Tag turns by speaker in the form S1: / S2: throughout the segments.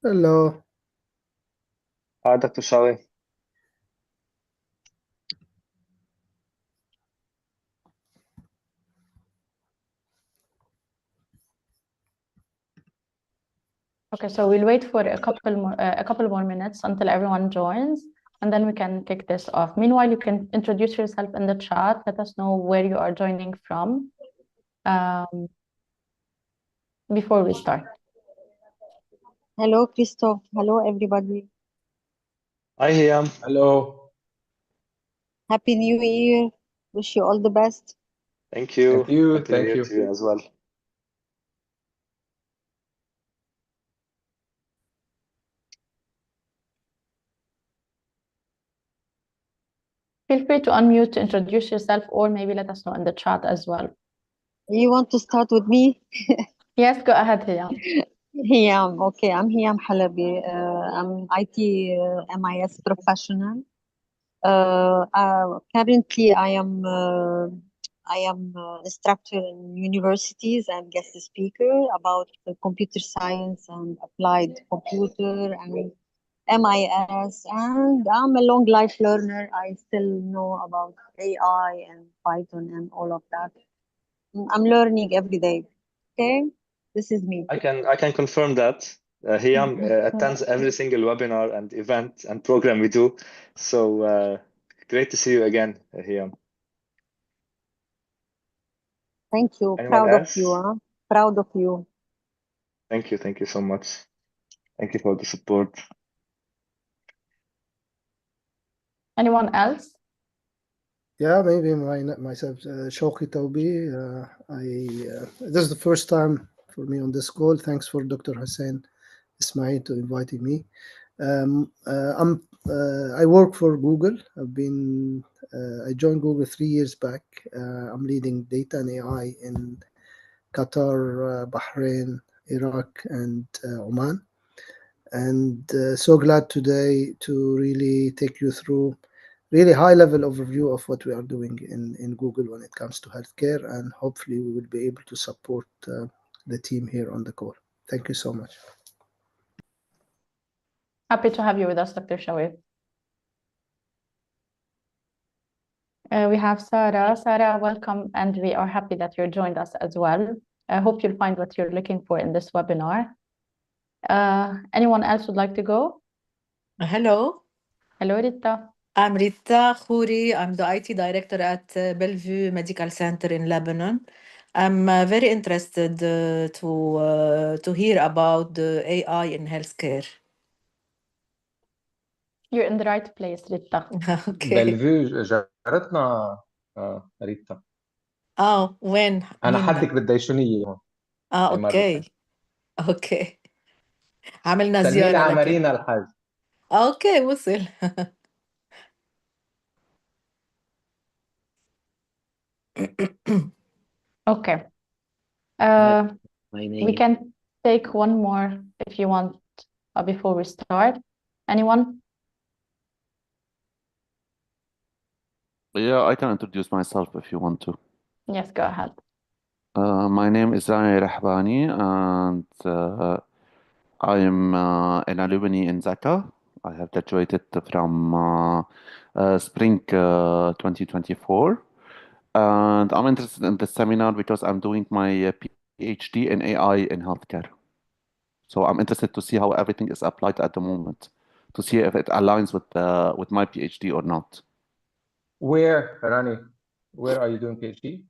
S1: Hello.
S2: Hi, Dr. Shawi.
S3: Okay, so we'll wait for a couple more minutes until everyone joins, and then we can kick this off. Meanwhile, you can introduce yourself in the chat. Let us know where you are joining from before we start.
S4: Hello, Christoph. Hello, everybody.
S2: Hi, Hiam.
S5: Hello.
S4: Happy New Year. Wish you all the best.
S2: Thank you.
S5: Thank you.
S2: Happy New
S5: Thank
S2: Year
S5: you.
S2: to you as well.
S3: Feel free to unmute to introduce yourself, or maybe let us know in the chat as well.
S4: You want to start with me?
S3: Yes, go ahead, Hiam.
S4: Hiam. Okay, I'm Hiam Halabi. I'm IT MIS professional. Currently, I am instructor in universities and guest speaker about computer science and applied computer and MIS, and I'm a long life learner. I still know about AI and Python and all of that. I'm learning every day. Okay, this is me.
S2: I can confirm that. Hiam attends every single webinar and event and program we do. So great to see you again, Hiam.
S4: Thank you.
S2: Anyone
S4: Proud of
S2: else?
S4: you. Huh? Proud of you.
S2: Thank you. Thank you so much. Thank you for the support.
S3: Anyone else?
S1: Yeah, maybe myself, Shawki Taubi. This is the first time for me on this call. Thanks for Dr. Hussein Ismail to inviting me. I work for Google. I joined Google 3 years back. I'm leading data and AI in Qatar, Bahrain, Iraq, and Oman. And so glad today to really take you through really high-level overview of what we are doing in Google when it comes to healthcare, and hopefully we will be able to support the team here on the call. Thank you so much.
S3: Happy to have you with us, Dr. Shawi. We have Sarah. Sarah, welcome, and we are happy that you joined us as well. I hope you'll find what you're looking for in this webinar. Anyone else would like to go?
S6: Hello.
S3: Hello, Rita.
S6: I'm Rita Khouri. I'm the IT director at Bellevue Medical Center in Lebanon. I'm very interested to hear about the AI in healthcare.
S3: You're in the right place, Rita.
S6: Okay.
S5: بلفيو جارتنا ريتا.
S6: وين؟
S5: أنا
S6: مين؟
S5: حدك بالديشونية هون.
S6: اوكي. اوكي. عملنا
S5: سلمي
S6: زيارة
S5: على
S6: لك.
S5: مارينا الحاج.
S6: اوكي وصل.
S3: Okay.
S7: My
S3: We
S7: name.
S3: can take one more if you want before we start. Anyone?
S7: Yeah, I can introduce myself if you want to.
S3: Yes, go ahead.
S7: My name is Rami Rahbani, and I am an alumni in Dhaka. I have graduated from spring 2024, and I'm interested in the seminar because I'm doing my PhD in AI in healthcare. So I'm interested to see how everything is applied at the moment, to see if it aligns with my PhD or not.
S5: Where, Rani? Where are you doing PhD?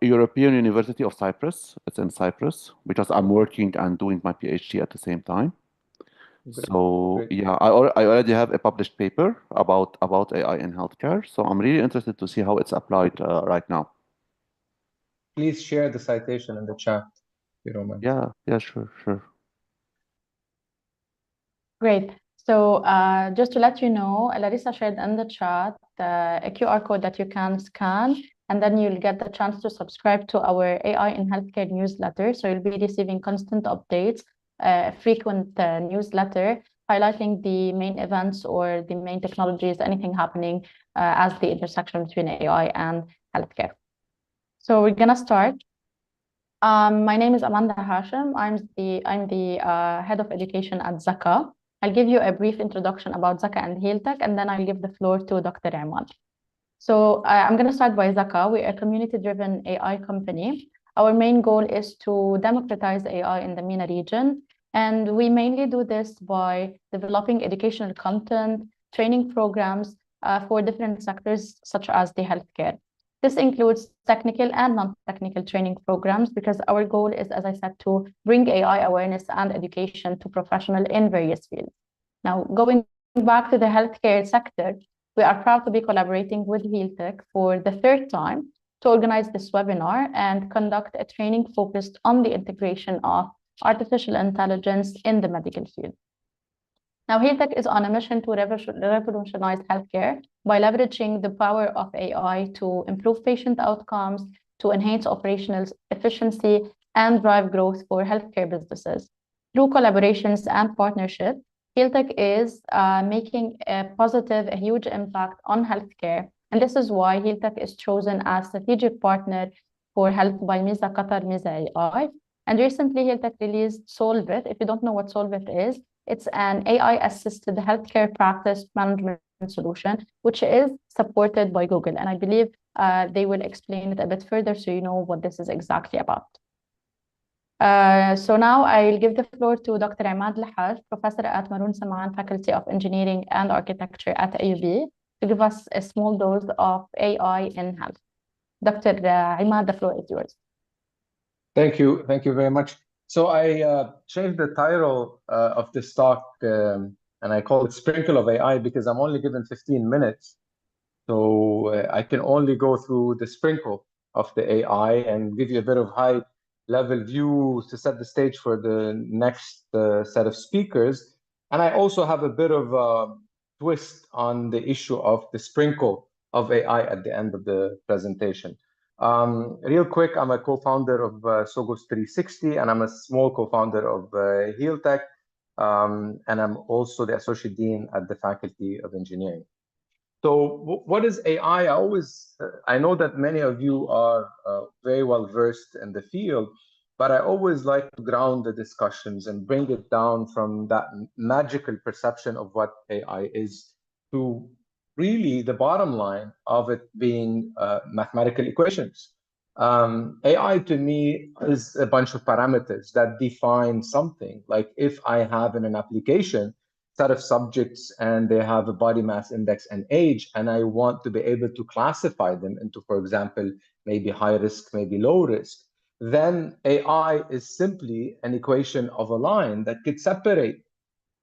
S7: European University of Cyprus. It's in Cyprus because I'm working and doing my PhD at the same time.
S5: Great.
S7: So
S5: Great.
S7: yeah, I already have a published paper about AI in healthcare. So I'm really interested to see how it's applied right now.
S5: Please share the citation in the chat, if you don't mind.
S7: Yeah, sure.
S3: Great. So just to let you know, Larissa shared in the chat a QR code that you can scan, and then you'll get the chance to subscribe to our AI in Healthcare newsletter. So you'll be receiving constant updates, frequent newsletter, highlighting the main events or the main technologies, anything happening as the intersection between AI and healthcare. So we're gonna start. My name is Amanda Hashim. I'm the head of education at Zaka. I'll give you a brief introduction about Zaka and HealTech, and then I'll give the floor to Dr. Imad. So I'm going to start by Zaka. We're a community-driven AI company. Our main goal is to democratize AI in the MENA region, and we mainly do this by developing educational content, training programs for different sectors, such as the healthcare. This includes technical and non-technical training programs because our goal is, as I said, to bring AI awareness and education to professionals in various fields. Now, going back to the healthcare sector, we are proud to be collaborating with HealTech for the third time to organize this webinar and conduct a training focused on the integration of artificial intelligence in the medical field. Now, HealTech is on a mission to revolutionize healthcare by leveraging the power of AI to improve patient outcomes, to enhance operational efficiency, and drive growth for healthcare businesses. Through collaborations and partnerships, HealTech is making a huge impact on healthcare. And this is why HealTech is chosen as strategic partner for Health by Miza Qatar Miza AI. And recently, HealTech released Solvit. If you don't know what Solvit is, it's an AI-assisted healthcare practice management solution, which is supported by Google. And I believe they will explain it a bit further so you know what this is exactly about. So now I'll give the floor to Dr. Imad Lahaj, professor at Maroon Samaan Faculty of Engineering and Architecture at AUB, to give us a small dose of AI in health. Dr. Imad, the floor is yours.
S5: Thank you very much. So I changed the title of this talk and I call it Sprinkle of AI because I'm only given 15 minutes. So I can only go through the sprinkle of the AI and give you a bit of high-level view to set the stage for the next set of speakers. And I also have a bit of a twist on the issue of the sprinkle of AI at the end of the presentation. Real quick, I'm a co-founder of Sogos 360, and I'm a small co-founder of HealTech, and I'm also the Associate Dean at the Faculty of Engineering. So what is AI? I know that many of you are very well versed in the field, but I always like to ground the discussions and bring it down from that magical perception of what AI is to really the bottom line of it being mathematical equations. AI to me is a bunch of parameters that define something. Like if I have in an application set of subjects and they have a body mass index and age, and I want to be able to classify them into, for example, maybe high risk, maybe low risk, then AI is simply an equation of a line that could separate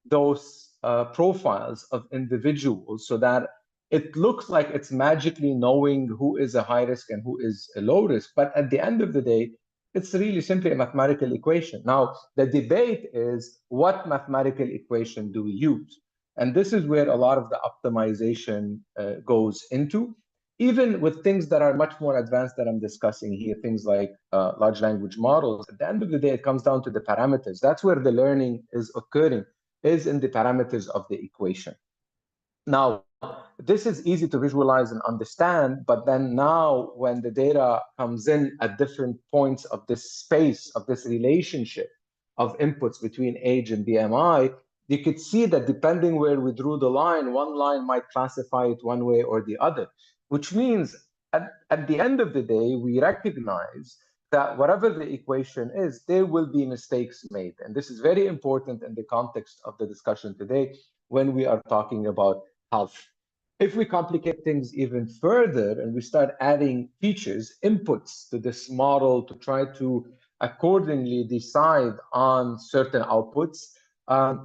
S5: those profiles of individuals so that it looks like it's magically knowing who is a high risk and who is a low risk. But at the end of the day, it's really simply a mathematical equation. Now, the debate is what mathematical equation do we use? And this is where a lot of the optimization goes into. Even with things that are much more advanced that I'm discussing here, things like large language models, at the end of the day, it comes down to the parameters. That's where the learning is occurring, is in the parameters of the equation. Now, this is easy to visualize and understand, but then now when the data comes in at different points of this space, of this relationship of inputs between age and BMI, you could see that depending where we drew the line, one line might classify it one way or the other, which means at the end of the day, we recognize that whatever the equation is, there will be mistakes made. And this is very important in the context of the discussion today when we are talking about health. If we complicate things even further and we start adding features, inputs to this model to try to accordingly decide on certain outputs,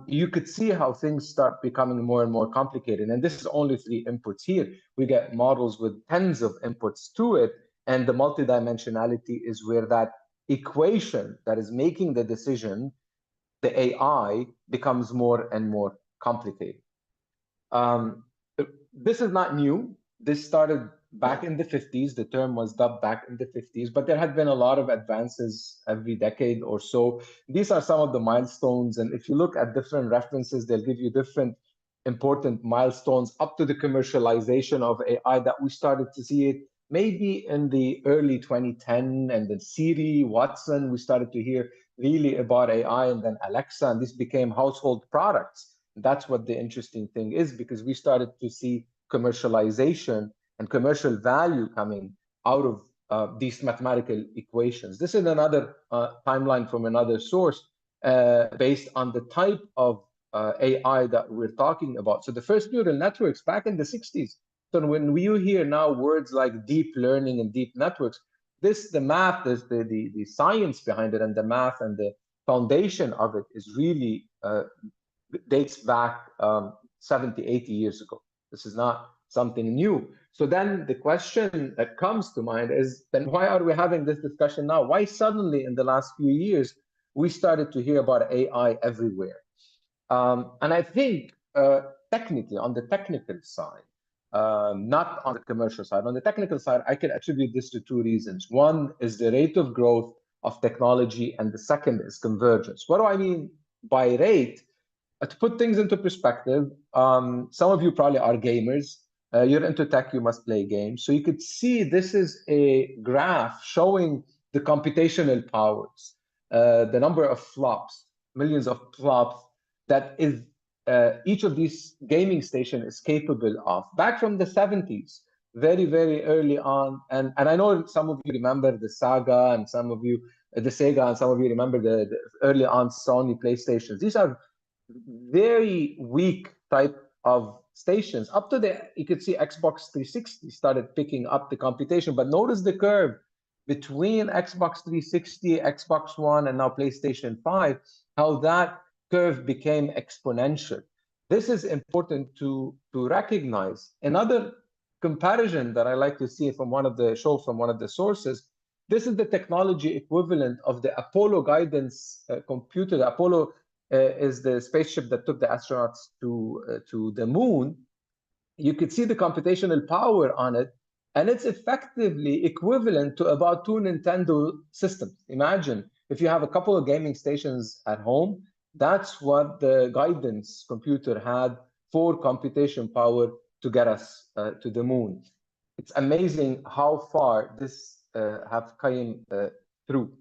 S5: you could see how things start becoming more and more complicated. And this is only 3 inputs here. We get models with tens of inputs to it. And the multidimensionality is where that equation that is making the decision, the AI, becomes more and more complicated. This is not new. This started back in the 50s. The term was dubbed back in the 50s, but there had been a lot of advances every decade or so. These are some of the milestones. And if you look at different references, they'll give you different important milestones up to the commercialization of AI that we started to see it maybe in the early 2010, and then Siri, Watson, we started to hear really about AI, and then Alexa, and this became household products. And that's what the interesting thing is, because we started to see commercialization and commercial value coming out of these mathematical equations. This is another timeline from another source based on the type of AI that we're talking about. So the first neural networks back in the 60s. So when you hear now words like deep learning and deep networks, the math, the science behind it, and the math and the foundation of it is really dates back 70, 80 years ago. This is not something new. So then the question that comes to mind is, then why are we having this discussion now? Why suddenly in the last few years we started to hear about AI everywhere? And I think technically, on the technical side, not on the commercial side, on the technical side, I can attribute this to two reasons. One is the rate of growth of technology, and the second is convergence. What do I mean by rate? To put things into perspective, some of you probably are gamers. You're into tech, you must play games. So you could see this is a graph showing the computational powers, the number of flops, millions of flops that is each of these gaming stations is capable of. Back from the 70s, very, very early on, and I know some of you remember the Saga, and some of you, the Sega, and some of you remember the early on Sony PlayStations. These are very weak type of stations. Up to you could see Xbox 360 started picking up the computation, but notice the curve between Xbox 360, Xbox One, and now PlayStation 5, how that curve became exponential. This is important to recognize. Another comparison that I like to see from one of the sources, this is the technology equivalent of the Apollo guidance computer. The Apollo is the spaceship that took the astronauts to the moon. You could see the computational power on it, and it's effectively equivalent to about 2 Nintendo systems. Imagine if you have a couple of gaming stations at home, that's what the guidance computer had for computation power to get us to the moon. It's amazing how far this have come through.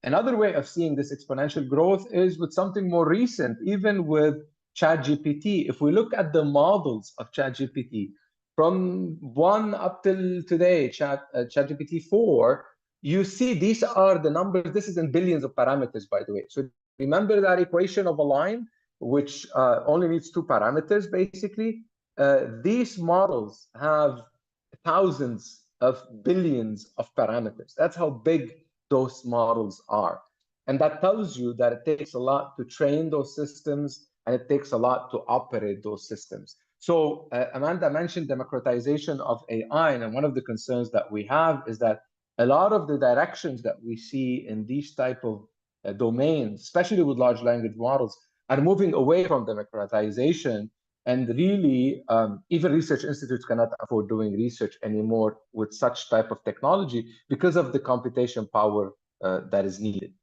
S5: Another way of seeing this exponential growth is with something more recent, even with ChatGPT. If we look at the models of ChatGPT, from 1 up till today, ChatGPT 4, you see these are the numbers. This is in billions of parameters, by the way. So remember that equation of a line, which only needs 2 parameters, basically? These models have thousands of billions of parameters. That's how big those models are. And that tells you that it takes a lot to train those systems, and it takes a lot to operate those systems. So Amanda mentioned democratization of AI, and one of the concerns that we have is that a lot of the directions that we see in these type of domains, especially with large language models, are moving away from democratization. And really, even research institutes cannot afford doing research anymore with such type of technology because of the computation power that is needed.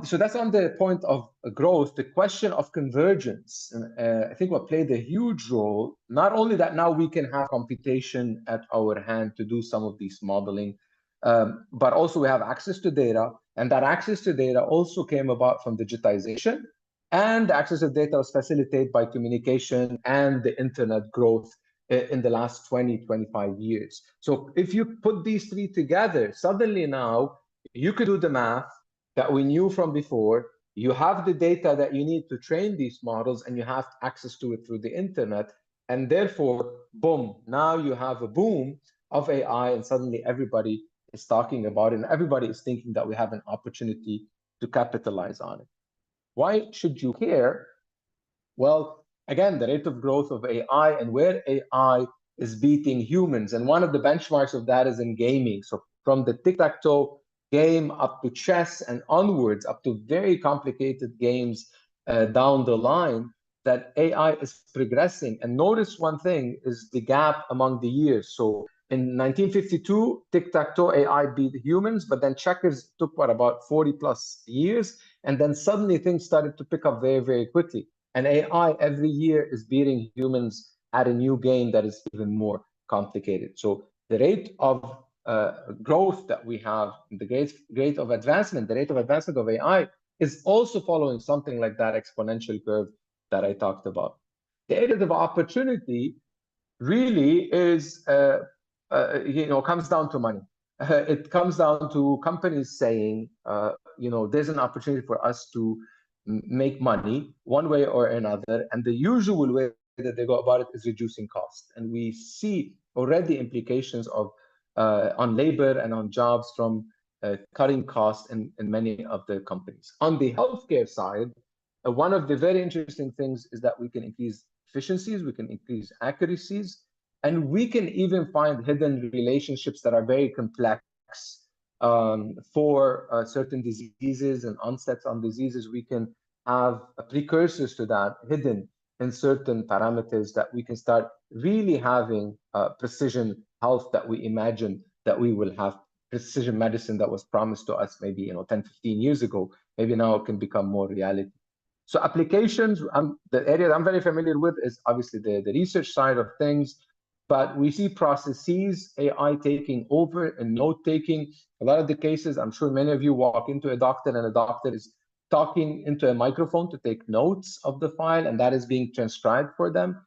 S5: So that's on the point of growth. The question of convergence, I think what played a huge role, not only that now we can have computation at our hand to do some of these modeling, but also we have access to data, and that access to data also came about from digitization, and the access to data was facilitated by communication and the internet growth in the last 20, 25 years. So if you put these three together, suddenly now you could do the math that we knew from before, you have the data that you need to train these models, and you have access to it through the internet, and therefore, boom, now you have a boom of AI, and suddenly everybody is talking about it, and everybody is thinking that we have an opportunity to capitalize on it. Why should you care? Well, again, the rate of growth of AI and where AI is beating humans, and one of the benchmarks of that is in gaming. So from the tic-tac-toe game up to chess and onwards, up to very complicated games down the line, that AI is progressing. And notice one thing is the gap among the years. So in 1952, tic-tac-toe AI beat humans, but then checkers took what, about 40 plus years, and then suddenly things started to pick up very, very quickly. And AI every year is beating humans at a new game that is even more complicated. So the rate of growth that we have, the rate of advancement of AI is also following something like that exponential curve that I talked about. The area of opportunity really is, comes down to money. It comes down to companies saying, there's an opportunity for us to make money one way or another, and the usual way that they go about it is reducing costs. And we see already implications of on labor and on jobs from cutting costs in many of the companies. On the healthcare side, one of the very interesting things is that we can increase efficiencies, we can increase accuracies, and we can even find hidden relationships that are very complex for certain diseases and onsets on diseases. We can have precursors to that hidden in certain parameters that we can start really having precision health that we imagine that we will have, precision medicine that was promised to us maybe 10, 15 years ago. Maybe now it can become more reality. So applications, the area I'm very familiar with is obviously the research side of things, but we see processes, AI taking over and note-taking. A lot of the cases, I'm sure many of you walk into a doctor and a doctor is talking into a microphone to take notes of the file, and that is being transcribed for them.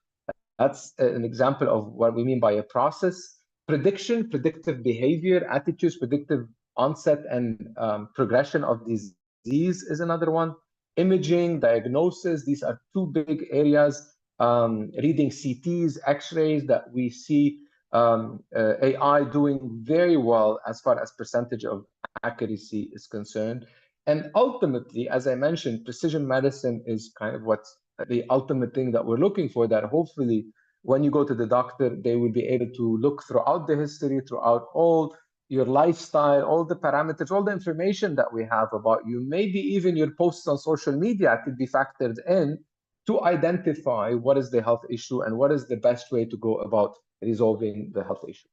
S5: That's an example of what we mean by a process. Prediction, predictive behavior, attitudes, predictive onset and progression of disease is another one. Imaging, diagnosis, these are two big areas. Reading CTs, X-rays that we see AI doing very well as far as percentage of accuracy is concerned. And ultimately, as I mentioned, precision medicine is kind of what's the ultimate thing that we're looking for, that hopefully when you go to the doctor, they will be able to look throughout the history, throughout all your lifestyle, all the parameters, all the information that we have about you, maybe even your posts on social media could be factored in to identify what is the health issue and what is the best way to go about resolving the health issue.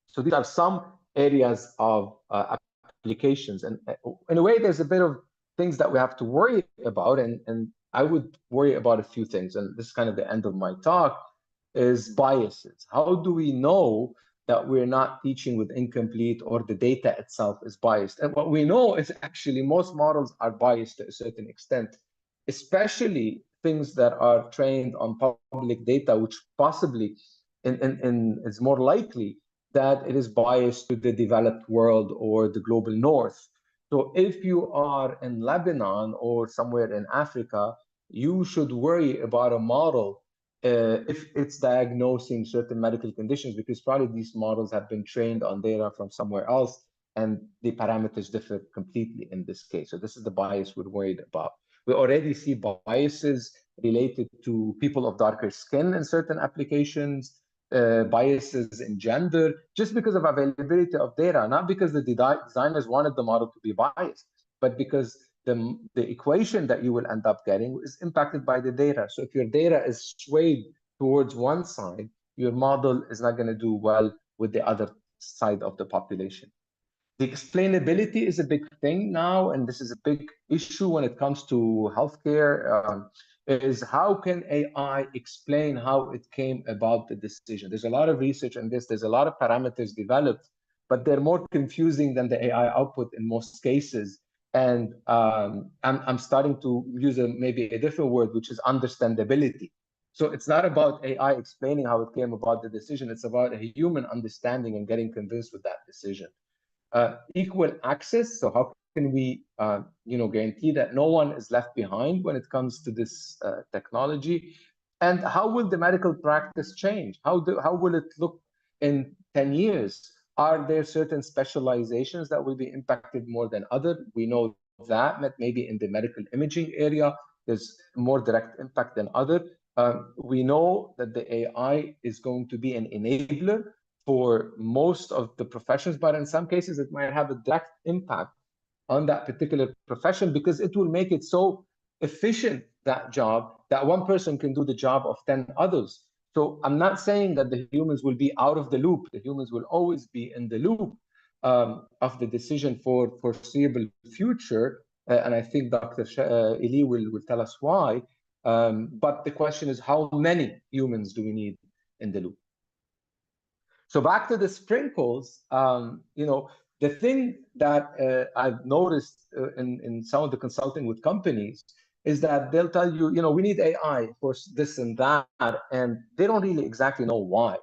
S5: So these are some areas of applications. And in a way, there's a bit of things that we have to worry about. And I would worry about a few things. And this is kind of the end of my talk, is biases. How do we know that we're not teaching with incomplete or the data itself is biased? And what we know is actually most models are biased to a certain extent, especially things that are trained on public data, which possibly is more likely that it is biased to the developed world or the global north. So if you are in Lebanon or somewhere in Africa, you should worry about a model if it's diagnosing certain medical conditions, because probably these models have been trained on data from somewhere else and the parameters differ completely in this case. So this is the bias we're worried about. We already see biases related to people of darker skin in certain applications, biases in gender, just because of availability of data, not because the designers wanted the model to be biased, but because the equation that you will end up getting is impacted by the data. So if your data is swayed towards one side, your model is not going to do well with the other side of the population. The explainability is a big thing now, and this is a big issue when it comes to healthcare, is how can AI explain how it came about the decision? There's a lot of research on this. There's a lot of parameters developed, but they're more confusing than the AI output in most cases. And I'm starting to use maybe a different word, which is understandability. So it's not about AI explaining how it came about the decision. It's about a human understanding and getting convinced with that decision. Equal access. So how can we, guarantee that no one is left behind when it comes to this technology? And how will the medical practice change? How will it look in 10 years? Are there certain specializations that will be impacted more than others? We know that maybe in the medical imaging area, there's more direct impact than other. We know that the AI is going to be an enabler for most of the professions, but in some cases, it might have a direct impact on that particular profession because it will make it so efficient, that job, that one person can do the job of 10 others. So I'm not saying that the humans will be out of the loop. The humans will always be in the loop of the decision for foreseeable future. And I think Dr. Elie will tell us why. But the question is, how many humans do we need in the loop? So back to the sprinkles, you know, the thing that I've noticed in some of the consulting with companies is that they'll tell you, you know, we need AI for this and that, and they don't really exactly know why.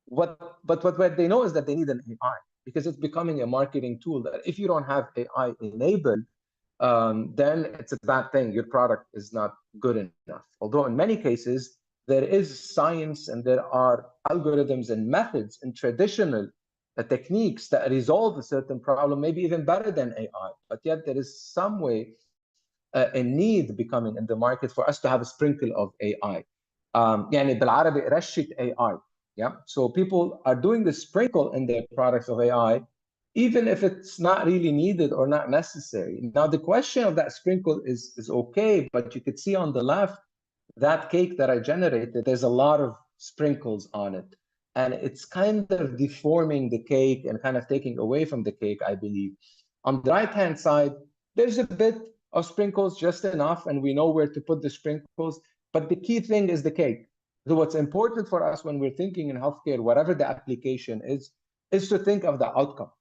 S5: But what they know is that they need an AI because it's becoming a marketing tool that if you don't have AI enabled, then it's a bad thing. Your product is not good enough. Although in many cases, there is science and there are algorithms and methods and traditional techniques that resolve a certain problem, maybe even better than AI. But yet there is some way, a need becoming in the market for us to have a sprinkle of AI. يعني بالعربي رشة AI. Yeah. So people are doing the sprinkle in their products of AI, even if it's not really needed or not necessary. Now, the question of that sprinkle is okay, but you could see on the left, that cake that I generated, there's a lot of sprinkles on it. And it's kind of deforming the cake and kind of taking away from the cake, I believe. On the right-hand side, there's a bit of sprinkles, just enough, and we know where to put the sprinkles. But the key thing is the cake. So what's important for us when we're thinking in healthcare, whatever the application is to think of the outcome.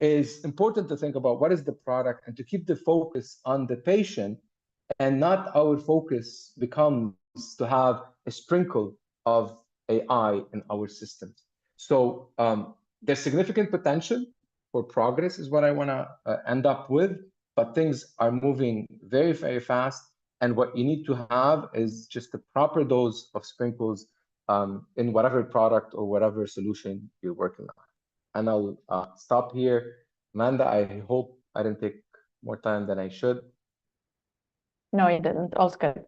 S5: It's important to think about what is the product and to keep the focus on the patient, and not our focus becomes to have a sprinkle of AI in our systems. So there's significant potential for progress is what I want to end up with, but things are moving very, very fast. And what you need to have is just the proper dose of sprinkles in whatever product or whatever solution you're working on. And I'll stop here. Amanda, I hope I didn't take more time than I should.
S3: No, you didn't. All's good.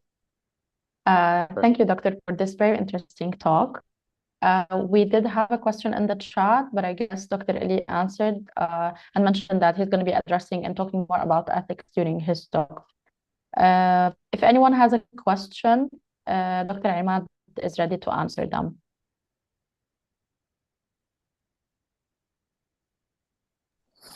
S3: Thank you, Doctor, for this very interesting talk. We did have a question in the chat, but I guess Dr. Ali answered and mentioned that he's going to be addressing and talking more about ethics during his talk. If anyone has a question, Dr. Imad is ready to answer them.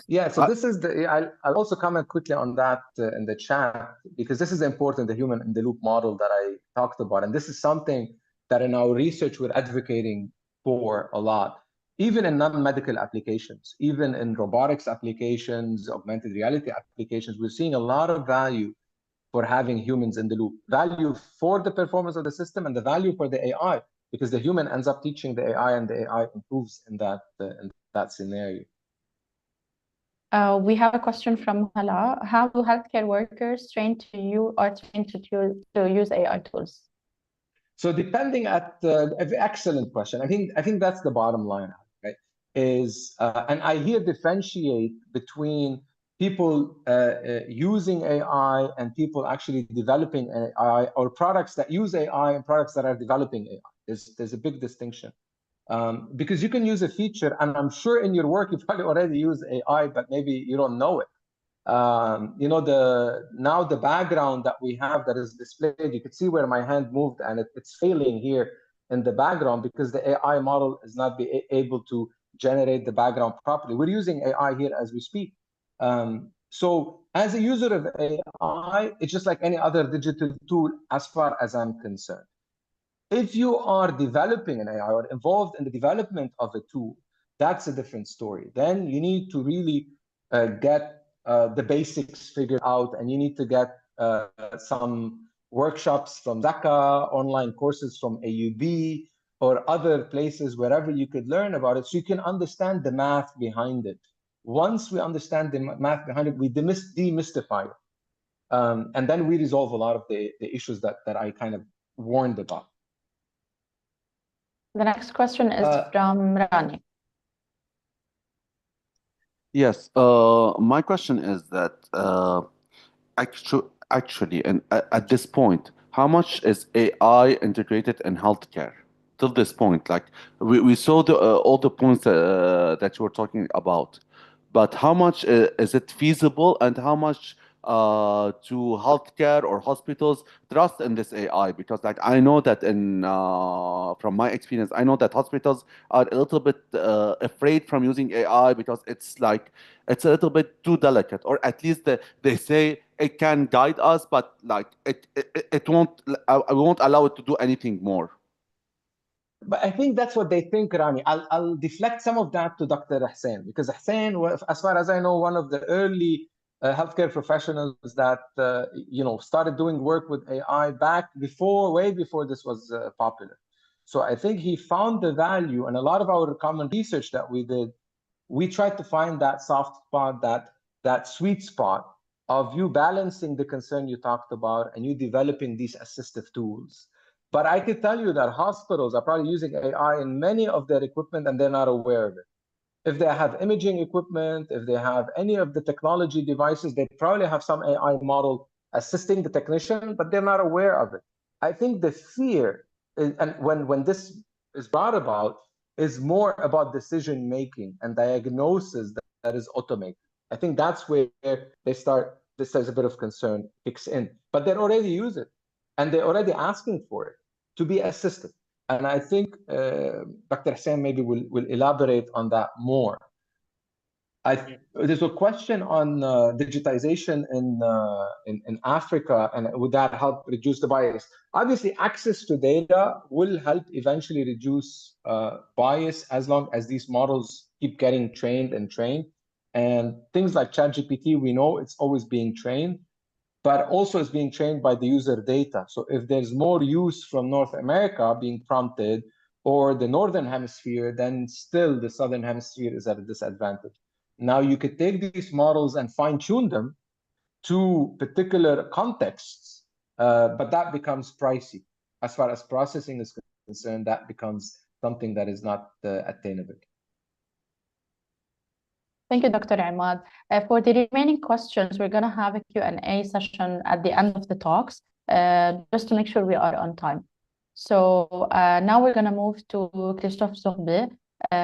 S5: Yeah, so this is I'll also comment quickly on that in the chat, because this is important, the human in the loop model that I talked about. And this is something that in our research we're advocating for a lot, even in non-medical applications, even in robotics applications, augmented reality applications, we're seeing a lot of value for having humans in the loop, value for the performance of the system and the value for the AI, because the human ends up teaching the AI and the AI improves in that scenario.
S3: We have a question from Hala. How do healthcare workers train to use AI tools?
S5: So depending at excellent question. I think that's the bottom line, right? And I here differentiate between people using AI and people actually developing AI, or products that use AI and products that are developing AI. There's a big distinction. Because you can use a feature, and I'm sure in your work you probably already use AI, but maybe you don't know it. You know, now the background that we have that is displayed, you can see where my hand moved, and it's failing here in the background because the AI model is not able to generate the background properly. We're using AI here as we speak. So as a user of AI, it's just like any other digital tool as far as I'm concerned. If you are developing an AI or involved in the development of a tool, that's a different story. Then you need to really get the basics figured out, and you need to get some workshops from Dhaka, online courses from AUB, or other places, wherever you could learn about it, so you can understand the math behind it. Once we understand the math behind it, we demystify it. And then we resolve a lot of the issues that I kind of warned about.
S3: The next question is from Rani.
S7: Yes, my question is that actually, and at this point, how much is AI integrated in healthcare till this point? Like we saw all the points that you were talking about, but how much is it feasible, and how much to healthcare or hospitals trust in this AI? Because like I know that from my experience, I know that hospitals are a little bit afraid from using AI because it's a little bit too delicate, or at least they say it can guide us, but like it won't, we won't allow it to do anything more.
S5: But I think that's what they think, Rani. I'll deflect some of that to Dr. Hussein, because Hussein, as far as I know, one of the early healthcare professionals that started doing work with AI back before, way before this was popular. So I think he found the value, and a lot of our common research that we did, we tried to find that soft spot, that sweet spot of you balancing the concern you talked about and you developing these assistive tools. But I could tell you that hospitals are probably using AI in many of their equipment and they're not aware of it. If they have imaging equipment, if they have any of the technology devices, they probably have some AI model assisting the technician, but they're not aware of it. I think the fear, and when this is brought about, is more about decision making and diagnosis that is automated. I think that's where they start, this as a bit of concern kicks in. But they're already using it, and they're already asking for it to be assisted. And I think Dr. Hussein maybe will elaborate on that more. There's a question on digitization in Africa, and would that help reduce the bias? Obviously, access to data will help eventually reduce bias as long as these models keep getting trained and trained. And things like ChatGPT, we know it's always being trained, but also it's being trained by the user data. So if there's more use from North America being prompted or the Northern Hemisphere, then still the Southern Hemisphere is at a disadvantage. Now you could take these models and fine tune them to particular contexts, but that becomes pricey. As far as processing is concerned, that becomes something that is not attainable.
S3: Thank you, Dr. Imad. For the remaining questions, we're going to have a Q&A session at the end of the talks, just to make sure we are on time. So now we're going to move to Christophe Zorbé,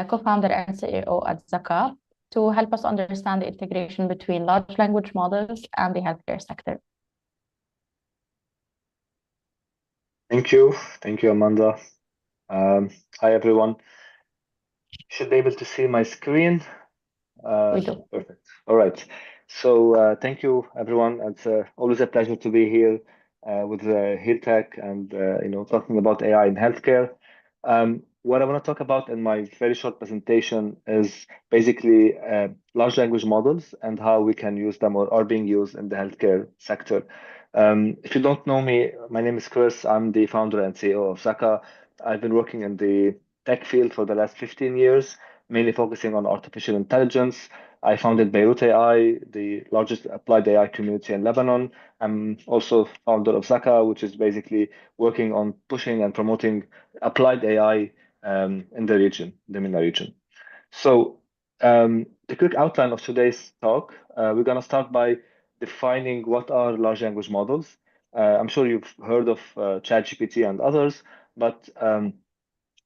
S3: co-founder and CEO at Zaka, to help us understand the integration between large language models and the healthcare sector.
S2: Thank you. Thank you, Amanda. Hi, everyone. You should be able to see my screen.
S3: We do.
S2: Perfect. All right. So thank you, everyone. It's always a pleasure to be here with HealTech and talking about AI in healthcare. What I want to talk about in my very short presentation is basically large language models and how we can use them or are being used in the healthcare sector. If you don't know me, my name is Chris. I'm the founder and CEO of Zaka. I've been working in the tech field for the last 15 years, mainly focusing on artificial intelligence. I founded Beirut AI, the largest applied AI community in Lebanon. I'm also founder of Zaka, which is basically working on pushing and promoting applied AI in the region, the MENA region. So the quick outline of today's talk, we're going to start by defining what are large language models. I'm sure you've heard of ChatGPT and others, but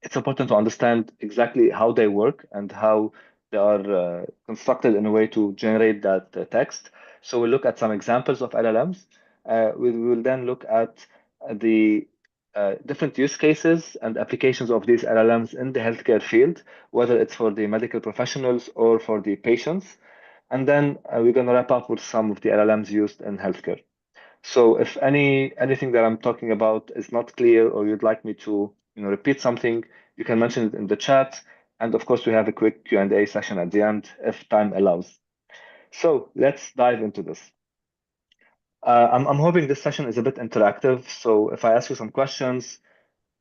S2: it's important to understand exactly how they work and how they are constructed in a way to generate that text. So we'll look at some examples of LLMs. We will then look at the different use cases and applications of these LLMs in the healthcare field, whether it's for the medical professionals or for the patients. And then we're going to wrap up with some of the LLMs used in healthcare. So if anything that I'm talking about is not clear or you'd like me to repeat something, you can mention it in the chat. And of course, we have a quick Q&A session at the end if time allows. So let's dive into this. I'm hoping this session is a bit interactive. So if I ask you some questions,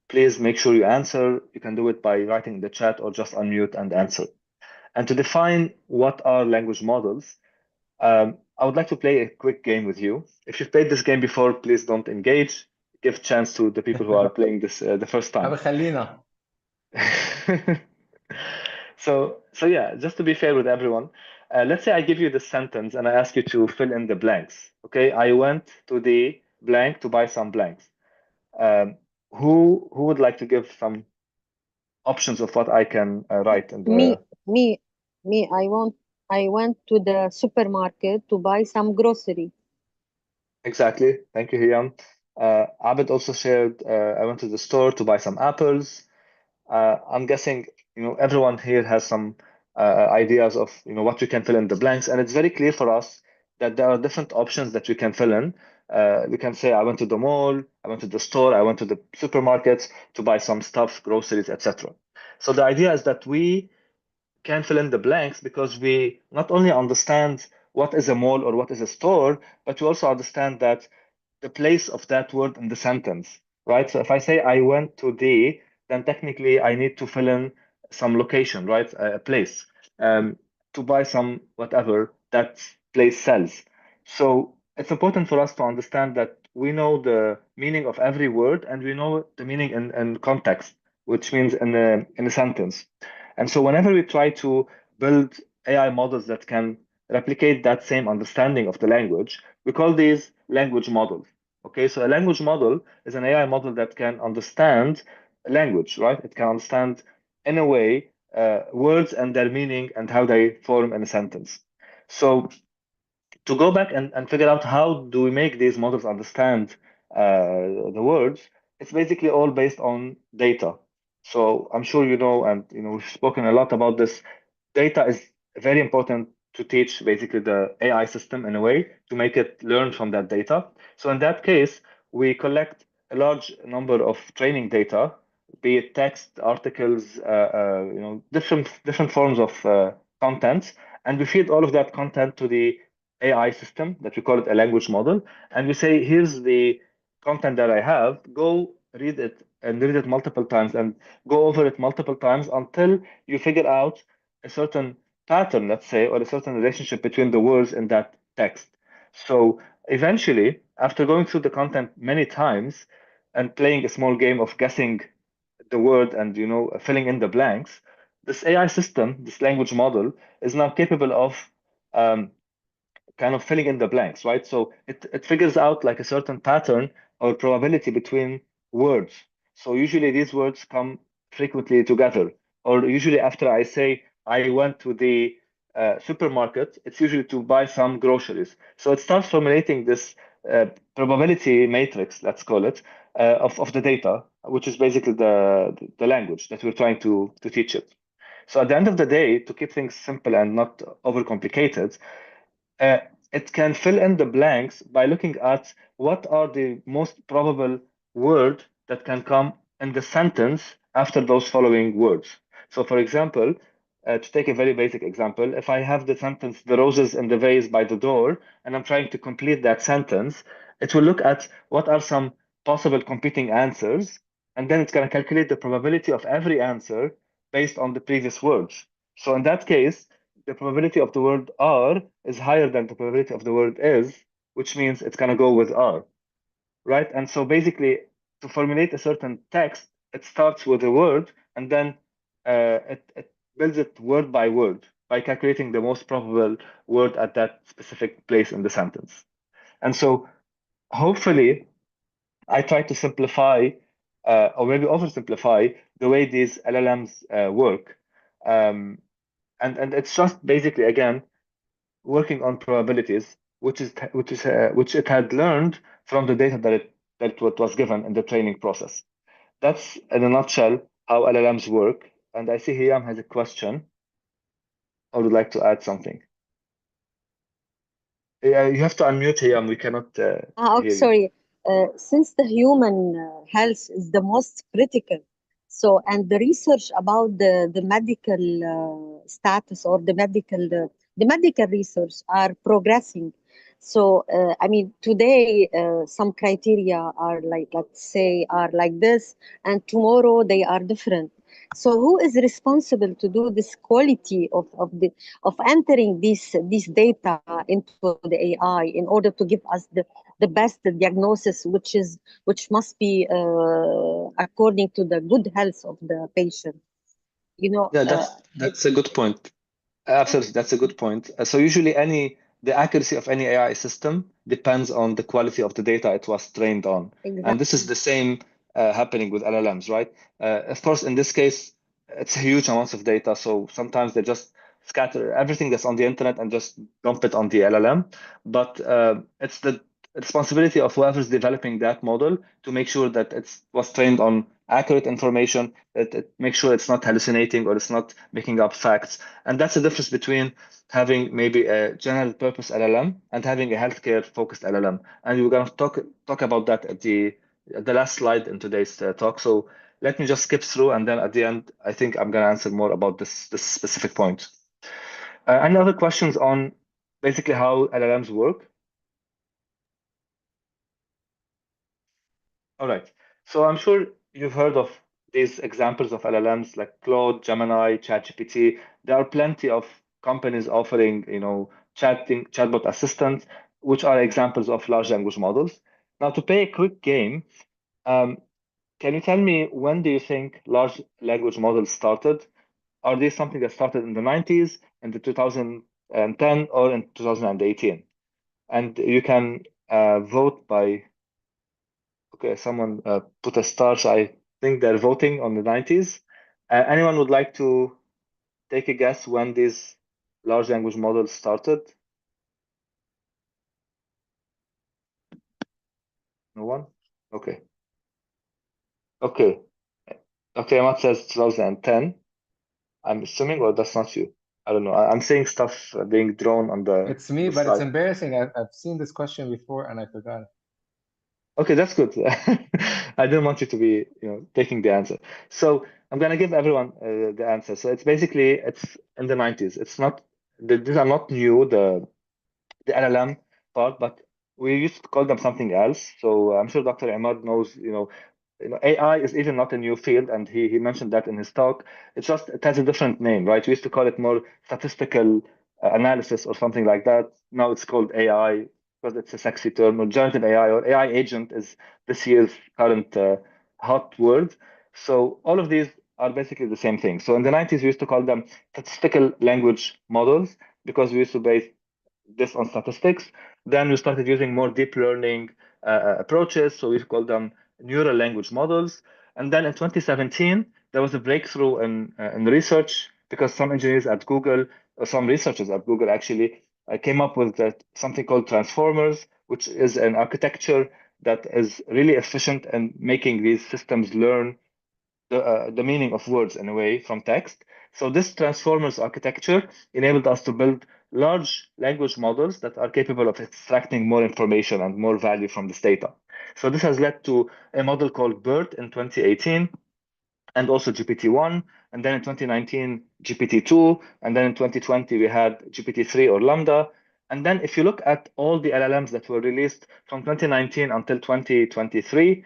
S2: please make sure you answer. You can do it by writing in the chat or just unmute and answer. And to define what are language models, I would like to play a quick game with you. If you've played this game before, please don't engage. Give chance to the people who are playing this the first time. So yeah, just to be fair with everyone, let's say I give you this sentence and I ask you to fill in the blanks. Okay, I went to the blank to buy some blanks. Who would like to give some options of what I can write in the...
S4: Me. I went to the supermarket to buy some grocery.
S2: Exactly. Thank you, Hiyam. Abed also shared, I went to the store to buy some apples. I'm guessing, everyone here has some ideas of, what you can fill in the blanks. And it's very clear for us that there are different options that you can fill in. We can say, I went to the mall, I went to the store, I went to the supermarket to buy some stuff, groceries, etc. So the idea is that we can fill in the blanks because we not only understand what is a mall or what is a store, but we also understand that the place of that word in the sentence, right? So if I say I went to the, then technically I need to fill in some location, right? A place to buy some whatever that place sells. So it's important for us to understand that we know the meaning of every word and we know the meaning in context, which means in a sentence. And so whenever we try to build AI models that can replicate that same understanding of the language, we call these language models. Okay, so a language model is an AI model that can understand language, right? It can understand in a way words and their meaning and how they form in a sentence. So to go back and figure out how do we make these models understand the words, it's basically all based on data. So I'm sure you know, and we've spoken a lot about this. Data is very important to teach basically the AI system in a way to make it learn from that data. So in that case, we collect a large number of training data, be it text, articles, different forms of content, and we feed all of that content to the AI system that we call it a language model, and we say, here's the content that I have, go read it and read it multiple times and go over it multiple times until you figure out a certain pattern, let's say, or a certain relationship between the words in that text. So eventually, after going through the content many times and playing a small game of guessing the word and filling in the blanks, this AI system, this language model, is now capable of kind of filling in the blanks, right? So it figures out like a certain pattern or probability between words. So usually these words come frequently together, or usually after I say I went to the supermarket, it's usually to buy some groceries. So it starts formulating this probability matrix, let's call it, of the data, which is basically the language that we're trying to teach it. So at the end of the day, to keep things simple and not overcomplicated, it can fill in the blanks by looking at what are the most probable word that can come in the sentence after those following words. So for example, to take a very basic example, if I have the sentence, the roses in the vase by the door, and I'm trying to complete that sentence, it will look at what are some possible competing answers, and then it's going to calculate the probability of every answer based on the previous words. So in that case, the probability of the word are is higher than the probability of the word is, which means it's going to go with are, right? And so basically, to formulate a certain text, it starts with a word, and then it builds it word by word by calculating the most probable word at that specific place in the sentence. And so hopefully, I try to simplify or maybe oversimplify the way these LLMs work. And it's just basically, again, working on probabilities, which it had learned from the data that was given in the training process. That's in a nutshell how LLMs work. And I see Hiyam has a question. I would like to add something. You have to unmute, Hiyam. We cannot hear you.
S4: Sorry. Since the human health is the most critical, so and the research about the medical status or the medical research are progressing. So I mean, today some criteria are like, let's say, are like this, and tomorrow they are different. So who is responsible to do this quality of entering these data into the AI in order to give us the best diagnosis, which must be according to the good health of the patient?
S2: Yeah, that's a good point. Absolutely, that's a good point. So usually the accuracy of any AI system depends on the quality of the data it was trained on.
S4: Exactly.
S2: And this is the same happening with LLMs, right? Of course, in this case, it's huge amounts of data. So sometimes they just scatter everything that's on the internet and just dump it on the LLM. But it's the responsibility of whoever's developing that model to make sure that it was trained on accurate information, that it makes sure it's not hallucinating or it's not making up facts. And that's the difference between having maybe a general purpose LLM and having a healthcare focused LLM. And we're going to talk about that at the last slide in today's talk. So let me just skip through, and then at the end, I think I'm going to answer more about this specific point. Any other questions on basically how LLMs work? All right. So I'm sure you've heard of these examples of LLMs like Claude, Gemini, ChatGPT. There are plenty of companies offering, chatbot assistants, which are examples of large language models. Now, to play a quick game, can you tell me when do you think large language models started? Are they something that started in the 90s, in the 2010, or in 2018? And you can vote by. Okay, someone put a star, so I think they're voting on the 90s. Anyone would like to take a guess when these large language models started? No one? Okay. Okay. Dr. Ahmad says 2010. I'm assuming, or that's not you. I don't know. I'm seeing stuff being drawn on the.
S5: It's me,
S2: the
S5: but
S2: slide.
S5: it's embarrassing. I've seen this question before and I forgot it.
S2: Okay, that's good. I didn't want you to be, taking the answer. So I'm gonna give everyone the answer. So it's basically it's in the 90s. It's not these are not new, the LLM part, but we used to call them something else. So I'm sure Dr. Ahmad knows, AI is even not a new field, and he mentioned that in his talk. It has a different name, right? We used to call it more statistical analysis or something like that. Now it's called AI because it's a sexy term. Or generative AI or AI agent is this year's current hot word. So all of these are basically the same thing. So in the 90s, we used to call them statistical language models because we used to base this on statistics. Then we started using more deep learning approaches. So we call them neural language models. And then in 2017, there was a breakthrough in research because some engineers at Google, or some researchers at Google actually, came up with something called transformers, which is an architecture that is really efficient in making these systems learn the meaning of words in a way from text. So this transformers architecture enabled us to build large language models that are capable of extracting more information and more value from this data. So this has led to a model called BERT in 2018, and also GPT-1, and then in 2019, GPT-2, and then in 2020, we had GPT-3 or LaMDA. And then if you look at all the LLMs that were released from 2019 until 2023,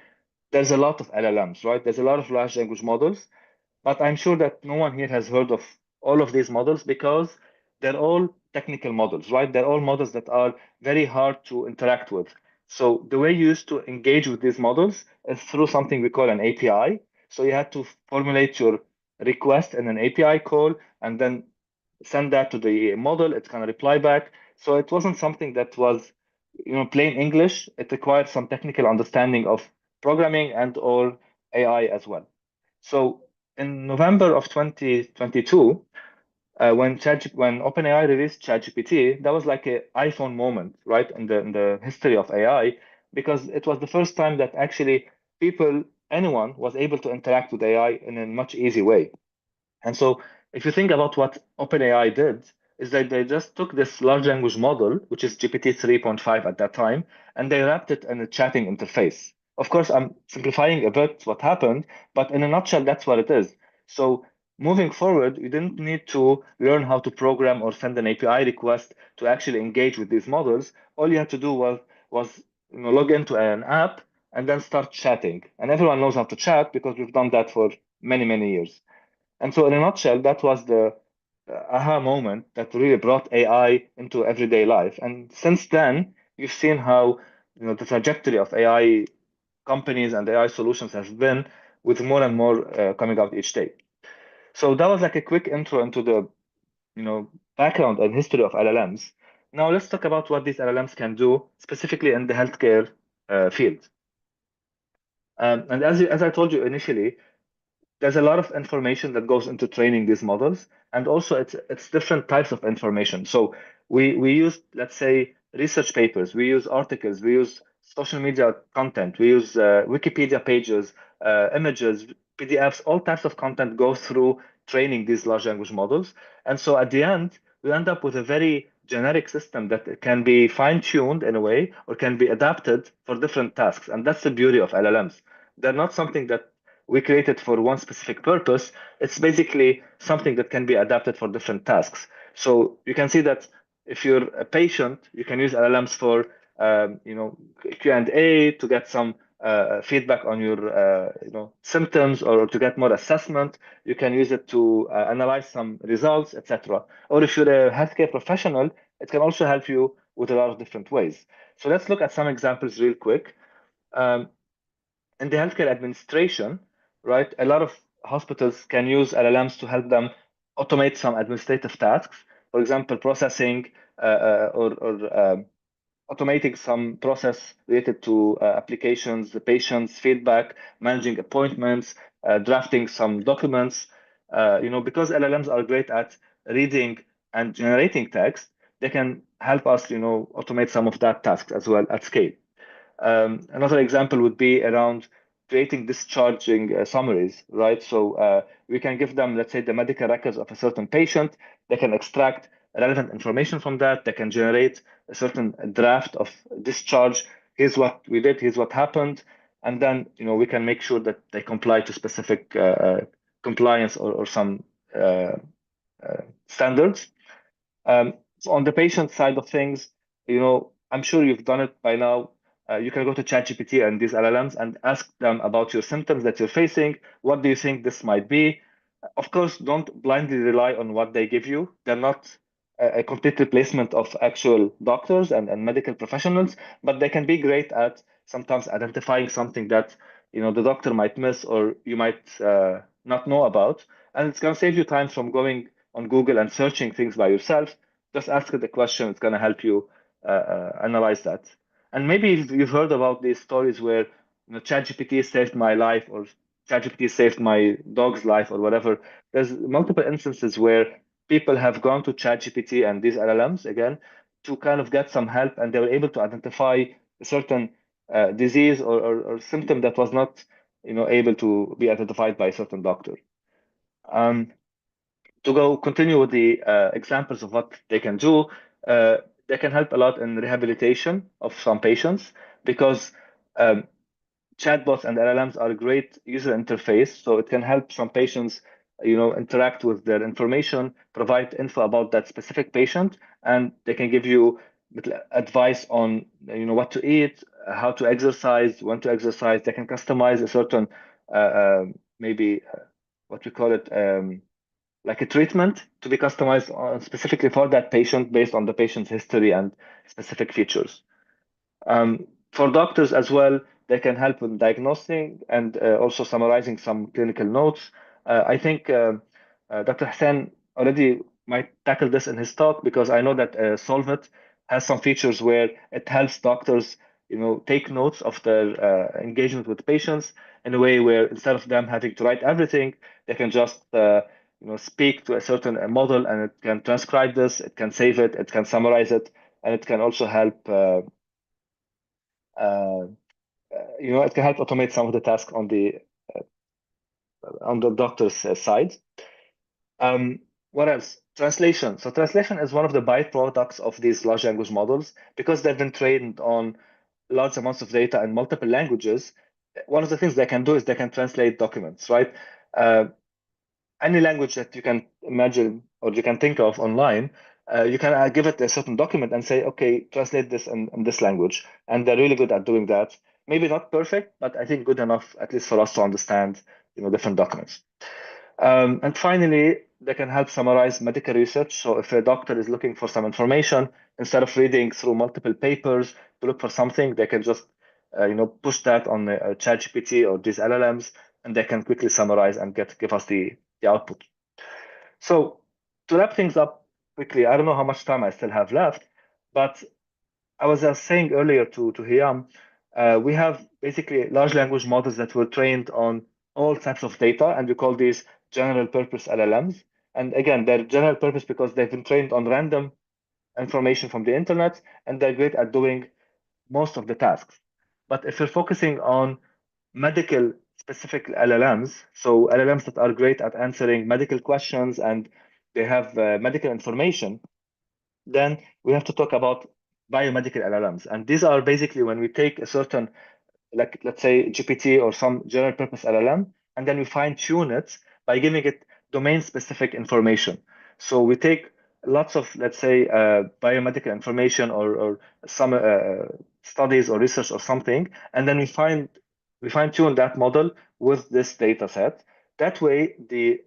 S2: there's a lot of LLMs, right? There's a lot of large language models, but I'm sure that no one here has heard of all of these models because they're all technical models, right? They're all models that are very hard to interact with. So the way you used to engage with these models is through something we call an API. So you had to formulate your request in an API call and then send that to the model. It's going to reply back. So it wasn't something that was, plain English. It required some technical understanding of programming and or AI as well. So in November of 2022, when OpenAI released ChatGPT, that was like an iPhone moment, right, in the history of AI, because it was the first time that actually anyone was able to interact with AI in a much easy way. And so if you think about what OpenAI did, is that they just took this large language model, which is GPT 3.5 at that time, and they wrapped it in a chatting interface. Of course, I'm simplifying a bit what happened, but in a nutshell, that's what it is. So moving forward, you didn't need to learn how to program or send an API request to actually engage with these models. All you had to do was log into an app and then start chatting. And everyone knows how to chat because we've done that for many, many years. And so in a nutshell, that was the aha moment that really brought AI into everyday life. And since then, you've seen how the trajectory of AI companies and AI solutions has been, with more and more coming out each day. So that was like a quick intro into the background and history of LLMs. Now let's talk about what these LLMs can do specifically in the healthcare field. And as I told you initially, there's a lot of information that goes into training these models, and also it's different types of information. So we use, let's say, research papers, we use articles, we use social media content. We use Wikipedia pages, images, PDFs, all types of content goes through training these large language models. And so at the end, we end up with a very generic system that can be fine-tuned in a way or can be adapted for different tasks. And that's the beauty of LLMs. They're not something that we created for one specific purpose. It's basically something that can be adapted for different tasks. So you can see that if you're a patient, you can use LLMs for Q&A to get some feedback on your symptoms, or to get more assessment. You can use it to analyze some results, etc. Or if you're a healthcare professional, it can also help you with a lot of different ways. So let's look at some examples real quick. In the healthcare administration, right, a lot of hospitals can use LLMs to help them automate some administrative tasks. For example, processing or automating some process related to applications, the patient's feedback, managing appointments, drafting some documents. Because LLMs are great at reading and generating text, they can help us, automate some of that tasks as well at scale. Another example would be around creating discharging summaries, right? So we can give them, let's say, the medical records of a certain patient. They can extract relevant information from that. They can generate a certain draft of discharge. Here's what we did. Here's what happened. And then, we can make sure that they comply to specific compliance or some standards. So on the patient side of things, I'm sure you've done it by now. You can go to ChatGPT and these LLMs and ask them about your symptoms that you're facing. What do you think this might be? Of course, don't blindly rely on what they give you. They're not a complete replacement of actual doctors and medical professionals, but they can be great at sometimes identifying something that the doctor might miss or you might not know about. And it's going to save you time from going on Google and searching things by yourself. Just ask it the question. It's going to help you analyze that. And maybe you've heard about these stories where ChatGPT saved my life, or ChatGPT saved my dog's life, or whatever. There's multiple instances where people have gone to ChatGPT and these LLMs again to kind of get some help, and they were able to identify a certain disease or symptom that was not able to be identified by a certain doctor. To continue with the examples of what they can do, they can help a lot in rehabilitation of some patients, because chatbots and LLMs are a great user interface. So it can help some patients, interact with their information, provide info about that specific patient, and they can give you advice on, what to eat, how to exercise, when to exercise. They can customize a certain, maybe what we call it, like a treatment to be customized specifically for that patient based on the patient's history and specific features. For doctors as well, they can help with diagnosing and also summarizing some clinical notes. I think Dr. Hussein already might tackle this in his talk, because I know that Solvit has some features where it helps doctors, take notes of their engagement with patients in a way where instead of them having to write everything, they can just speak to a certain model, and it can transcribe this, it can save it, it can summarize it, and it can also help it can help automate some of the tasks on the doctor's side. What else? Translation. So translation is one of the byproducts of these large language models, because they've been trained on large amounts of data in multiple languages. One of the things they can do is they can translate documents, right? Any language that you can imagine or you can think of online, you can give it a certain document and say, okay, translate this in this language. And they're really good at doing that. Maybe not perfect, but I think good enough, at least for us to understand, different documents. And finally, they can help summarize medical research. So if a doctor is looking for some information, instead of reading through multiple papers to look for something, they can just push that on ChatGPT or these LLMs, and they can quickly summarize and give us the output. So to wrap things up quickly, I don't know how much time I still have left, but I was saying earlier to Hiyam, we have basically large language models that were trained on all types of data, and we call these general purpose LLMs. And again, they're general purpose because they've been trained on random information from the internet, and they're great at doing most of the tasks. But if you're focusing on medical specific LLMs, so LLMs that are great at answering medical questions and they have medical information, then we have to talk about biomedical LLMs. And these are basically when we take a certain, like let's say GPT or some general purpose LLM, and then we fine tune it by giving it domain specific information. So we take lots of, let's say, biomedical information or some studies or research or something, and then we fine tune that model with this data set. That way, the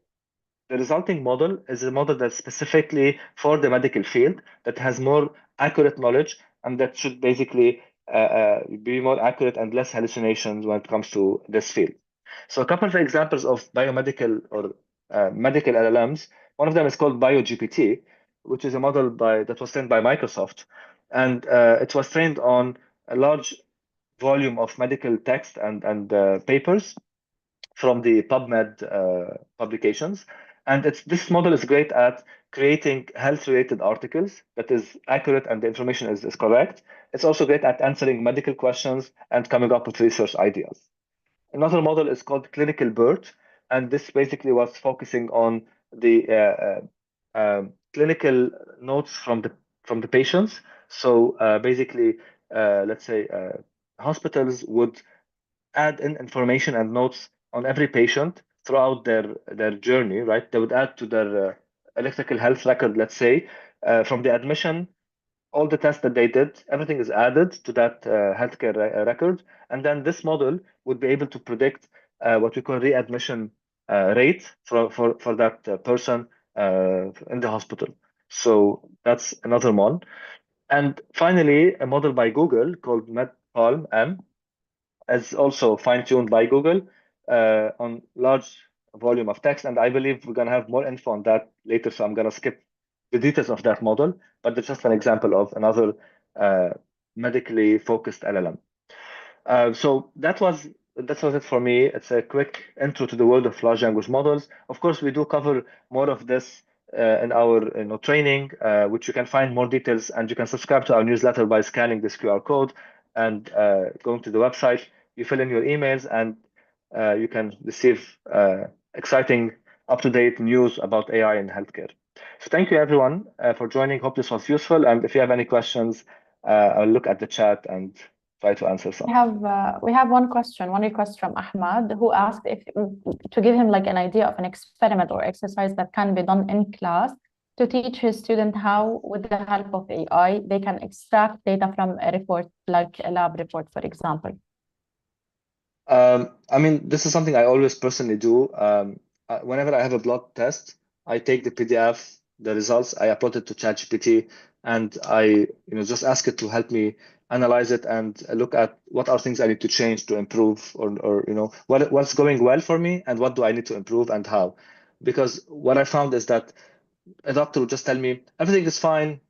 S2: resulting model is a model that's specifically for the medical field that has more accurate knowledge and that should basically be more accurate and less hallucinations when it comes to this field. So a couple of examples of biomedical or medical LLMs. One of them is called BioGPT, which is a model that was trained by Microsoft, and it was trained on a large volume of medical text and papers from the PubMed publications. And this model is great at creating health-related articles that is accurate and the information is correct. It's also great at answering medical questions and coming up with research ideas. Another model is called Clinical BERT, and this basically was focusing on the clinical notes from the patients. So basically, let's say hospitals would add in information and notes on every patient throughout their journey, right? They would add to their electrical health record, let's say, from the admission, all the tests that they did, everything is added to that healthcare record. And then this model would be able to predict what we call readmission rate for that person in the hospital. So that's another one. And finally, a model by Google called MedPalm-M is also fine-tuned by Google on large volume of text. And I believe we're going to have more info on that later, so I'm going to skip the details of that model, but it's just an example of another medically focused LLM. So that was it for me. It's a quick intro to the world of large language models. Of course, we do cover more of this in our training, which you can find more details, and you can subscribe to our newsletter by scanning this QR code and going to the website. You fill in your emails, and you can receive exciting, up-to-date news about AI in healthcare. So thank you, everyone, for joining. Hope this was useful. And if you have any questions, I'll look at the chat and try to answer some.
S3: We have one request from Ahmad, who asked if to give him like an idea of an experiment or exercise that can be done in class to teach his student how, with the help of AI, they can extract data from a report, like a lab report, for example.
S2: I mean, this is something I always personally do. Whenever I have a blood test, I take the PDF, the results, I upload it to ChatGPT, and I just ask it to help me analyze it and look at what are things I need to change to improve, or what's going well for me and what do I need to improve and how. Because what I found is that a doctor will just tell me everything is fine,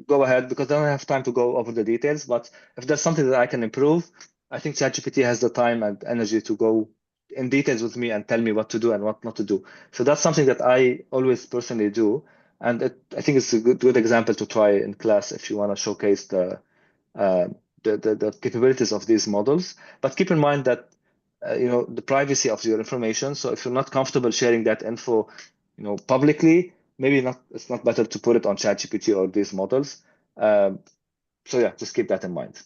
S2: go ahead, because I don't have time to go over the details. But if there's something that I can improve, I think ChatGPT has the time and energy to go in details with me and tell me what to do and what not to do. So that's something that I always personally do. And I think it's a good example to try in class if you want to showcase the capabilities of these models. But keep in mind that the privacy of your information. So if you're not comfortable sharing that info publicly, maybe it's not better to put it on ChatGPT or these models. So yeah, just keep that in mind.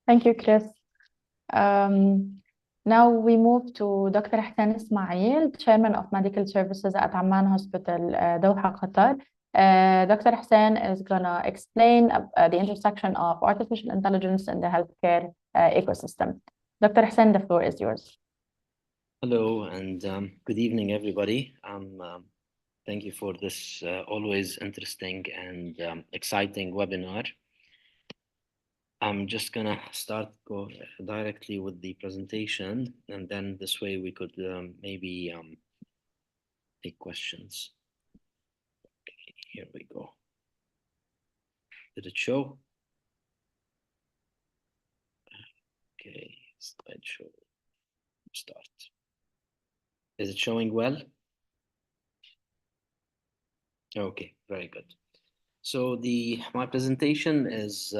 S3: Thank you, Chris. Now we move to Dr. Hussein Ismail, Chairman of Medical Services at Amman Hospital, Doha, Qatar. Dr. Hussein is going to explain the intersection of artificial intelligence in the healthcare ecosystem. Dr. Hussein, the floor is yours.
S8: Hello, and good evening, everybody. Thank you for this always interesting and exciting webinar. I'm just gonna go directly with the presentation, and then this way we could maybe take questions. Okay, here we go. Did it show? Okay, slideshow, start. Is it showing well? Okay, very good. So my presentation is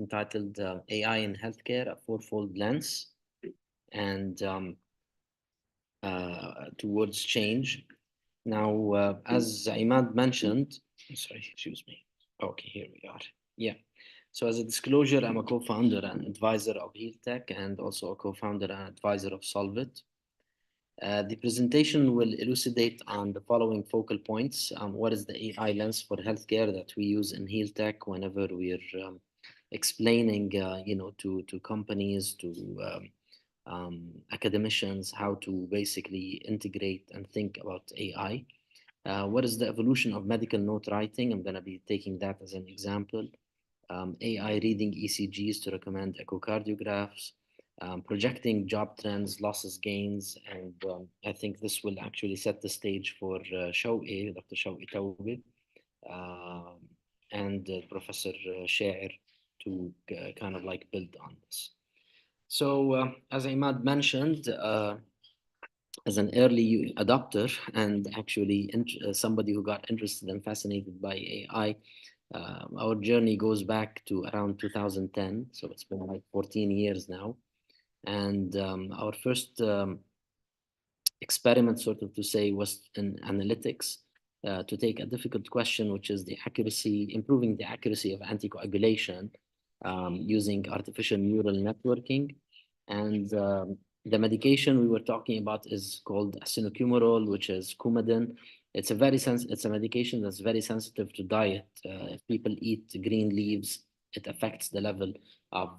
S8: entitled AI in Healthcare, a Fourfold Lens, and towards change. Now, as Imad mentioned, sorry, excuse me. Okay, here we are. Yeah. So as a disclosure, I'm a co-founder and advisor of HealthTech and also a co-founder and advisor of Solvit. The presentation will elucidate on the following focal points. What is the AI lens for healthcare that we use in HealthTech whenever we're explaining, to companies, to academicians, how to basically integrate and think about AI. What is the evolution of medical note writing? I'm going to be taking that as an example. AI reading ECGs to recommend echocardiographs, projecting job trends, losses, gains, and I think this will actually set the stage for Shawqi, Dr. Shawqi Tawbih, and Professor Shaer to kind of like build on this. So as Imad mentioned, as an early adopter and actually somebody who got interested and fascinated by AI, our journey goes back to around 2010. So it's been like 14 years now. And our first experiment, sort of to say, was in analytics to take a difficult question, which is the accuracy, improving the accuracy of anticoagulation using artificial neural networking. And the medication we were talking about is called acinocumarol, which is Coumadin. It's a medication that's very sensitive to diet. If people eat green leaves, it affects the level of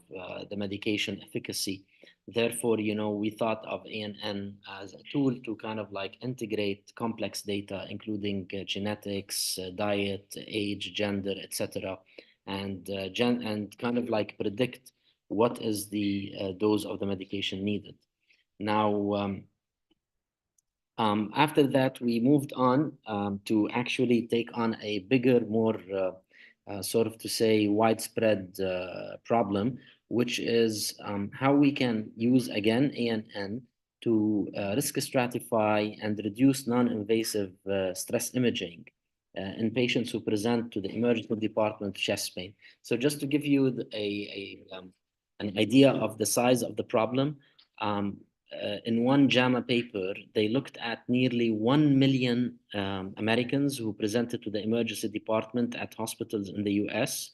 S8: the medication efficacy. Therefore, we thought of ANN as a tool to kind of like integrate complex data, including genetics, diet, age, gender, etc., and kind of like predict what is the dose of the medication needed. Now, after that, we moved on to actually take on a bigger, more sort of to say widespread problem, which is how we can use again ANN to risk stratify and reduce non-invasive stress imaging in patients who present to the emergency department chest pain. So just to give you an idea of the size of the problem, in one JAMA paper, they looked at nearly 1 million Americans who presented to the emergency department at hospitals in the US.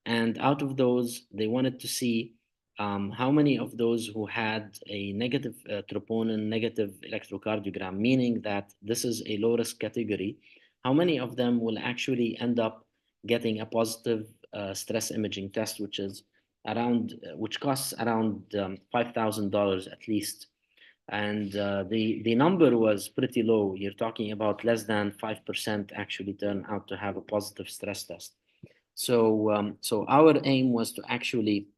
S8: And out of those, they wanted to see how many of those who had a negative troponin, negative electrocardiogram, meaning that this is a low risk category, how many of them will actually end up getting a positive stress imaging test, which costs around $5,000 at least. And the number was pretty low. You're talking about less than 5% actually turn out to have a positive stress test. So, so our aim was to actually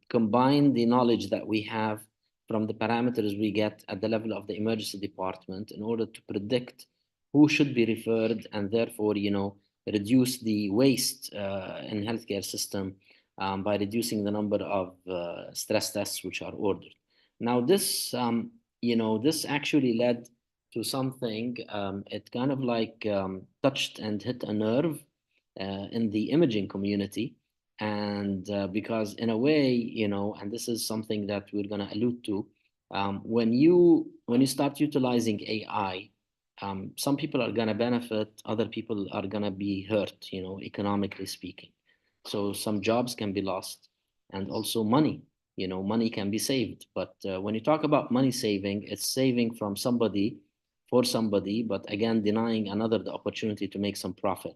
S8: combine the knowledge that we have from the parameters we get at the level of the emergency department in order to predict who should be referred and therefore, reduce the waste in healthcare system by reducing the number of stress tests which are ordered. Now this, this actually led to something, it kind of like touched and hit a nerve in the imaging community. And because in a way, and this is something that we're going to allude to, when you start utilizing AI, some people are going to benefit, other people are going to be hurt, economically speaking. So some jobs can be lost and also money, money can be saved. But when you talk about money saving, it's saving from somebody for somebody, but again, denying another the opportunity to make some profit.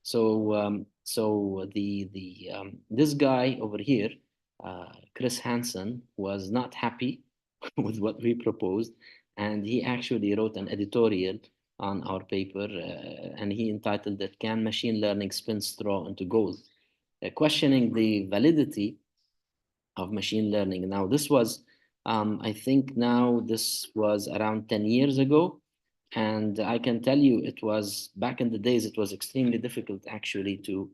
S8: So, this guy over here, Chris Hansen, was not happy with what we proposed, and he actually wrote an editorial on our paper, and he entitled it, "Can Machine Learning Spin Straw into Gold?" Questioning the validity of machine learning. Now, this was, I think now this was around 10 years ago. And I can tell you, it was back in the days, it was extremely difficult actually to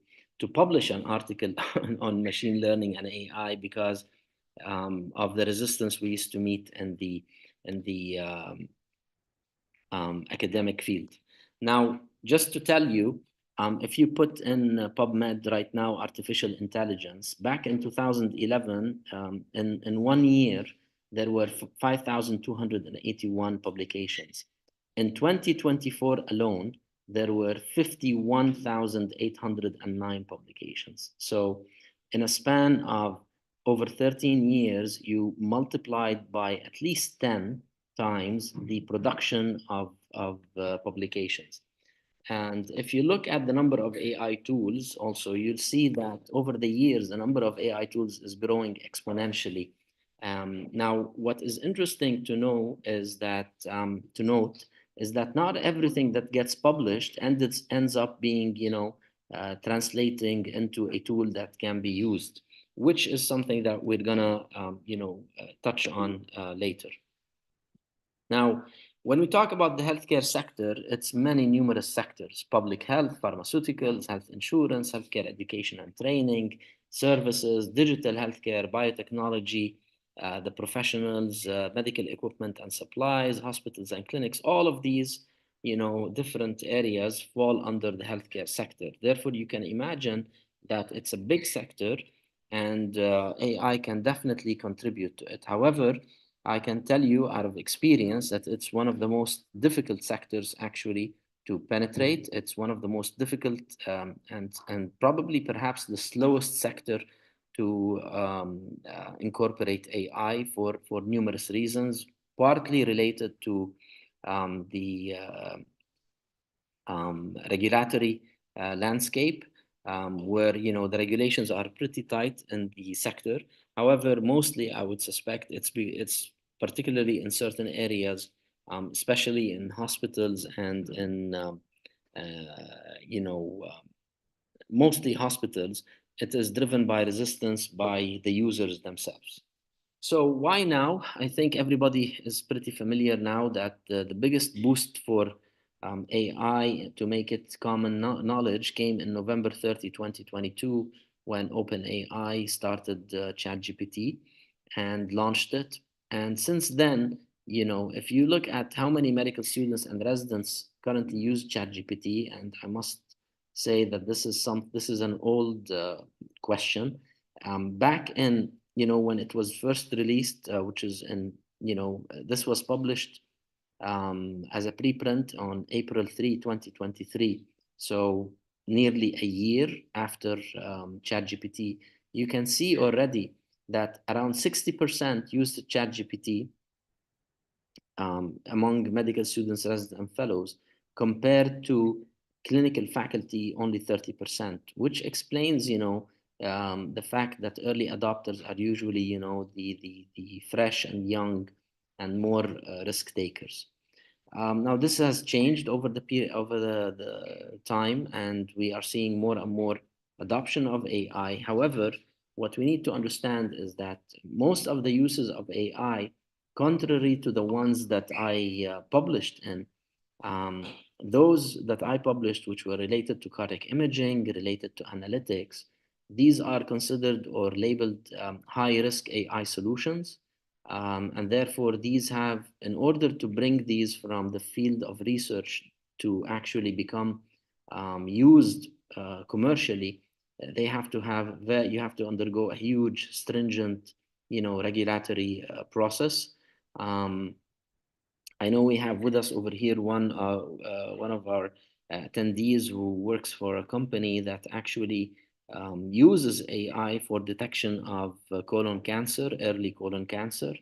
S8: publish an article on machine learning and AI because of the resistance we used to meet in the academic field. Now, just to tell you, If you put in PubMed right now, artificial intelligence, back in 2011, in 1 year, there were 5,281 publications. In 2024 alone, there were 51,809 publications. So in a span of over 13 years, you multiplied by at least 10 times the production of publications. And if you look at the number of AI tools also, you'll see that over the years, the number of AI tools is growing exponentially. Now, what is interesting to know is that, to note, is that not everything that gets published ends up being, translating into a tool that can be used, which is something that we're gonna, touch on later. Now, when we talk about the healthcare sector, it's many numerous sectors: public health, pharmaceuticals, health insurance, healthcare education and training, services, digital healthcare, biotechnology, the professionals, medical equipment and supplies, hospitals and clinics. All of these, different areas fall under the healthcare sector. Therefore, you can imagine that it's a big sector, and AI can definitely contribute to it. However, I can tell you out of experience that it's one of the most difficult sectors actually to penetrate. It's one of the most difficult and probably perhaps the slowest sector to incorporate AI for numerous reasons, partly related to the regulatory landscape, where the regulations are pretty tight in the sector. However, mostly I would suspect it's particularly in certain areas, especially in hospitals and in mostly hospitals, it is driven by resistance by the users themselves. So why now? I think everybody is pretty familiar now that the biggest boost for AI to make it common knowledge came in November 30, 2022, when OpenAI started ChatGPT and launched it. And since then, if you look at how many medical students and residents currently use ChatGPT, and I must say that this is an old question. Back in when it was first released, which is in this was published as a preprint on April 3, 2023. So nearly a year after ChatGPT, you can see already that around 60% used ChatGPT among medical students, residents, and fellows, compared to clinical faculty only 30%, which explains, the fact that early adopters are usually, the fresh and young and more risk takers. Now this has changed over the time, and we are seeing more and more adoption of AI. However, what we need to understand is that most of the uses of AI, contrary to the ones that I published in, those that I published, which were related to cardiac imaging, related to analytics, these are considered or labeled high-risk AI solutions. And therefore, these have, in order to bring these from the field of research to actually become used commercially, they have to have, you have to undergo a huge, stringent, regulatory process. I know we have with us over here one of our attendees who works for a company that actually uses AI for detection of colon cancer, early colon cancer,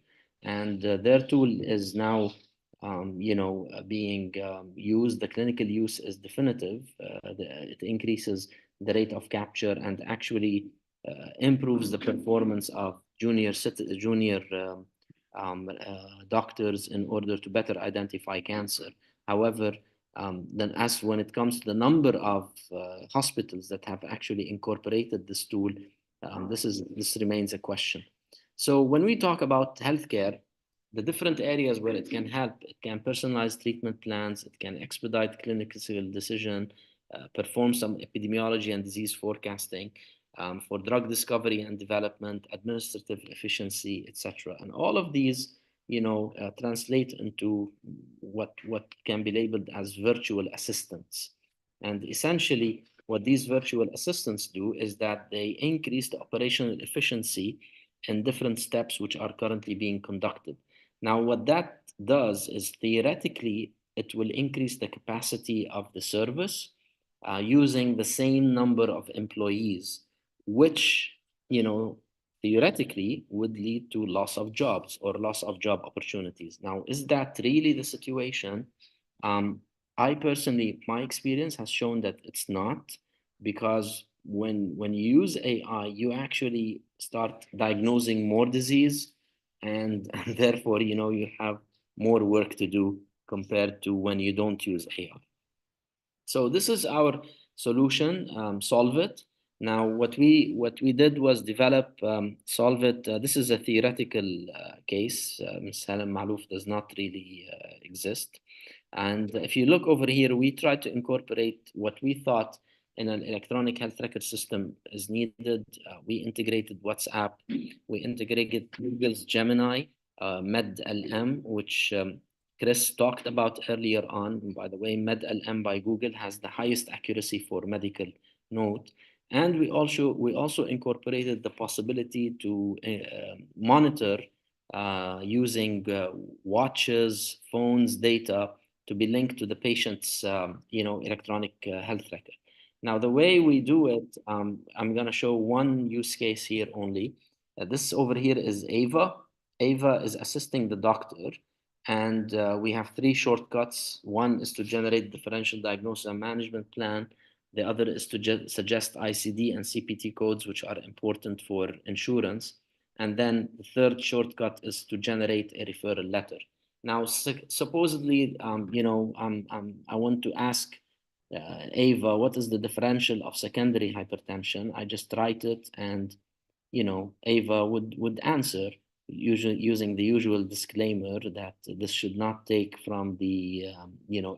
S8: and their tool is now, being used. The clinical use is definitive. It increases the rate of capture and actually improves the performance of junior doctors in order to better identify cancer. However, then as when it comes to the number of hospitals that have actually incorporated this tool, this remains a question. So when we talk about healthcare, the different areas where it can help, it can personalize treatment plans, it can expedite clinical decision, perform some epidemiology and disease forecasting, for drug discovery and development, administrative efficiency, etc. And all of these, translate into what can be labeled as virtual assistants. And essentially, what these virtual assistants do is that they increase the operational efficiency in different steps which are currently being conducted. Now, what that does is theoretically, it will increase the capacity of the service using the same number of employees, which, theoretically would lead to loss of jobs or loss of job opportunities. Now, is that really the situation? I personally, my experience has shown that it's not, because when you use AI, you actually start diagnosing more disease, and therefore, you have more work to do compared to when you don't use AI. So this is our solution, Solvit. Now, what we did was develop Solvit. This is a theoretical case. Salam Malouf does not really exist. And if you look over here, we tried to incorporate what we thought in an electronic health record system is needed. We integrated WhatsApp. We integrated Google's Gemini, MedLM, which Chris talked about earlier on. By the way, MedLM by Google has the highest accuracy for medical note. And we also incorporated the possibility to monitor using watches, phones, data to be linked to the patient's electronic health record. Now, the way we do it, I'm going to show one use case here only. This over here is Ava. Ava is assisting the doctor. And we have 3 shortcuts. One is to generate differential diagnosis and management plan. The other is to suggest ICD and CPT codes, which are important for insurance. And then the third shortcut is to generate a referral letter. Now, supposedly, I want to ask Ava, what is the differential of secondary hypertension? I just write it, and Ava would answer, usually using the usual disclaimer that this should not take from the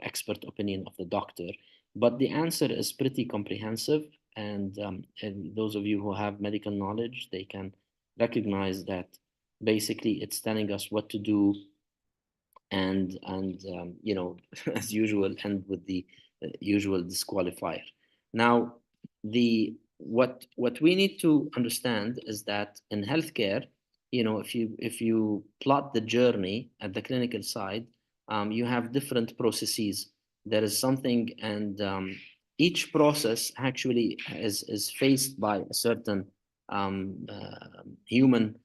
S8: expert opinion of the doctor. But the answer is pretty comprehensive, and those of you who have medical knowledge, they can recognize that basically it's telling us what to do, and as usual, end with the usual disqualifier. Now, what we need to understand is that in healthcare, if you plot the journey at the clinical side, you have different processes. There is something, and each process actually is faced by a certain human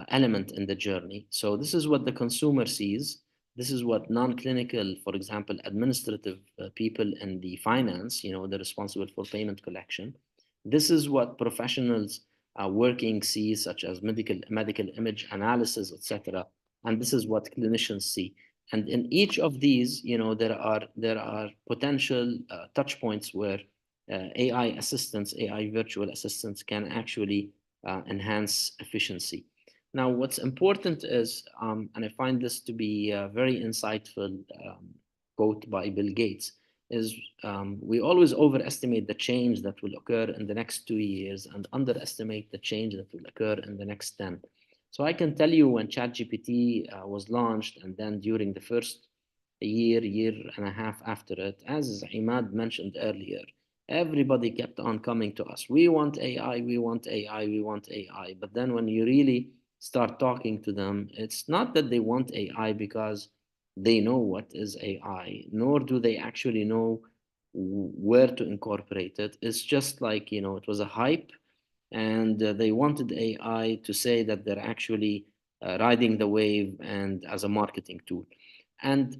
S8: element in the journey. So this is what the consumer sees. This is what non-clinical, for example, administrative people in the finance, they're responsible for payment collection. This is what professionals working see, such as medical image analysis, etc. And this is what clinicians see. And in each of these, there are potential touch points where AI assistants, AI virtual assistants can actually enhance efficiency. Now, what's important is, and I find this to be a very insightful quote by Bill Gates, is we always overestimate the change that will occur in the next 2 years and underestimate the change that will occur in the next 10. So I can tell you, when ChatGPT was launched, and then during the first year and a half after it, as Imad mentioned earlier, everybody kept on coming to us. We want AI, we want AI, we want AI. But then when you really start talking to them, it's not that they want AI because they know what is AI, nor do they actually know where to incorporate it. It's just like, it was a hype, and they wanted AI to say that they're actually riding the wave and as a marketing tool. And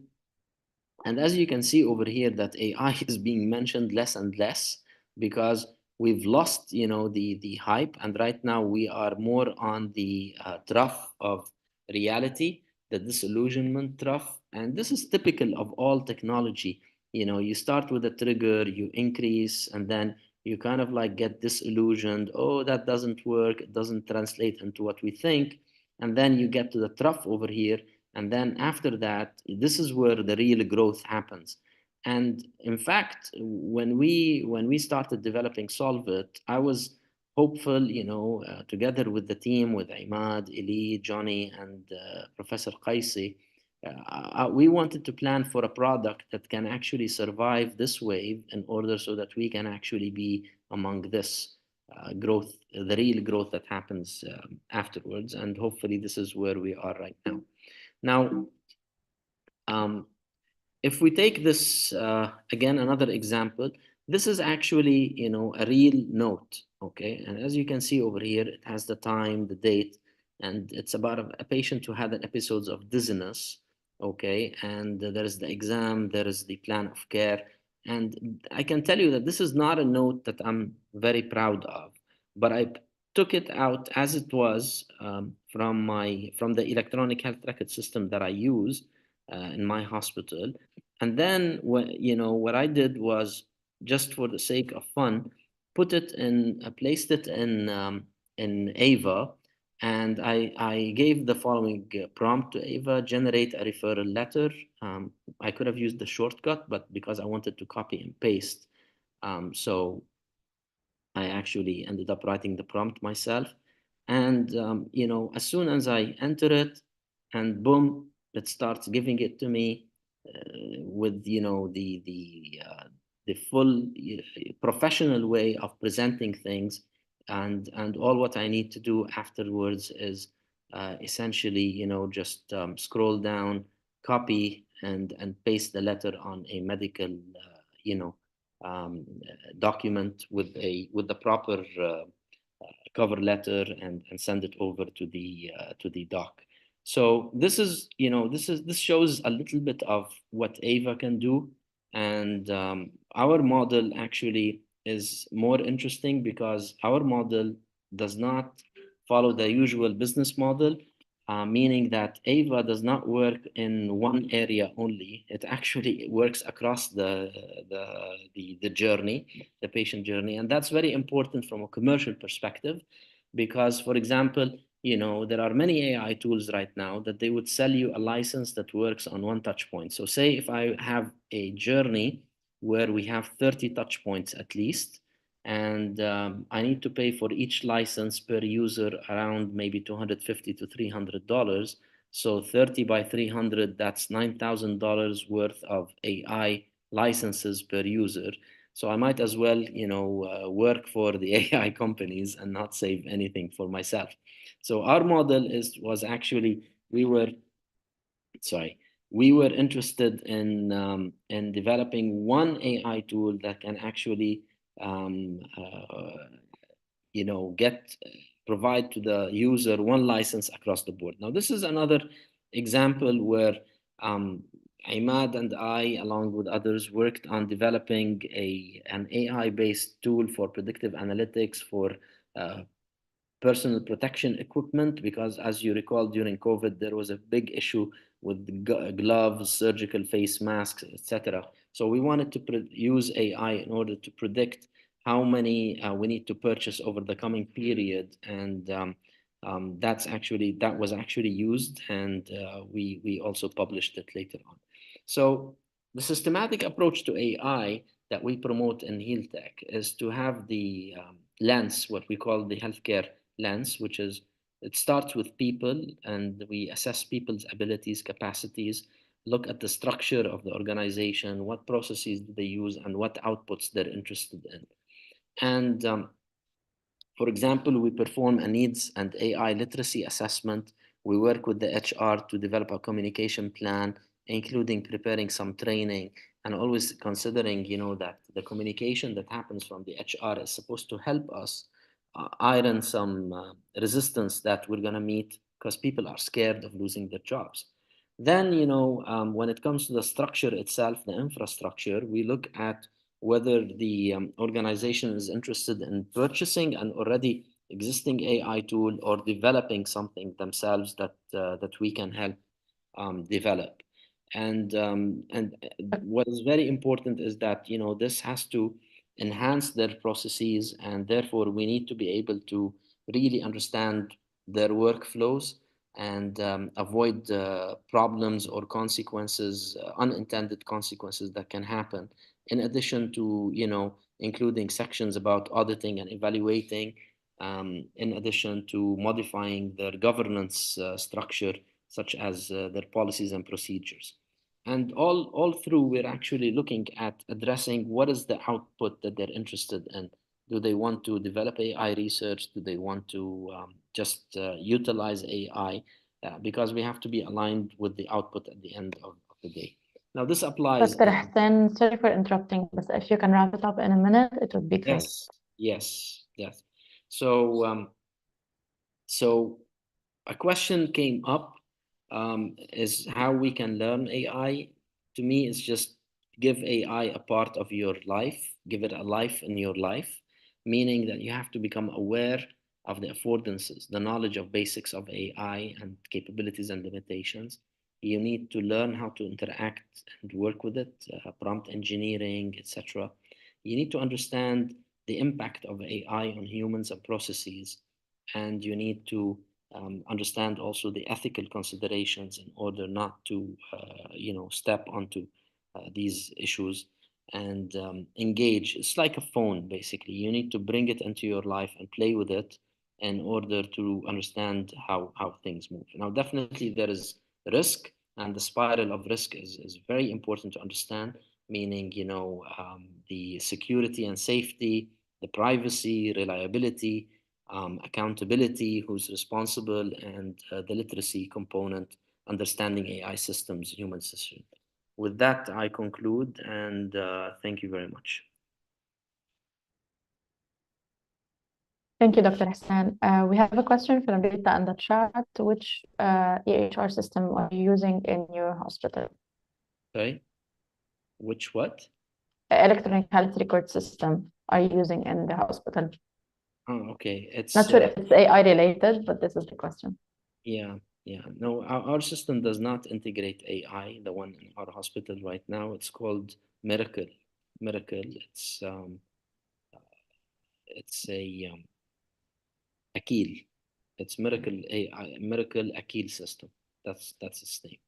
S8: as you can see over here, that AI is being mentioned less and less, because we've lost, the hype, and right now we are more on the trough of reality, the disillusionment trough. And this is typical of all technology. You start with a trigger, you increase, and then you kind of like get disillusioned. Oh, that doesn't work. It doesn't translate into what we think. And then you get to the trough over here. And then after that, this is where the real growth happens. And in fact, when we started developing Solvit, I was hopeful, together with the team, with Imad, Eli, Johnny, and Professor Qaisi, we wanted to plan for a product that can actually survive this wave in order so that we can actually be among this growth, the real growth that happens afterwards. And hopefully this is where we are right now. Now, if we take this, again, another example, this is actually, you know, a real note, okay? And as you can see over here, it has the time, the date, and it's about a patient who had episodes of dizziness, okay? And there is the exam, there is the plan of care. And I can tell you that this is not a note that I'm very proud of, but I took it out as it was from the electronic health record system that I use in my hospital. And then what I did was, just for the sake of fun, placed it in Ava, and I gave the following prompt to Ava: generate a referral letter. I could have used the shortcut, but because I wanted to copy and paste, so I actually ended up writing the prompt myself. And as soon as I enter it, and boom, it starts giving it to me with the full professional way of presenting things, and all what I need to do afterwards is essentially just scroll down, copy and paste the letter on a medical document with the proper cover letter, and send it over to the doc. So this shows a little bit of what Ava can do. And our model actually is more interesting because our model does not follow the usual business model, meaning that Ava does not work in one area only. It actually works across the journey, the patient journey. And that's very important from a commercial perspective, because, for example, there are many AI tools right now that they would sell you a license that works on one touch point. So say if I have a journey where we have 30 touch points at least, and I need to pay for each license per user around maybe $250 to $300. So 30 by 300, that's $9,000 worth of AI licenses per user. So I might as well, work for the AI companies and not save anything for myself. So our model was actually, we were interested in developing one AI tool that can actually provide to the user one license across the board. Now, this is another example where Imad and I, along with others, worked on developing an AI-based tool for predictive analytics for personal protection equipment, because as you recall, during COVID, there was a big issue with gloves, surgical face masks, etc. So we wanted to use AI in order to predict how many we need to purchase over the coming period. And that was actually used, and we also published it later on. So the systematic approach to AI that we promote in HealthTech is to have the lens, what we call the healthcare lens, which is, it starts with people, and we assess people's abilities, capacities, look at the structure of the organization, what processes do they use, and what outputs they're interested in. And for example, we perform a needs and AI literacy assessment. We work with the HR to develop a communication plan, including preparing some training, and always considering, that the communication that happens from the HR is supposed to help us iron some resistance that we're going to meet, because people are scared of losing their jobs. Then, when it comes to the structure itself, the infrastructure, we look at whether the organization is interested in purchasing an already existing AI tool or developing something themselves that we can help develop. And what is very important is that this has to enhance their processes, and therefore we need to be able to really understand their workflows and avoid problems or consequences, unintended consequences that can happen. In addition to including sections about auditing and evaluating, in addition to modifying their governance structure such as their policies and procedures. And all through, we're actually looking at addressing what is the output that they're interested in. Do they want to develop AI research? Do they want to just utilize AI? Because we have to be aligned with the output at the end of the day. Now, this applies.
S3: Dr. Hussein, sorry for interrupting, but if you can wrap it up in a minute, it would be great.
S8: Yes. So, so a question came up, is how we can learn AI. To me, it's just give AI a part of your life, give it a life in your life, meaning that you have to become aware of the affordances, the knowledge of basics of AI and capabilities and limitations. You need to learn how to interact and work with it, prompt engineering, etc. You need to understand the impact of AI on humans and processes, and you need to understand also the ethical considerations in order not to, step onto these issues and engage. It's like a phone, basically. You need to bring it into your life and play with it in order to understand how things move. Now, definitely there is risk, and the spiral of risk is very important to understand, meaning, the security and safety, the privacy, reliability, accountability, who's responsible, and the literacy component, understanding AI systems, human systems. With that, I conclude, and thank you very much.
S3: Thank you, Dr. Hassan. We have a question from Rita in the chat. Which EHR system are you using in your hospital?
S8: Sorry? Which what?
S3: Electronic health record system are you using in the hospital?
S8: Oh, okay. It's
S3: not sure if it's AI related, but this is the question.
S8: Yeah. No, our system does not integrate AI. The one in our hospital right now, it's called Miracle. It's a Akil. It's Miracle AI, Miracle Akil system. That's its name.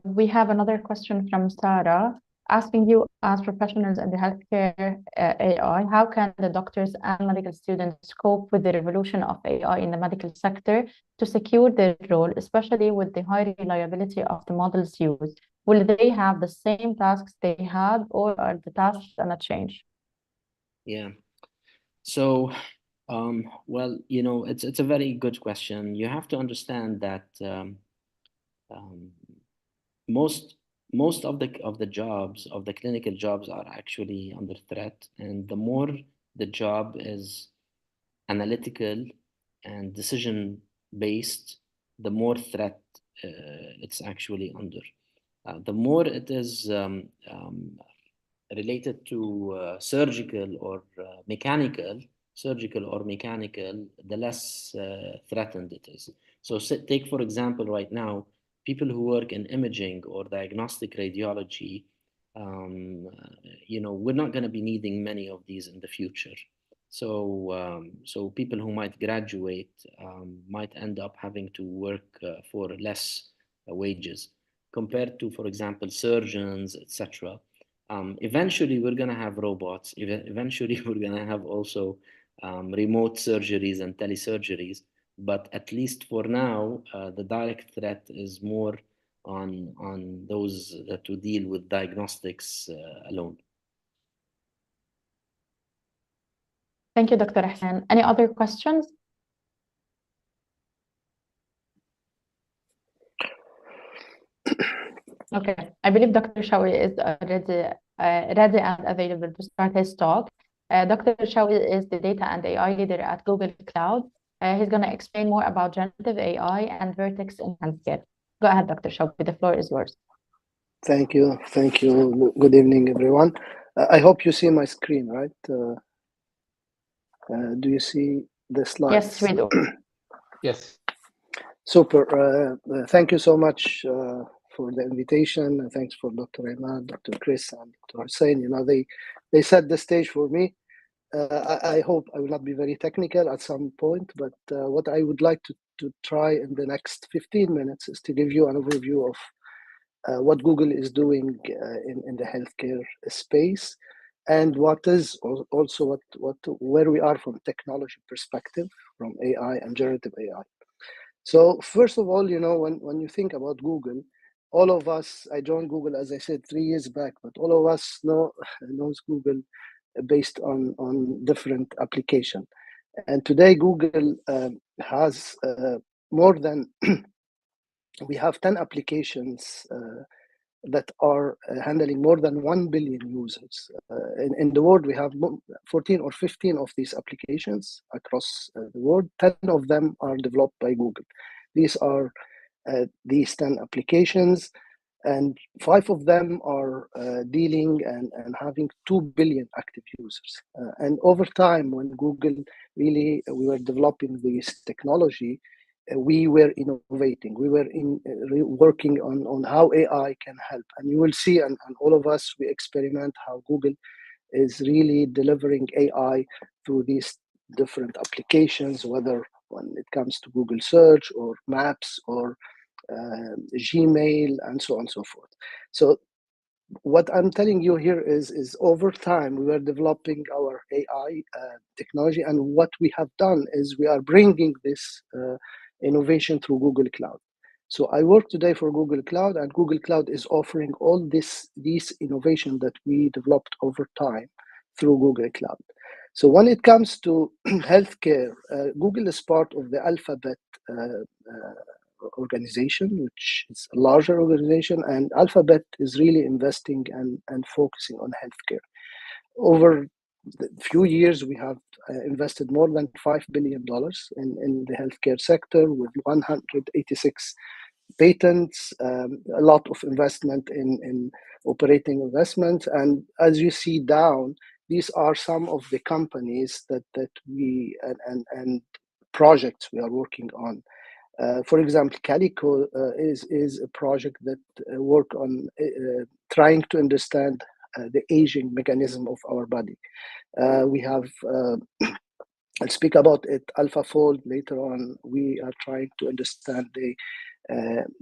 S3: We have another question from Sarah, asking you, as professionals in the healthcare AI, how can the doctors and medical students cope with the revolution of AI in the medical sector to secure their role, especially with the high reliability of the models used? Will they have the same tasks they had, or are the tasks gonna change?
S8: Yeah. So, well, it's a very good question. You have to understand that most of the jobs, of the clinical jobs, are actually under threat, and the more the job is analytical and decision based, the more threat it's actually under. The more it is related to surgical or mechanical, the less threatened it is. So take, for example, right now, people who work in imaging or diagnostic radiology, we're not going to be needing many of these in the future. So people who might graduate might end up having to work for less wages compared to, for example, surgeons, etc. Eventually, we're going to have robots. Eventually, we're going to have also remote surgeries and telesurgeries. But at least for now, the direct threat is more on those that to deal with diagnostics alone.
S3: Thank you, Dr. Hassan. Any other questions? Okay, I believe Dr. Shawi is ready and available to start his talk. Dr. Shawi is the data and AI leader at Google Cloud. He's going to explain more about generative AI and Vertex in healthcare. Go ahead, Dr. Shawi, the floor is yours.
S1: Thank you. Good evening, everyone. I hope you see my screen, right? Do you see the slides?
S3: Yes, we do.
S5: Yes.
S1: Super. Thank you so much for the invitation, and thanks for Dr. Ahmad, Dr. Chris, and Dr. Hussein. They set the stage for me. I hope I will not be very technical at some point, but what I would like to try in the next 15 minutes is to give you an overview of what Google is doing in the healthcare space, and what is also where we are from a technology perspective, from AI and generative AI. So first of all, when you think about Google, all of us, I joined Google, as I said, 3 years back, but all of us knows Google based on different application. And today Google has more than, we have 10 applications that are handling more than 1 billion users. In the world, we have 14 or 15 of these applications across the world. 10 of them are developed by Google. These are these 10 applications, and 5 of them are dealing and having 2 billion active users. And over time, when Google we were developing this technology, we were innovating. We were working on how AI can help. And you will see, and all of us, we experiment how Google is really delivering AI through these different applications, whether when it comes to Google Search or Maps or Gmail and so on and so forth. So what I'm telling you here is over time, we were developing our AI technology. And what we have done is we are bringing this innovation through Google Cloud. So I work today for Google Cloud, and Google Cloud is offering all these innovation that we developed over time through Google Cloud. So when it comes to healthcare, Google is part of the Alphabet organization, which is a larger organization, and Alphabet is really investing and focusing on healthcare. Over the few years, we have invested more than $5 billion in the healthcare sector with 186 patents, a lot of investment in operating investment. And as you see down, these are some of the companies that we and projects we are working on. For example, Calico is a project that work on trying to understand the aging mechanism of our body. We have, I'll speak about it, AlphaFold later on. We are trying to understand the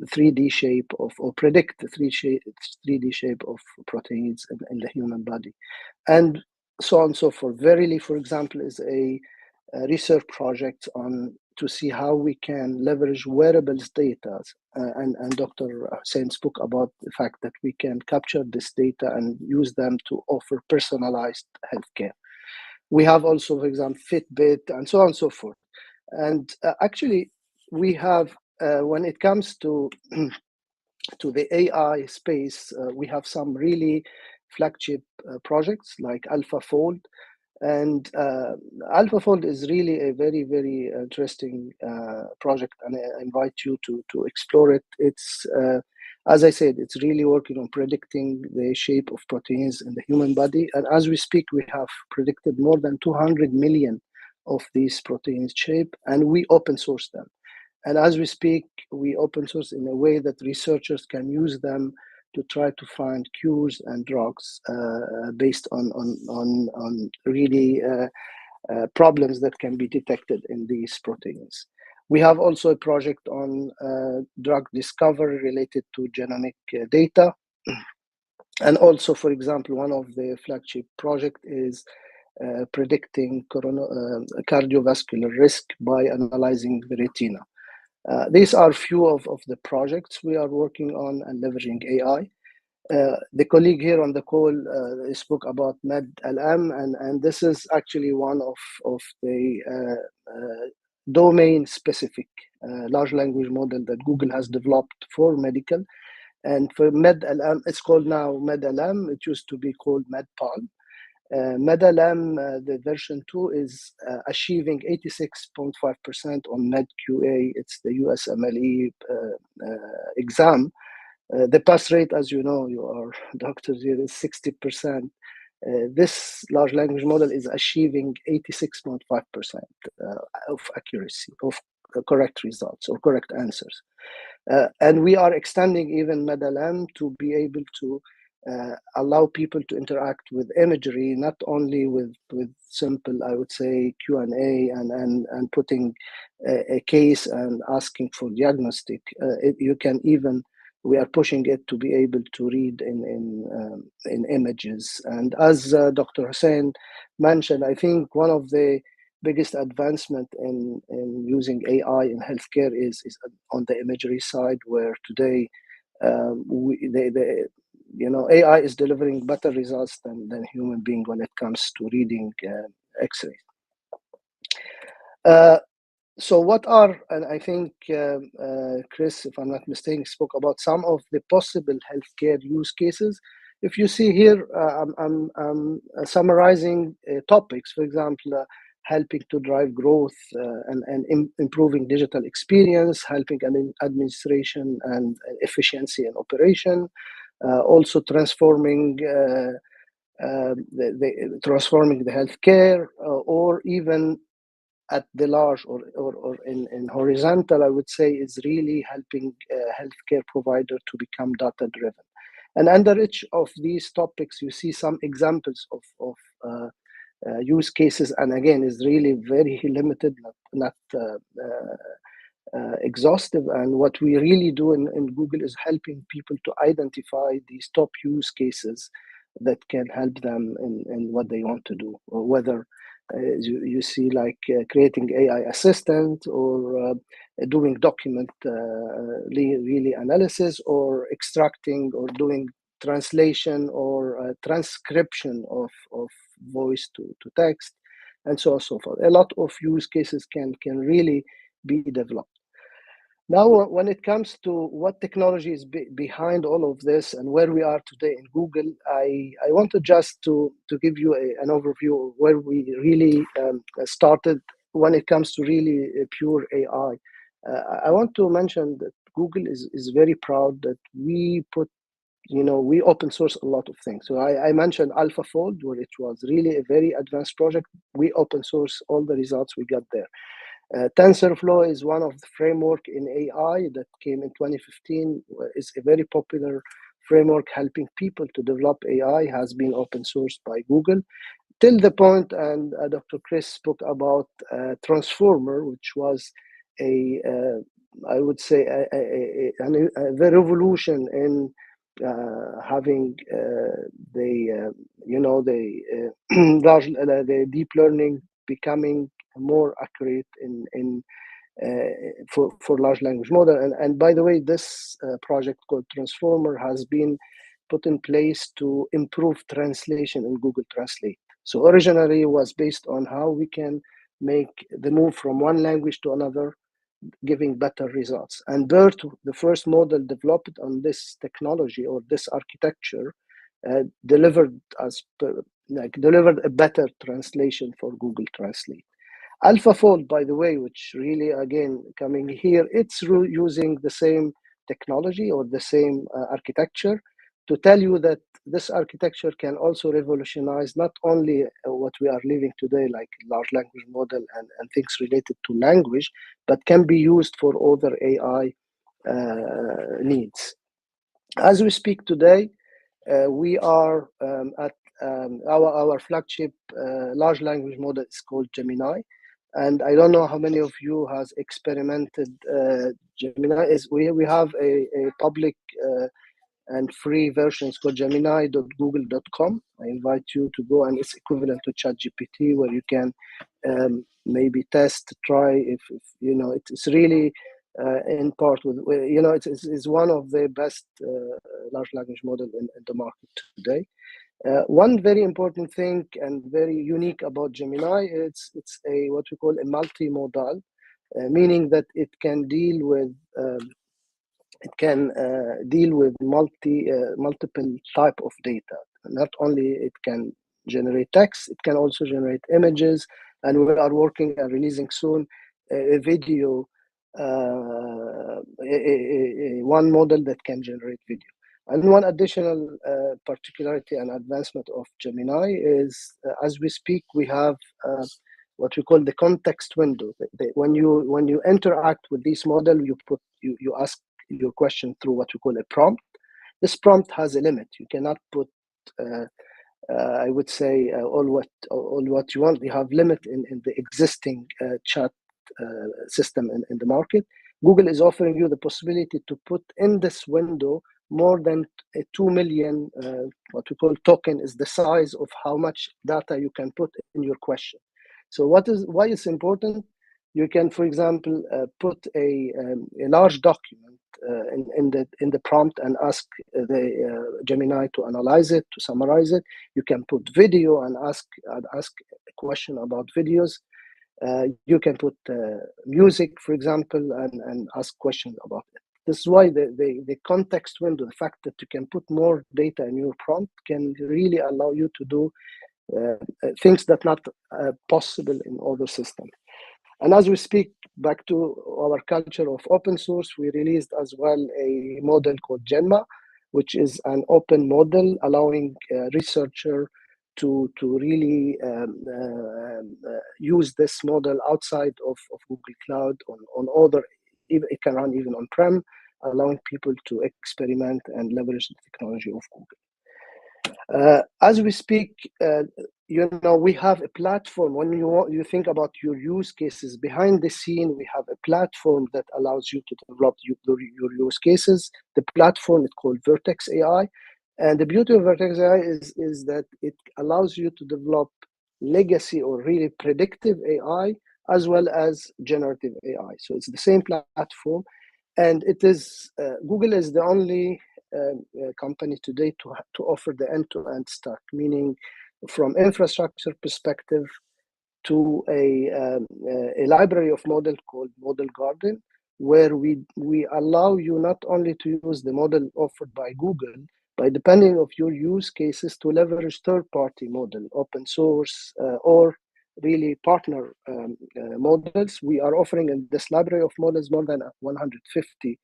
S1: 3D shape or predict the 3D shape of proteins in the human body. And so on and so forth. Verily, for example, is a research project to see how we can leverage wearables data. And Dr. Hussain spoke about the fact that we can capture this data and use them to offer personalized healthcare. We have also, for example, Fitbit and so on and so forth. And actually, we have, when it comes to the AI space, we have some really flagship projects like AlphaFold. And AlphaFold is really a very, very interesting project, and I invite you to explore it. It's, as I said, it's really working on predicting the shape of proteins in the human body. And as we speak, we have predicted more than 200 million of these proteins shape, and we open source them. And as we speak, we open source in a way that researchers can use them to try to find cures and drugs based on really problems that can be detected in these proteins. We have also a project on drug discovery related to genomic data. And also, for example, one of the flagship project is predicting cardiovascular risk by analyzing the retina. These are few of the projects we are working on and leveraging AI. The colleague here on the call spoke about MedLM, and this is actually one of the domain-specific large language model that Google has developed for medical. And for MedLM, it's called now MedLM. It used to be called MedPal. MedLM, the version 2 is achieving 86.5% on MedQA. It's the USMLE exam. The pass rate, as you know, you are doctors here, is 60%. This large language model is achieving 86.5% of accuracy, of correct results or correct answers. And we are extending even MedLM to be able to allow people to interact with imagery, not only with simple, I would say, Q&A and putting a case and asking for diagnostic. You can even, we are pushing it to be able to read in images. And as Dr. Hussain mentioned, I think one of the biggest advancement in using AI in healthcare is on the imagery side, where today AI is delivering better results than human being when it comes to reading X-rays. So what are, and I think Chris, if I'm not mistaken, spoke about some of the possible healthcare use cases. If you see here, I'm summarizing topics, for example, helping to drive growth and improving digital experience, helping administration and efficiency and operation, also transforming transforming the healthcare, or even at the large or in horizontal, I would say, is really helping healthcare provider to become data driven. And under each of these topics, you see some examples of use cases, and again, is really very limited, not exhaustive. And what we really do in Google is helping people to identify these top use cases that can help them in what they want to do, or whether you see like creating AI assistant, or doing document really analysis, or extracting or doing translation or transcription of voice to text, and so on and so forth. A lot of use cases can really be developed. Now, when it comes to what technology is behind all of this and where we are today in Google, I wanted just to give you an overview of where we really started when it comes to really pure AI. I want to mention that Google is very proud that we put, we open source a lot of things. So I mentioned AlphaFold, where it was really a very advanced project. We open source all the results we got there. TensorFlow is one of the framework in AI that came in 2015. It's a very popular framework helping people to develop AI, has been open sourced by Google, till the point, and Dr. Chris spoke about Transformer, which was I would say a revolution in having the the deep learning becoming more accurate for large language model. And by the way, this project called Transformer has been put in place to improve translation in Google Translate. So originally it was based on how we can make the move from one language to another, giving better results. And BERT, the first model developed on this technology or this architecture, delivered a better translation for Google Translate. AlphaFold, by the way, which really, again, coming here, it's using the same technology or the same architecture, to tell you that this architecture can also revolutionize not only what we are living today, like large language model and things related to language, but can be used for other AI needs. As we speak today, we are at our flagship large language model is called Gemini. And I don't know how many of you has experimented Gemini. We have a public and free versions called gemini.google.com. I invite you to go, and it's equivalent to ChatGPT, where you can maybe try if it's really in part with it's one of the best large language model in the market today. One very important thing and very unique about Gemini, it's a what we call a multimodal, meaning that it can deal with multiple type of data. Not only it can generate text, it can also generate images, and we are working and releasing soon a video, one model that can generate video. And one additional particularity and advancement of Gemini is, as we speak, we have what we call the context window. When you interact with this model, you ask your question through what we call a prompt. This prompt has a limit. You cannot put, I would say, all what you want. You have limit in the existing chat system in the market. Google is offering you the possibility to put in this window more than 2 million, what we call token, is the size of how much data you can put in your question. So why it's important? You can, for example, put a large document in the prompt and ask the Gemini to analyze it, to summarize it. You can put video and ask a question about videos. You can put music, for example, and ask questions about it. This is why the context window, the fact that you can put more data in your prompt, can really allow you to do things that not possible in other systems. And as we speak, back to our culture of open source, we released as well a model called Genma, which is an open model allowing researcher to really use this model outside of Google Cloud on other, it can run even on-prem, allowing people to experiment and leverage the technology of Google. As we speak, we have a platform. When you think about your use cases behind the scene, we have a platform that allows you to develop your use cases. The platform is called Vertex AI. And the beauty of Vertex AI is that it allows you to develop legacy or really predictive AI as well as generative AI. So it's the same platform. And it is Google is the only company today to offer the end-to-end stack, meaning from infrastructure perspective to a library of model called Model Garden, where we allow you not only to use the model offered by Google, but depending on your use cases, to leverage third-party model, open source, or really partner models. We are offering in this library of models more than 150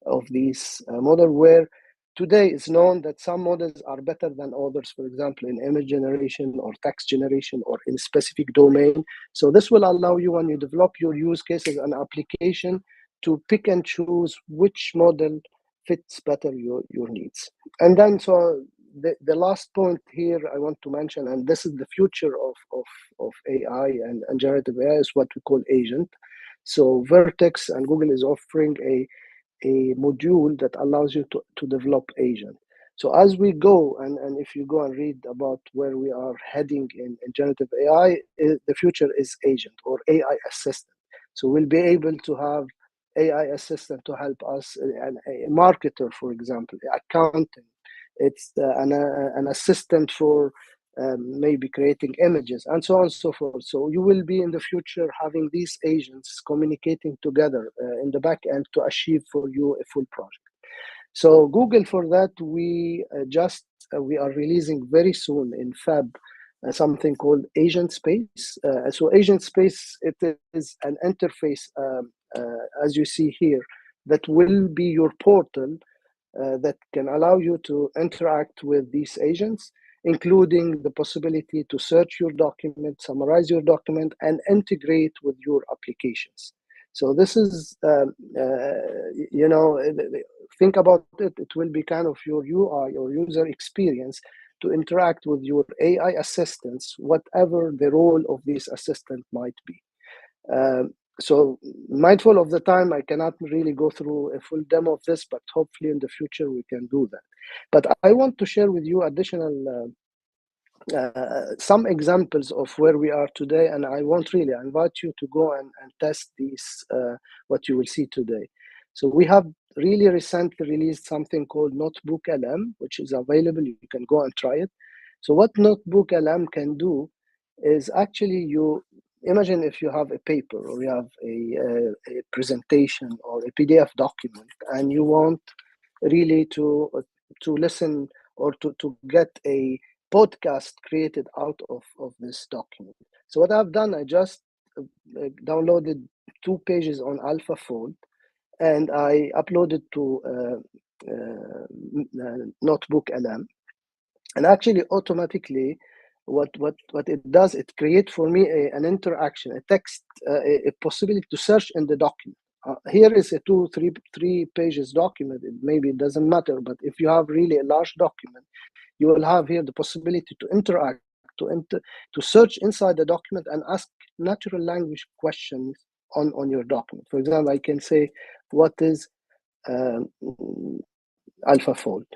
S1: of these models, where today it's known that some models are better than others, for example, in image generation or text generation or in specific domain. So this will allow you, when you develop your use cases and application, to pick and choose which model fits better your needs. And then, so the last point here I want to mention, and this is the future of AI and generative AI, is what we call agent. So Vertex and Google is offering a module that allows you to develop agent. So as we go, and if you go and read about where we are heading in generative AI, the future is agent or AI assistant. So we'll be able to have AI assistant to help us, a marketer, for example, accountant. It's an assistant for maybe creating images and so on and so forth. So you will be in the future having these agents communicating together in the back end to achieve for you a full project. So Google, for that, we are releasing very soon in Feb something called Agent Space. So Agent Space, it is an interface, as you see here, that will be your portal that can allow you to interact with these agents, including the possibility to search your document, summarize your document, and integrate with your applications. So this is, think about it, it will be kind of your UI or user experience to interact with your AI assistants, whatever the role of this assistant might be. So mindful of the time, I cannot really go through a full demo of this, but hopefully in the future we can do that. But I want to share with you additional some examples of where we are today, and I invite you to go and test these, what you will see today. So we have really recently released something called Notebook LM, which is available. You can go and try it. So what Notebook LM can do is actually, you imagine if you have a paper or you have a presentation or a PDF document, and you want really to listen or to get a podcast created out of this document. So what I've done, I just downloaded 2 pages on AlphaFold, and I uploaded to Notebook LM, and actually automatically what it does, it creates for me an interaction, a text, a possibility to search in the document. Here is a 3 pages document. Maybe it doesn't matter, but if you have really a large document, you will have here the possibility to interact, to search inside the document and ask natural language questions on your document. For example, I can say, what is AlphaFold?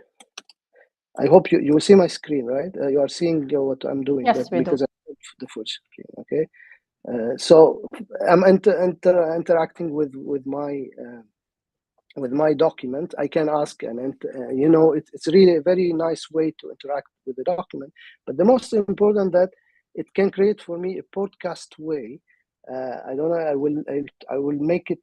S1: I hope you see my screen, right? You are seeing what I'm doing.
S3: Yes, we
S1: because
S3: do.
S1: I have the full screen, okay? So I'm interacting with my document. I can ask, and you know, it's really a very nice way to interact with the document. But the most important that it can create for me a podcast way. I don't know. I will make it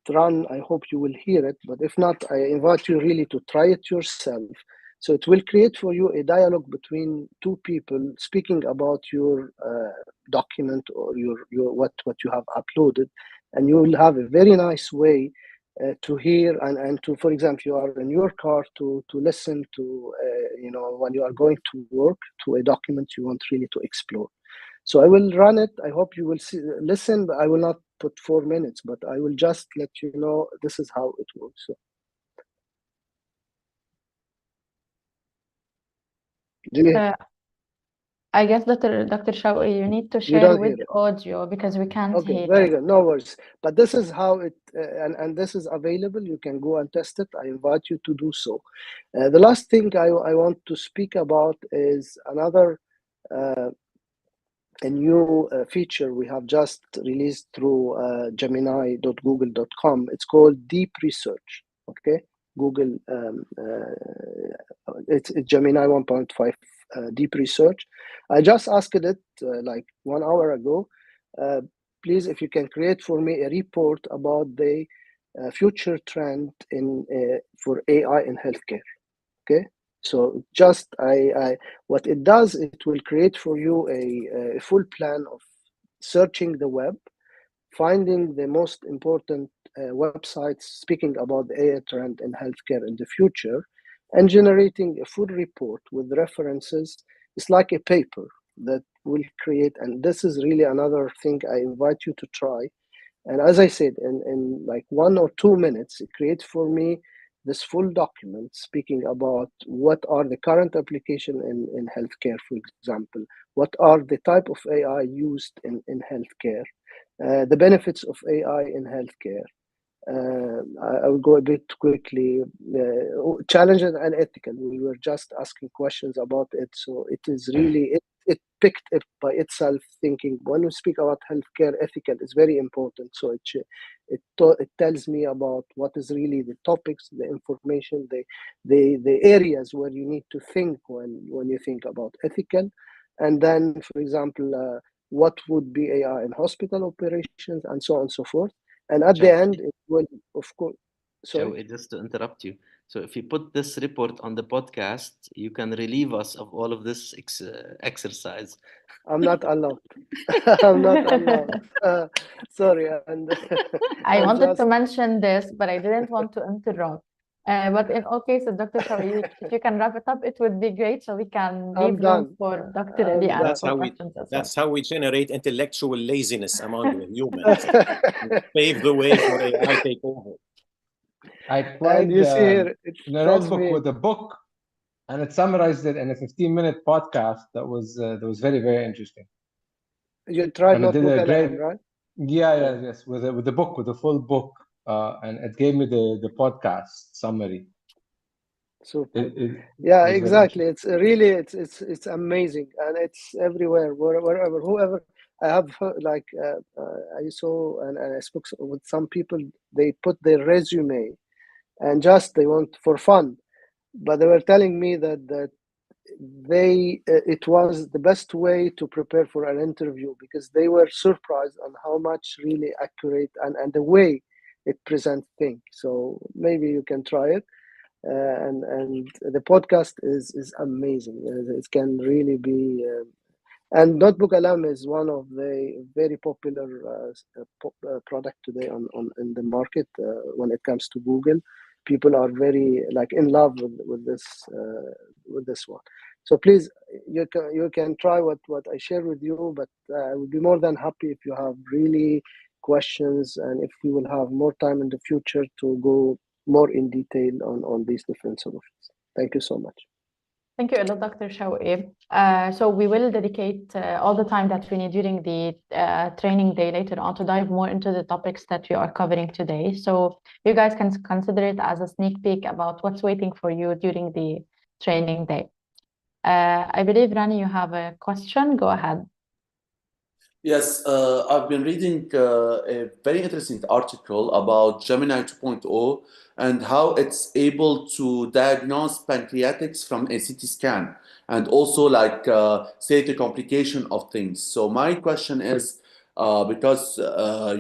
S1: run. I hope you will hear it. But if not, I invite you really to try it yourself. So it will create for you a dialogue between two people speaking about your document or your what you have uploaded, and you will have a very nice way to hear and to, for example, you are in your car to listen to, you know, when you are going to work to a document you want really to explore. So I will run it. I hope you will listen, but I will not put 4 minutes, but I will just let you know this is how it works. So,
S3: I guess Dr. Shawqi, you need to
S1: You
S3: share
S1: don't
S3: with
S1: hear it.
S3: audio because we can't
S1: Okay,
S3: hear
S1: very
S3: it.
S1: good. No worries. But this is how it, and this is available. You can go and test it. I invite you to do so. The last thing I want to speak about is another a new feature we have just released through Gemini.google.com. It's called Deep Research. Okay, Google. It's Gemini 1.5 Deep Research. I just asked it like 1 hour ago. Please, if you can create for me a report about the future trend in for AI in healthcare. Okay. So just what it does, it will create for you a full plan of searching the web, finding the most important websites speaking about the AI trend in healthcare in the future, and generating a full report with references. It's like a paper that will create, and this is really another thing I invite you to try. And as I said, in like 1 or 2 minutes, it creates for me this full document speaking about what are the current application in healthcare, for example, what are the type of AI used in healthcare, the benefits of AI in healthcare. I will go a bit quickly. Challenging and ethical. We were just asking questions about it, so it is really it picked it by itself. Thinking when we speak about healthcare, ethical is very important. So it tells me about what is really the topics, the information, the areas where you need to think when you think about ethical, and then, for example, what would be AI in hospital operations, and so on and so forth. And at the end, it will, of course.
S8: Sorry, just to interrupt you. So if you put this report on the podcast, you can relieve us of all of this exercise.
S1: I'm not allowed. I'm not allowed. Sorry. And
S3: I wanted to mention this, but I didn't want to interrupt. But in all cases, Dr. Shawqi, if you can wrap it up, it would be great so we can leave room for Dr. Ali and for questions as well.
S9: That's how we generate intellectual laziness among the humans. Pave the way for AI takeover.
S5: I tried
S1: you see here,
S5: the notebook with a book, and it summarized it in a 15-minute podcast that was very, very interesting.
S1: You tried Notebook LM, right?
S5: Yes, with the book, with the full book, and it gave me the podcast summary.
S1: Super. Yeah, exactly. It's really it's amazing, and it's everywhere, wherever, whoever. I have heard, like I saw and I spoke with some people. They put their resume, and just they want for fun, but they were telling me that it was the best way to prepare for an interview, because they were surprised on how much really accurate and the way it presents things. So maybe you can try it. And the podcast is amazing. It can really be, and Notebook LM is one of the very popular product today in the market when it comes to Google. People are very in love with this one. So please, you can try what I share with you, but I would be more than happy if you have really questions, and if we will have more time in the future to go more in detail on these different solutions. Thank you so much.
S3: Thank you a lot, Dr. Shawqi. So we will dedicate all the time that we need during the training day later on to dive more into the topics that we are covering today. So you guys can consider it as a sneak peek about what's waiting for you during the training day. I believe, Rani, you have a question. Go ahead.
S10: Yes, I've been reading a very interesting article about Gemini 2.0 and how it's able to diagnose pancreatics from a CT scan and also like say the complication of things. So my question is, because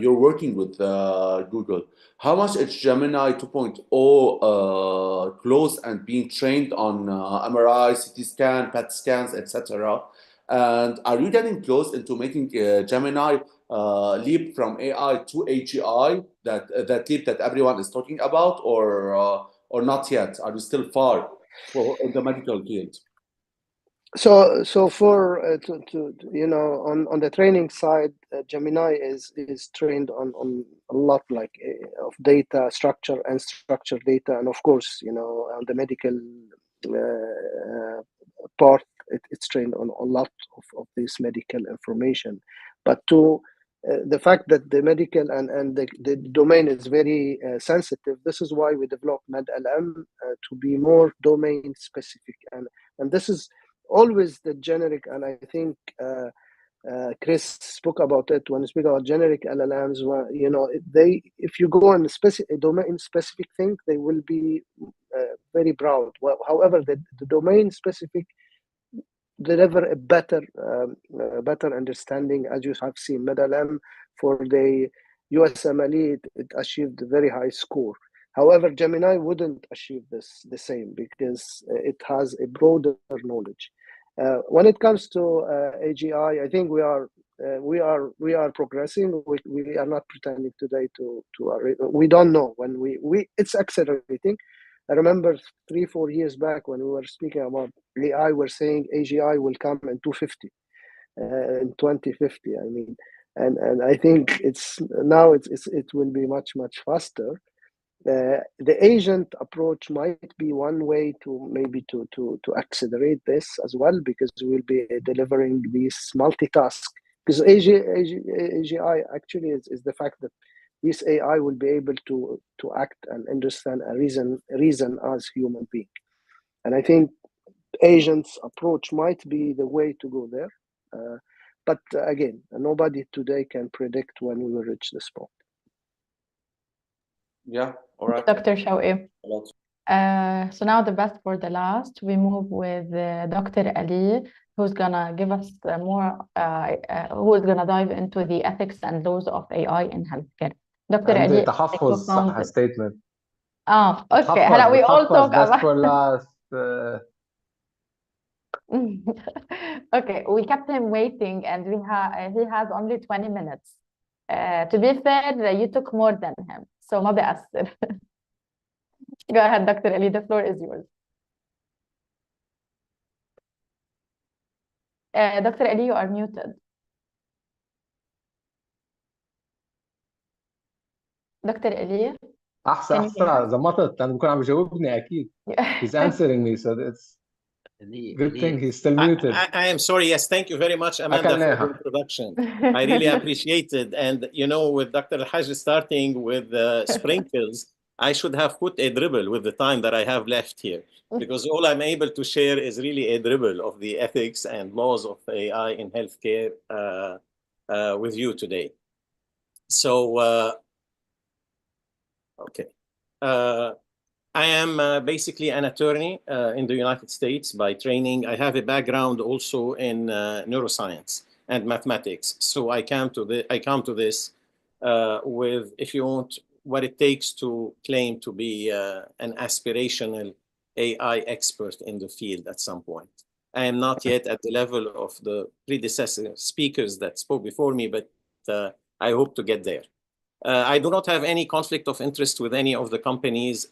S10: you're working with Google, how much is Gemini 2.0 close and being trained on MRI, CT scan, PET scans, etc.? And are you getting close into making Gemini leap from AI to AGI, that leap that everyone is talking about, or not yet? Are you still far in the medical field?
S1: So for you know, on the training side, Gemini is trained on a lot like of data structure and structured data, and of course, you know, on the medical part, it's trained on a lot of this medical information. But to the fact that the medical and the domain is very sensitive, this is why we developed MedLM to be more domain specific, and this is always the generic. And I think Chris spoke about it when we speak about generic LLMs. Where, you know, if you go on a domain specific thing, they will be very broad. Well, however, the domain specific deliver a better understanding. As you have seen, MedLM for the USMLE, it achieved a very high score. However, Gemini wouldn't achieve the same because it has a broader knowledge. When it comes to AGI, I think we are progressing. We are not pretending today to we don't know when it's accelerating. I remember 3-4 years back when we were speaking about AI, we're saying AGI will come in 250 in 2050. I mean, and I think it will be much faster. The agent approach might be one way to maybe to accelerate this as well, because we'll be delivering these multitask. Because AGI actually is the fact that this AI will be able to act and understand and reason as human being. And I think agents approach might be the way to go there. But again, nobody today can predict when we will reach this point.
S10: Yeah, all right.
S3: Dr. Shawqi. So now the best for the last, we move with Dr. Ali, who's gonna give us more, who is gonna dive into the ethics and laws of AI in healthcare. Dr. Ali,
S5: تحفظ صح statement.
S3: Okay. هلا we all talk about.
S5: For last.
S3: Okay, we kept him waiting, and he has only 20 minutes. To be fair, you took more than him, so ما بيأثر. Go ahead, Dr. Ali, the floor is yours. Dr. Ali, you are muted. Dr. Ali?
S5: أحسن زمطت، أنا بكون عم بجاوبني أكيد. He's answering me, so it's good thing he's still muted.
S9: I am sorry. Yes, thank you very much, Amanda, for the introduction. I really appreciate it. And you know, with Dr. Al-Haj starting with sprinkles, I should have put a dribble with the time that I have left here, because all I'm able to share is really a dribble of the ethics and laws of AI in healthcare with you today. So, okay. I am basically an attorney in the United States by training. I have a background also in neuroscience and mathematics. So I come to this with, if you want, what it takes to claim to be an aspirational AI expert in the field at some point. I am not yet at the level of the predecessor speakers that spoke before me, but I hope to get there. I do not have any conflict of interest with any of the companies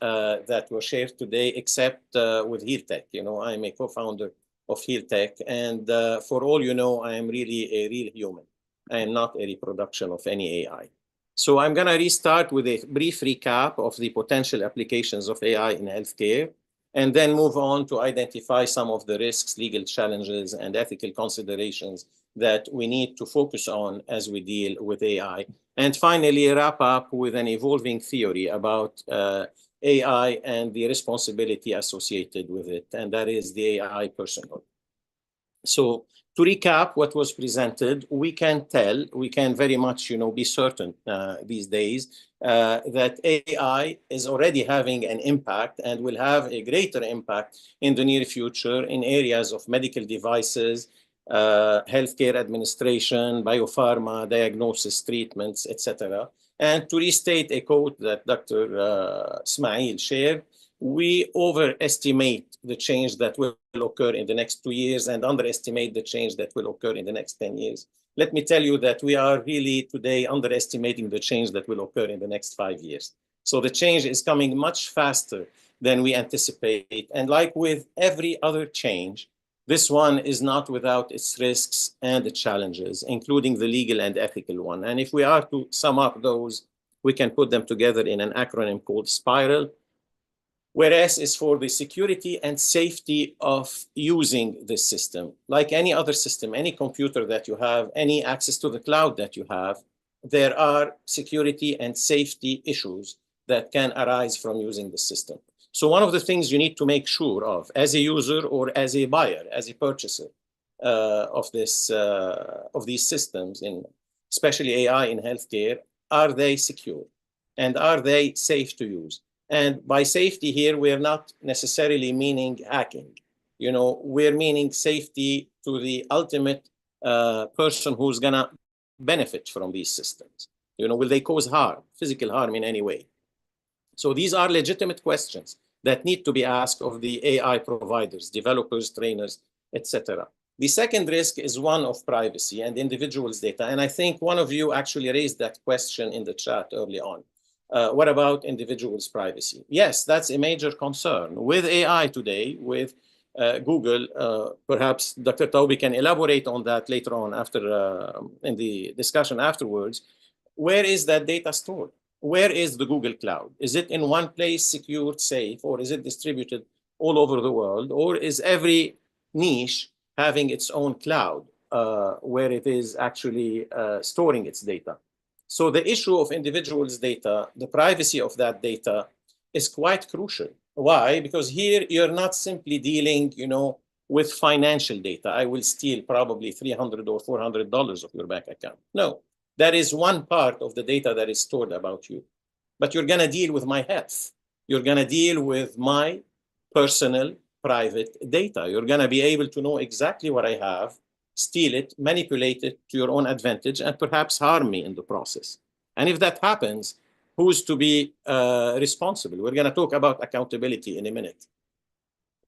S9: that were shared today, except with HealTech. You know, I'm a co-founder of HealTech, and for all you know, I am really a real human. I am not a reproduction of any AI. So I'm going to restart with a brief recap of the potential applications of AI in healthcare, and then move on to identify some of the risks, legal challenges, and ethical considerations that we need to focus on as we deal with AI. And finally, wrap up with an evolving theory about AI and the responsibility associated with it, and that is the AI personhood. So to recap what was presented, we can very much, be certain these days that AI is already having an impact and will have a greater impact in the near future in areas of medical devices, healthcare administration, biopharma, diagnosis, treatments, etc. And to restate a quote that Dr. Ismail shared, we overestimate the change that will occur in the next 2 years and underestimate the change that will occur in the next 10 years. Let me tell you that we are really today underestimating the change that will occur in the next 5 years. So the change is coming much faster than we anticipate. And like with every other change, this one is not without its risks and the challenges, including the legal and ethical one. And if we are to sum up those, we can put them together in an acronym called SPIRAL, where S is for the security and safety of using this system. Like any other system, any computer that you have, any access to the cloud that you have, there are security and safety issues that can arise from using the system. So one of the things you need to make sure of as a user or as a buyer, as a purchaser of these systems, especially AI in healthcare, are they secure? And are they safe to use? And by safety here, we're not necessarily meaning hacking. We're meaning safety to the ultimate person who's gonna benefit from these systems. Will they cause harm, physical harm in any way? So these are legitimate questions that need to be asked of the AI providers, developers, trainers, etc. The second risk is one of privacy and individuals' data. And I think one of you actually raised that question in the chat early on. What about individuals' privacy? Yes, that's a major concern. With AI today, with Google, perhaps Dr. Taubi can elaborate on that later on in the discussion afterwards. Where is that data stored? Where is the Google Cloud? Is it in one place, secured, safe, or is it distributed all over the world? Or is every niche having its own cloud where it is actually storing its data? So the issue of individuals' data, the privacy of that data is quite crucial. Why? Because here you're not simply dealing, with financial data. I will steal probably $300 or $400 of your bank account. No, that is one part of the data that is stored about you. But you're gonna deal with my health. You're gonna deal with my personal, private data. You're gonna be able to know exactly what I have, steal it, manipulate it to your own advantage, and perhaps harm me in the process. And if that happens, who's to be responsible? We're going to talk about accountability in a minute.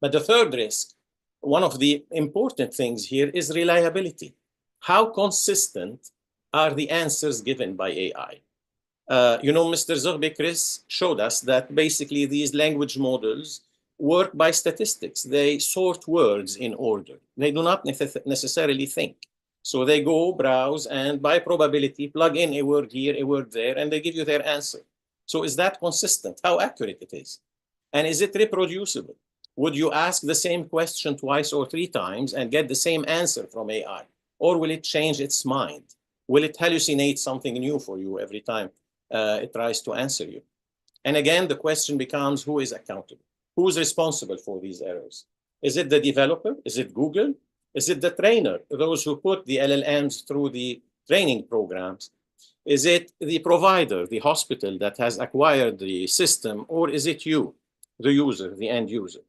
S9: But the third risk, one of the important things here is reliability. How consistent are the answers given by AI? Mr. Zughbi showed us that basically these language models work by statistics. They sort words in order. They do not necessarily think. So they go browse and by probability plug in a word here, a word there, and they give you their answer. So is that consistent? How accurate it is? And is it reproducible? Would you ask the same question twice or 3 times and get the same answer from AI? Or will it change its mind? Will it hallucinate something new for you every time it tries to answer you? And again, the question becomes, who is accountable? Who's responsible for these errors? Is it the developer? Is it Google? Is it the trainer, those who put the LLMs through the training programs? Is it the provider, the hospital that has acquired the system? Or is it you, the user, the end user?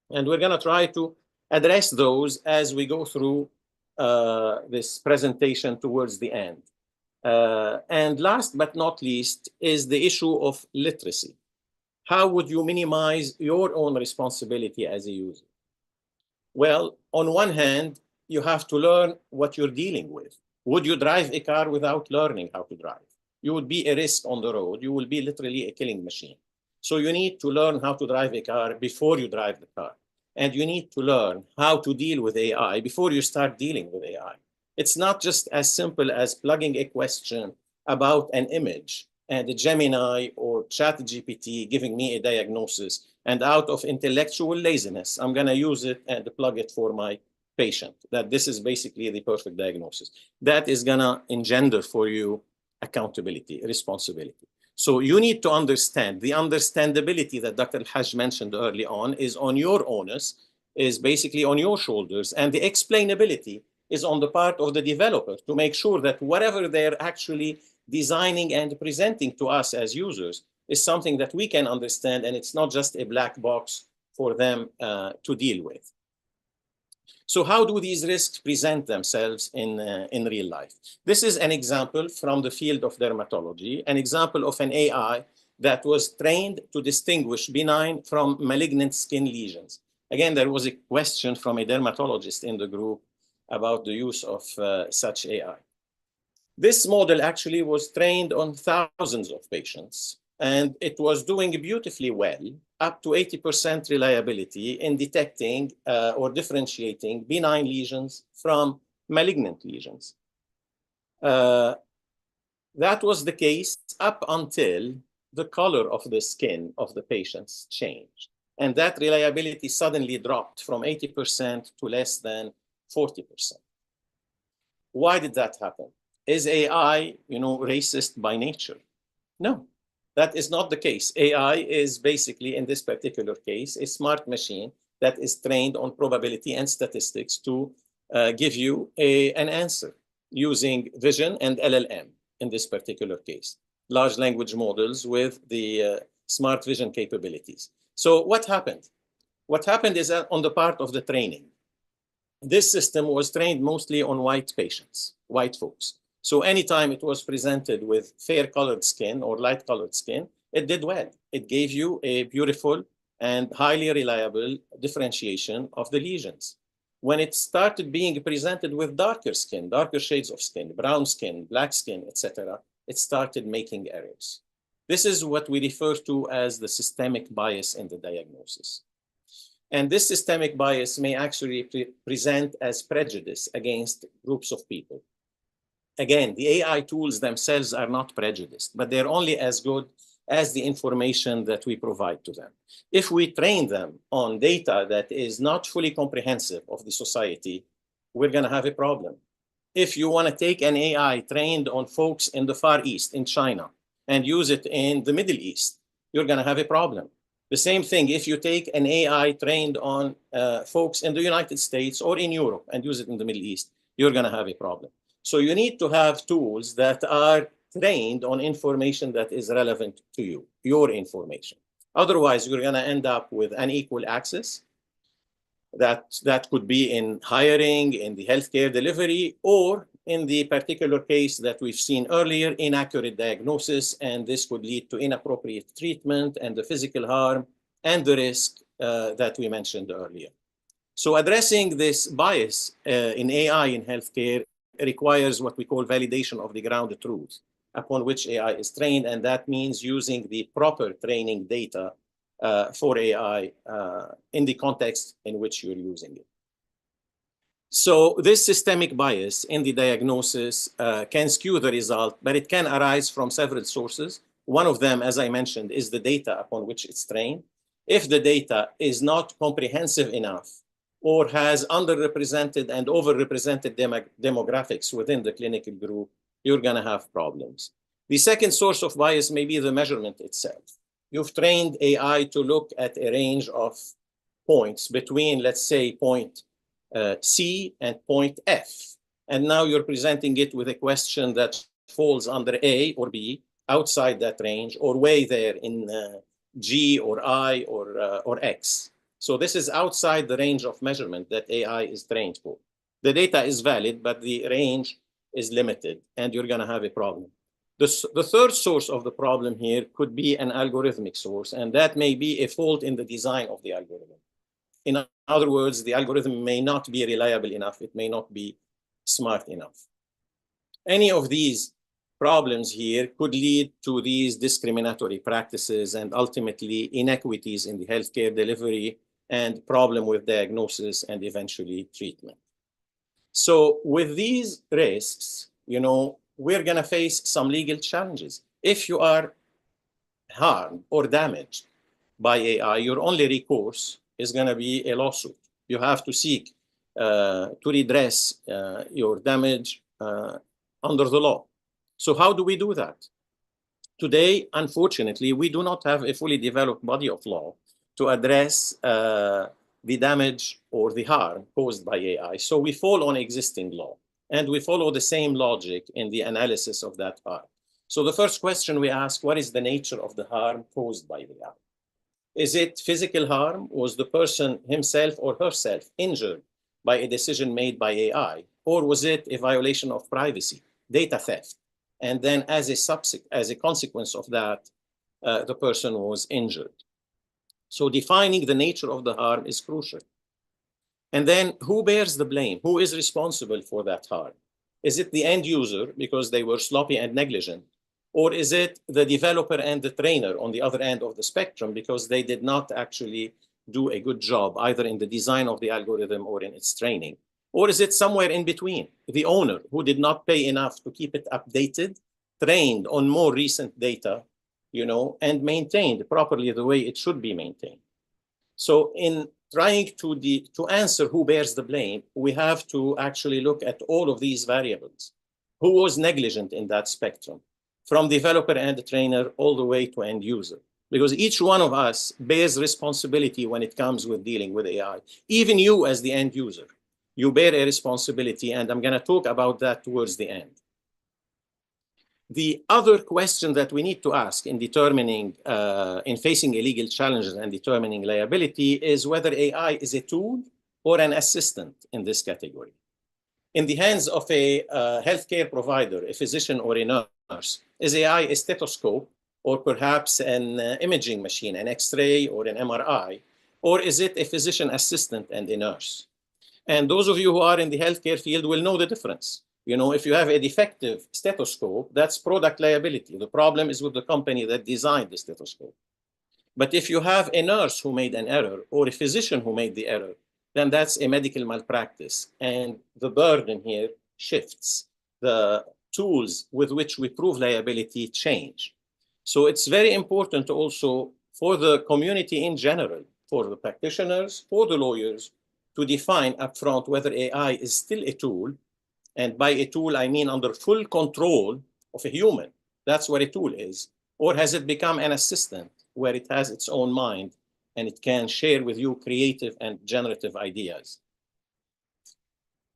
S9: And we're going to try to address those as we go through this presentation towards the end. And last but not least is the issue of literacy. How would you minimize your own responsibility as a user? Well, on one hand, you have to learn what you're dealing with. Would you drive a car without learning how to drive? You would be a risk on the road. You will be literally a killing machine. So you need to learn how to drive a car before you drive the car. And you need to learn how to deal with AI before you start dealing with AI. It's not just as simple as plugging a question about an image and a Gemini or ChatGPT giving me a diagnosis, and out of intellectual laziness, I'm going to use it and plug it for my patient, that this is basically the perfect diagnosis. That is going to engender for you accountability, responsibility. So you need to understand the understandability that Dr. Hajj mentioned early on is on your onus is basically on your shoulders, and the explainability is on the part of the developer to make sure that whatever they're actually designing and presenting to us as users is something that we can understand, and it's not just a black box for them to deal with. So how do these risks present themselves in real life? This is an example from the field of dermatology, an example of an AI that was trained to distinguish benign from malignant skin lesions. Again, there was a question from a dermatologist in the group about the use of such AI. This model actually was trained on thousands of patients, and it was doing beautifully well, up to 80% reliability in detecting or differentiating benign lesions from malignant lesions. That was the case up until the color of the skin of the patients changed. And that reliability suddenly dropped from 80% to less than 40%. Why did that happen? Is AI, racist by nature? No, that is not the case. AI is basically, in this particular case, a smart machine that is trained on probability and statistics to give you an answer using vision and LLM in this particular case, large language models with the smart vision capabilities. So what happened? What happened is that on the part of the training, this system was trained mostly on white patients, white folks. So anytime it was presented with fair-colored skin or light-colored skin, it did well. It gave you a beautiful and highly reliable differentiation of the lesions. When it started being presented with darker skin, darker shades of skin, brown skin, black skin, etc., it started making errors. This is what we refer to as the systemic bias in the diagnosis. And this systemic bias may actually present as prejudice against groups of people. Again, the AI tools themselves are not prejudiced, but they're only as good as the information that we provide to them. If we train them on data that is not fully comprehensive of the society, we're going to have a problem. If you want to take an AI trained on folks in the Far East, in China, and use it in the Middle East, you're going to have a problem. The same thing if you take an AI trained on folks in the United States or in Europe and use it in the Middle East, you're going to have a problem. So you need to have tools that are trained on information that is relevant to you, your information. Otherwise, you're going to end up with unequal access. That could be in hiring, in the healthcare delivery, or in the particular case that we've seen earlier, inaccurate diagnosis, and this could lead to inappropriate treatment and the physical harm and the risk that we mentioned earlier. So addressing this bias in AI in healthcare requires what we call validation of the ground truth upon which AI is trained, and that means using the proper training data for AI in the context in which you're using it. So this systemic bias in the diagnosis can skew the result, but it can arise from several sources. One of them, as I mentioned, is the data upon which it's trained. If the data is not comprehensive enough or has underrepresented and overrepresented demographics within the clinical group, you're going to have problems. The second source of bias may be the measurement itself. You've trained AI to look at a range of points between, let's say, point C and point F. And now you're presenting it with a question that falls under A or B, outside that range, or way there in G or I or X. So this is outside the range of measurement that AI is trained for. The data is valid, but the range is limited, and you're going to have a problem. The third source of the problem here could be an algorithmic source, and that may be a fault in the design of the algorithm. In other words, the algorithm may not be reliable enough. It may not be smart enough. Any of these problems here could lead to these discriminatory practices and ultimately inequities in the healthcare delivery and problem with diagnosis and eventually treatment. So with these risks, we're going to face some legal challenges. If you are harmed or damaged by AI, your only recourse is going to be a lawsuit. You have to seek to redress your damage under the law. So how do we do that? Today, unfortunately, we do not have a fully developed body of law to address the damage or the harm caused by AI. So we fall on existing law, and we follow the same logic in the analysis of that harm. So the first question we ask, what is the nature of the harm caused by the AI? Is it physical harm? Was the person himself or herself injured by a decision made by AI? Or was it a violation of privacy, data theft? And then as a consequence of that, the person was injured. So defining the nature of the harm is crucial. And then who bears the blame? Who is responsible for that harm? Is it the end user because they were sloppy and negligent? Or is it the developer and the trainer on the other end of the spectrum because they did not actually do a good job either in the design of the algorithm or in its training? Or is it somewhere in between, the owner who did not pay enough to keep it updated, trained on more recent data, and maintained properly the way it should be maintained? So in trying to answer who bears the blame, we have to actually look at all of these variables. Who was negligent in that spectrum? From developer and trainer all the way to end user. Because each one of us bears responsibility when it comes with dealing with AI. Even you as the end user, you bear a responsibility, and I'm going to talk about that towards the end. The other question that we need to ask in determining, in facing illegal challenges and determining liability is whether AI is a tool or an assistant in this category. In the hands of a healthcare provider, a physician or a nurse, is AI a stethoscope or perhaps an imaging machine, an X-ray or an MRI, or is it a physician assistant and a nurse? And those of you who are in the healthcare field will know the difference. If you have a defective stethoscope, that's product liability. The problem is with the company that designed the stethoscope. But if you have a nurse who made an error or a physician who made the error, then that's a medical malpractice. And the burden here shifts. The tools with which we prove liability change. So it's very important also for the community in general, for the practitioners, for the lawyers, to define upfront whether AI is still a tool. And by a tool, I mean under full control of a human. That's what a tool is. Or has it become an assistant where it has its own mind and it can share with you creative and generative ideas?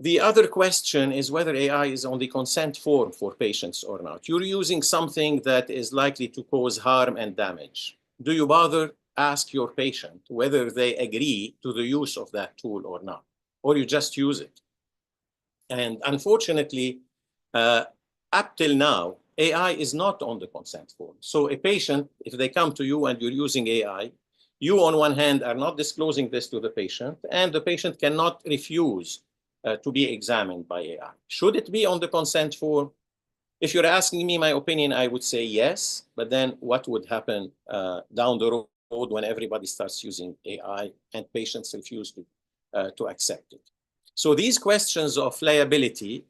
S9: The other question is whether AI is on the consent form for patients or not. You're using something that is likely to cause harm and damage. Do you bother ask your patient whether they agree to the use of that tool or not? Or you just use it? And unfortunately, up till now, AI is not on the consent form. So a patient, if they come to you and you're using AI, you on one hand are not disclosing this to the patient, and the patient cannot refuse to be examined by AI. Should it be on the consent form? If you're asking me my opinion, I would say yes, but then what would happen down the road when everybody starts using AI and patients refuse to accept it? So these questions of liability,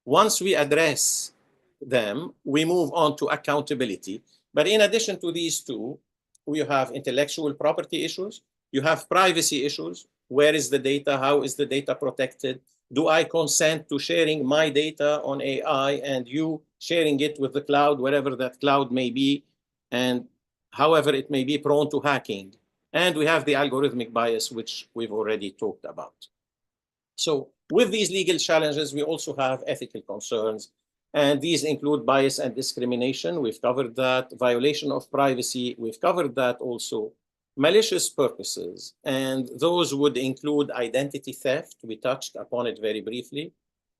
S9: once we address them, we move on to accountability. But in addition to these two, we have intellectual property issues, you have privacy issues. Where is the data? How is the data protected? Do I consent to sharing my data on AI and you sharing it with the cloud, wherever that cloud may be, and however it may be prone to hacking? And we have the algorithmic bias, which we've already talked about. So with these legal challenges, we also have ethical concerns, and these include bias and discrimination. We've covered that. Violation of privacy, we've covered that also. Malicious purposes, and those would include identity theft. We touched upon it very briefly.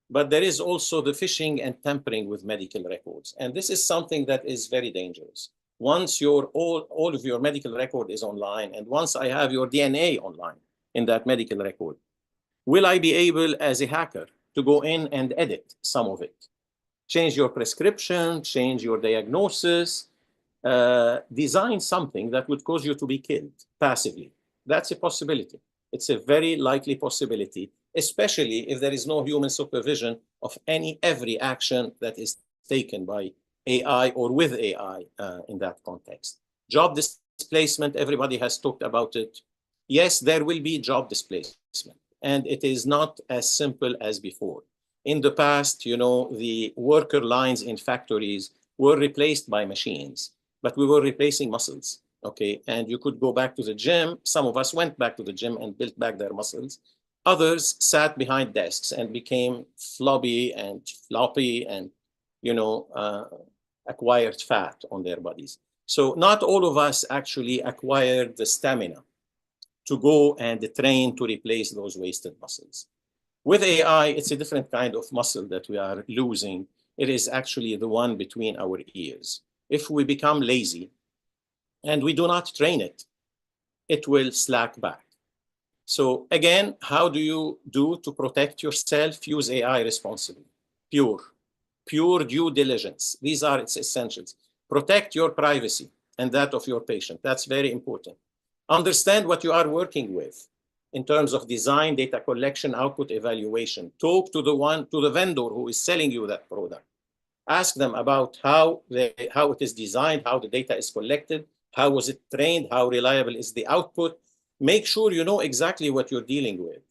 S9: But there is also the phishing and tampering with medical records. And this is something that is very dangerous. Once all of your medical record is online, and once I have your DNA online in that medical record, will I be able, as a hacker, to go in and edit some of it? Change your prescription, change your diagnosis, design something that would cause you to be killed passively. That's a possibility. It's a very likely possibility, especially if there is no human supervision of every action that is taken by AI or with AI in that context. Job displacement, everybody has talked about it. Yes, there will be job displacement, and it is not as simple as before. In the past, the worker lines in factories were replaced by machines, but we were replacing muscles. Okay, and you could go back to the gym. Some of us went back to the gym and built back their muscles. Others sat behind desks and became floppy and floppy and, acquired fat on their bodies. So not all of us actually acquired the stamina to go and train to replace those wasted muscles. With AI, it's a different kind of muscle that we are losing. It is actually the one between our ears. If we become lazy and we do not train it, it will slack back. So again, how do you do to protect yourself? Use AI responsibly. Pure due diligence. These are its essentials. Protect your privacy and that of your patient. That's very important. Understand what you are working with in terms of design, data collection, output evaluation. Talk to the vendor who is selling you that product. Ask them about how it is designed, how the data is collected, how was it trained, how reliable is the output. Make sure you know exactly what you're dealing with.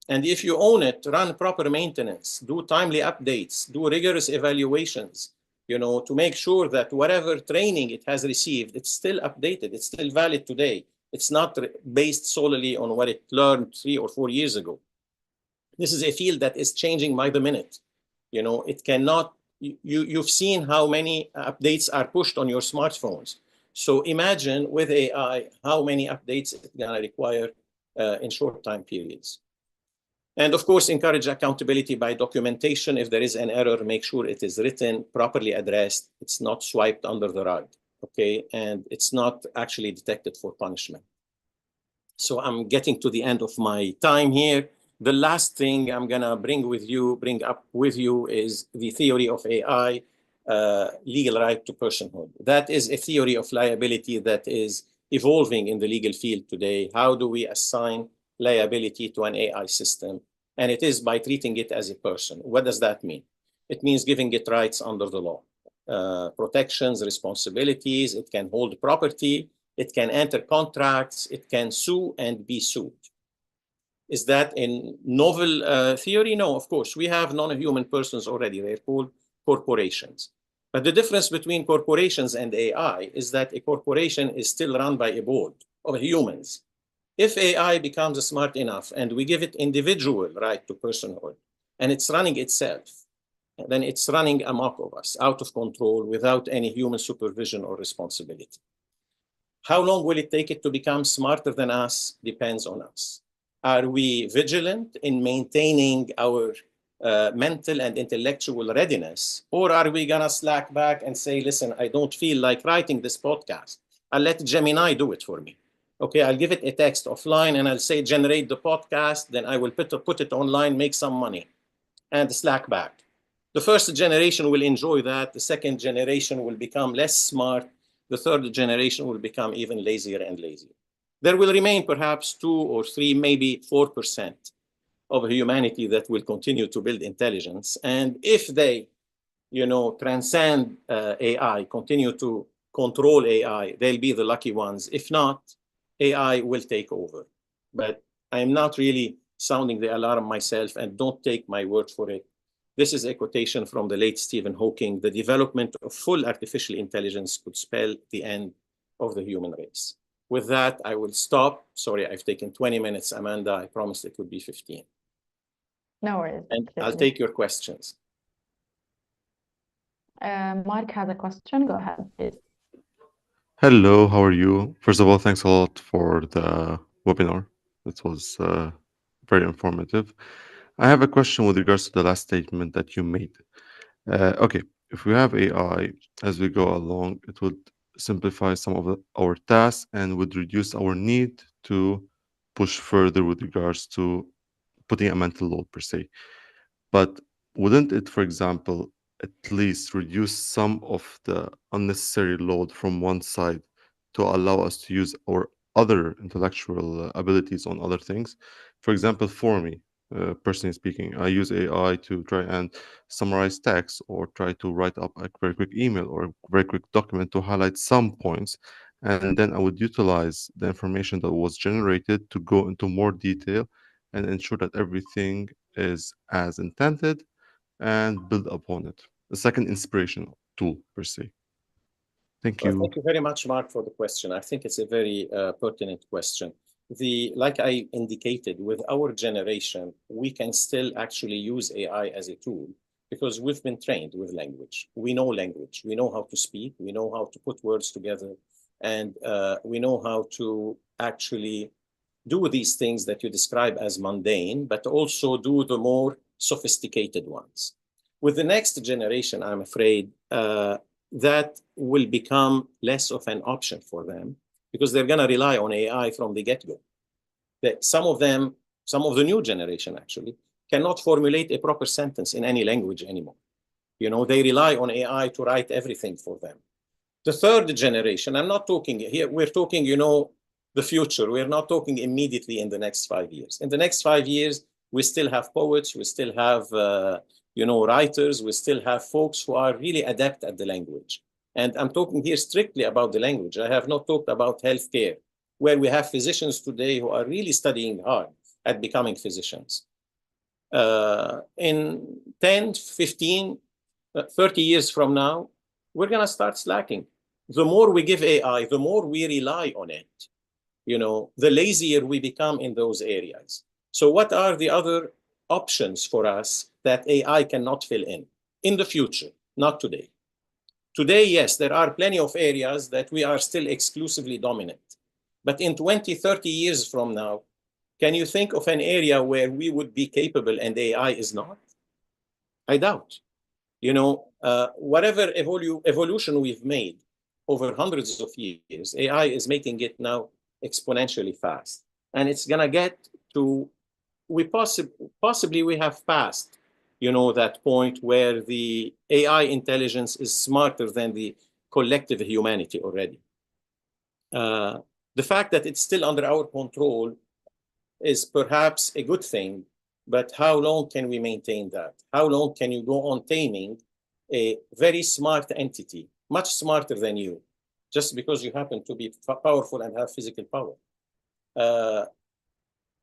S9: And if you own it, run proper maintenance, do timely updates, do rigorous evaluations, to make sure that whatever training it has received, it's still updated, it's still valid today. It's not based solely on what it learned 3 or 4 years ago. This is a field that is changing by the minute. It cannot, you've seen how many updates are pushed on your smartphones. So imagine with AI, how many updates it's gonna require in short time periods. And of course, encourage accountability by documentation. If there is an error, make sure it is written, properly addressed. It's not swiped under the rug, okay? And it's not actually detected for punishment. So I'm getting to the end of my time here. The last thing I'm gonna bring up with you is the theory of AI, legal right to personhood. That is a theory of liability that is evolving in the legal field today. How do we assign liability to an AI system? And it is by treating it as a person. What does that mean? It means giving it rights under the law, protections, responsibilities. It can hold property. It can enter contracts. It can sue and be sued. Is that a novel theory? No, of course. We have non-human persons already. They're called corporations. But the difference between corporations and AI is that a corporation is still run by a board of humans. If AI becomes smart enough and we give it individual right to personhood and it's running itself, then it's running amok of us, out of control, without any human supervision or responsibility. How long will it take it to become smarter than us? Depends on us. Are we vigilant in maintaining our mental and intellectual readiness? Or are we gonna slack back and say, listen, I don't feel like writing this podcast. I'll let Gemini do it for me. Okay, I'll give it a text offline and I'll say, generate the podcast, then I will put it online, make some money, and slack back. The first generation will enjoy that. The second generation will become less smart. The third generation will become even lazier and lazier. There will remain perhaps 2 or 3, maybe 4% of humanity that will continue to build intelligence. And if they, transcend AI, continue to control AI, they'll be the lucky ones. If not, AI will take over. But I'm not really sounding the alarm myself, and don't take my word for it. This is a quotation from the late Stephen Hawking. The development of full artificial intelligence could spell the end of the human race. With that, I will stop. Sorry, I've taken 20 minutes, Amanda. I promised it would be 15.
S3: No worries.
S9: And I'll take your questions.
S3: Mark has a question. Go ahead, please.
S11: Hello, how are you? First of all, thanks a lot for the webinar. It was very informative. I have a question with regards to the last statement that you made. Okay, if we have AI as we go along, it would simplify some of our tasks and would reduce our need to push further with regards to putting a mental load per se. But wouldn't it, for example, at least reduce some of the unnecessary load from one side to allow us to use our other intellectual abilities on other things? For example, for me, personally speaking, I use AI to try and summarize text or try to write up a very quick email or a very quick document to highlight some points. And then I would utilize the information that was generated to go into more detail and ensure that everything is as intended and build upon it. The second inspirational tool per se. Thank you.
S9: Thank you very much, Mark, for the question. I think it's a very pertinent question. Like I indicated, with our generation, we can still actually use AI as a tool because we've been trained with language. We know language. We know how to speak. We know how to put words together. And we know how to actually do these things that you describe as mundane, but also do the more sophisticated ones. With the next generation, I'm afraid, that will become less of an option for them because they're going to rely on AI from the get-go. Some of them, some of the new generation actually, cannot formulate a proper sentence in any language anymore. You know, they rely on AI to write everything for them. The third generation, I'm not talking here, we're talking, you know, the future. We're not talking immediately in the next 5 years. In the next 5 years, we still have poets, we still have, you know, writers, we still have folks who are really adept at the language. And I'm talking here strictly about the language. I have not talked about healthcare, where we have physicians today who are really studying hard at becoming physicians. In 10, 15, 30 years from now, we're going to start slacking. The more we give AI, the more we rely on it, you know, the lazier we become in those areas. So what are the other options for us that AI cannot fill in the future, not today? Today, yes, there are plenty of areas that we are still exclusively dominant. But in 20, 30 years from now, can you think of an area where we would be capable and AI is not? I doubt. You know, whatever evolution we've made over hundreds of years, AI is making it now exponentially fast. And it's going to get to, possibly we have passed, you know, that point where the AI intelligence is smarter than the collective humanity already. The fact that it's still under our control is perhaps a good thing, but how long can we maintain that? How long can you go on taming a very smart entity, much smarter than you, just because you happen to be powerful and have physical power?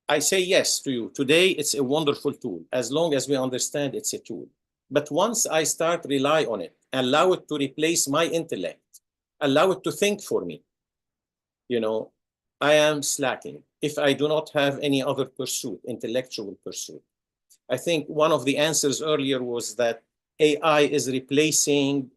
S9: I say yes to you. Today, it's a wonderful tool, as long as we understand it's a tool. But once I start rely on it, allow it to replace my intellect, allow it to think for me, you know, I am slacking if I do not have any other pursuit, intellectual pursuit. I think one of the answers earlier was that AI is replacing,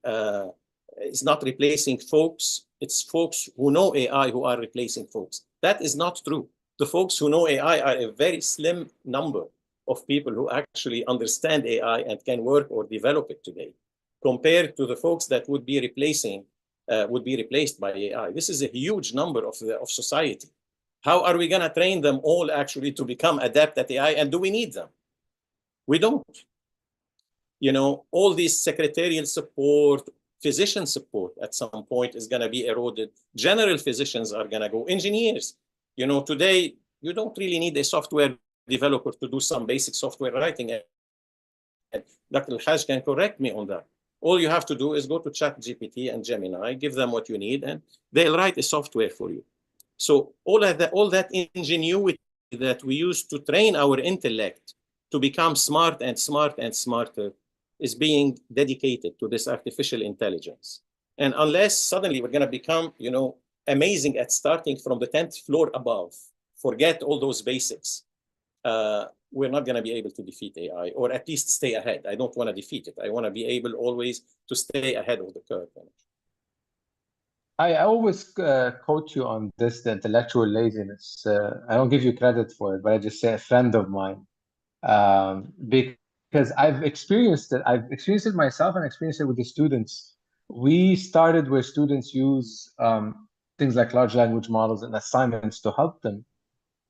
S9: it's not replacing folks, it's folks who know AI who are replacing folks. That is not true. The folks who know AI are a very slim number of people who actually understand AI and can work or develop it today, compared to the folks that would be replaced by AI. This is a huge number of society. How are we going to train them all actually to become adept at AI? And do we need them? We don't. You know, all this secretarial support, physician support at some point is going to be eroded. General physicians are going to go. Engineers, you know, today you don't really need a software developer to do some basic software writing. And Dr. Al-Haj can correct me on that. All you have to do is go to ChatGPT and Gemini, give them what you need, and they'll write a software for you. So all that ingenuity that we use to train our intellect to become smart and smarter is being dedicated to this artificial intelligence. And unless suddenly we're going to become, you know, amazing at starting from the 10th floor above, forget all those basics, we're not going to be able to defeat AI, or at least stay ahead. I don't want to defeat it. I want to be able always to stay ahead of the curve.
S5: I always quote you on this, the intellectual laziness. I don't give you credit for it, but I just say a friend of mine. Because I've experienced it. I've experienced it myself and experienced it with the students. We started where students use things like large language models and assignments to help them.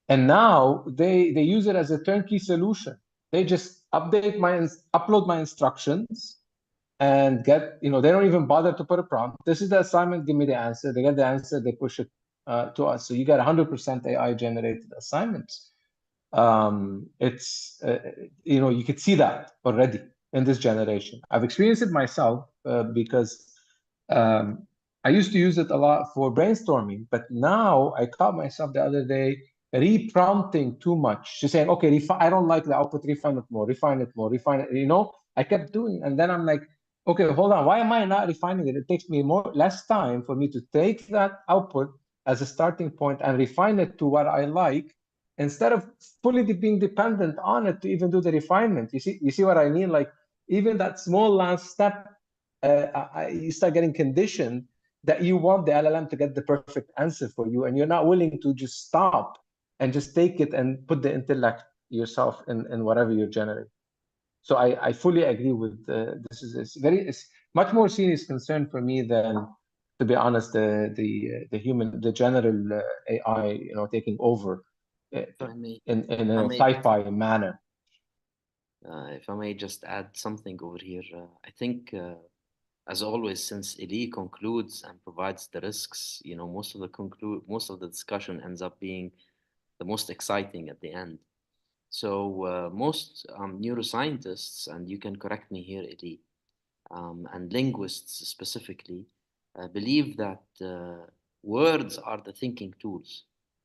S5: And now they use it as a turnkey solution. They just upload my instructions and get, you know, they don't even bother to put a prompt. This is the assignment, give me the answer. They get the answer, they push it to us. So you get 100% AI generated assignments. It's, you know, you could see that already in this generation. I've experienced it myself because I used to use it a lot for brainstorming, but now I caught myself the other day reprompting too much, just saying, okay, I don't like the output, refine it more, refine it more, refine it, you know. I kept doing, and then I'm like, okay, hold on, why am I not refining it? It takes me less time for me to take that output as a starting point and refine it to what I like, instead of fully being dependent on it to even do the refinement. You see what I mean? Like, even that small last step, you start getting conditioned that you want the LLM to get the perfect answer for you, and you're not willing to just stop and just take it and put the intellect yourself in whatever you're generating. So I fully agree with this. It's much more serious concern for me than, to be honest, the general AI, taking over
S8: If I may,
S5: in a sci-fi manner.
S8: If I may just add something over here, I think, as always, since Elie concludes and provides the risks, most of the discussion ends up being the most exciting at the end. So most neuroscientists, and you can correct me here, Elie, and linguists specifically, believe that words are the thinking tools.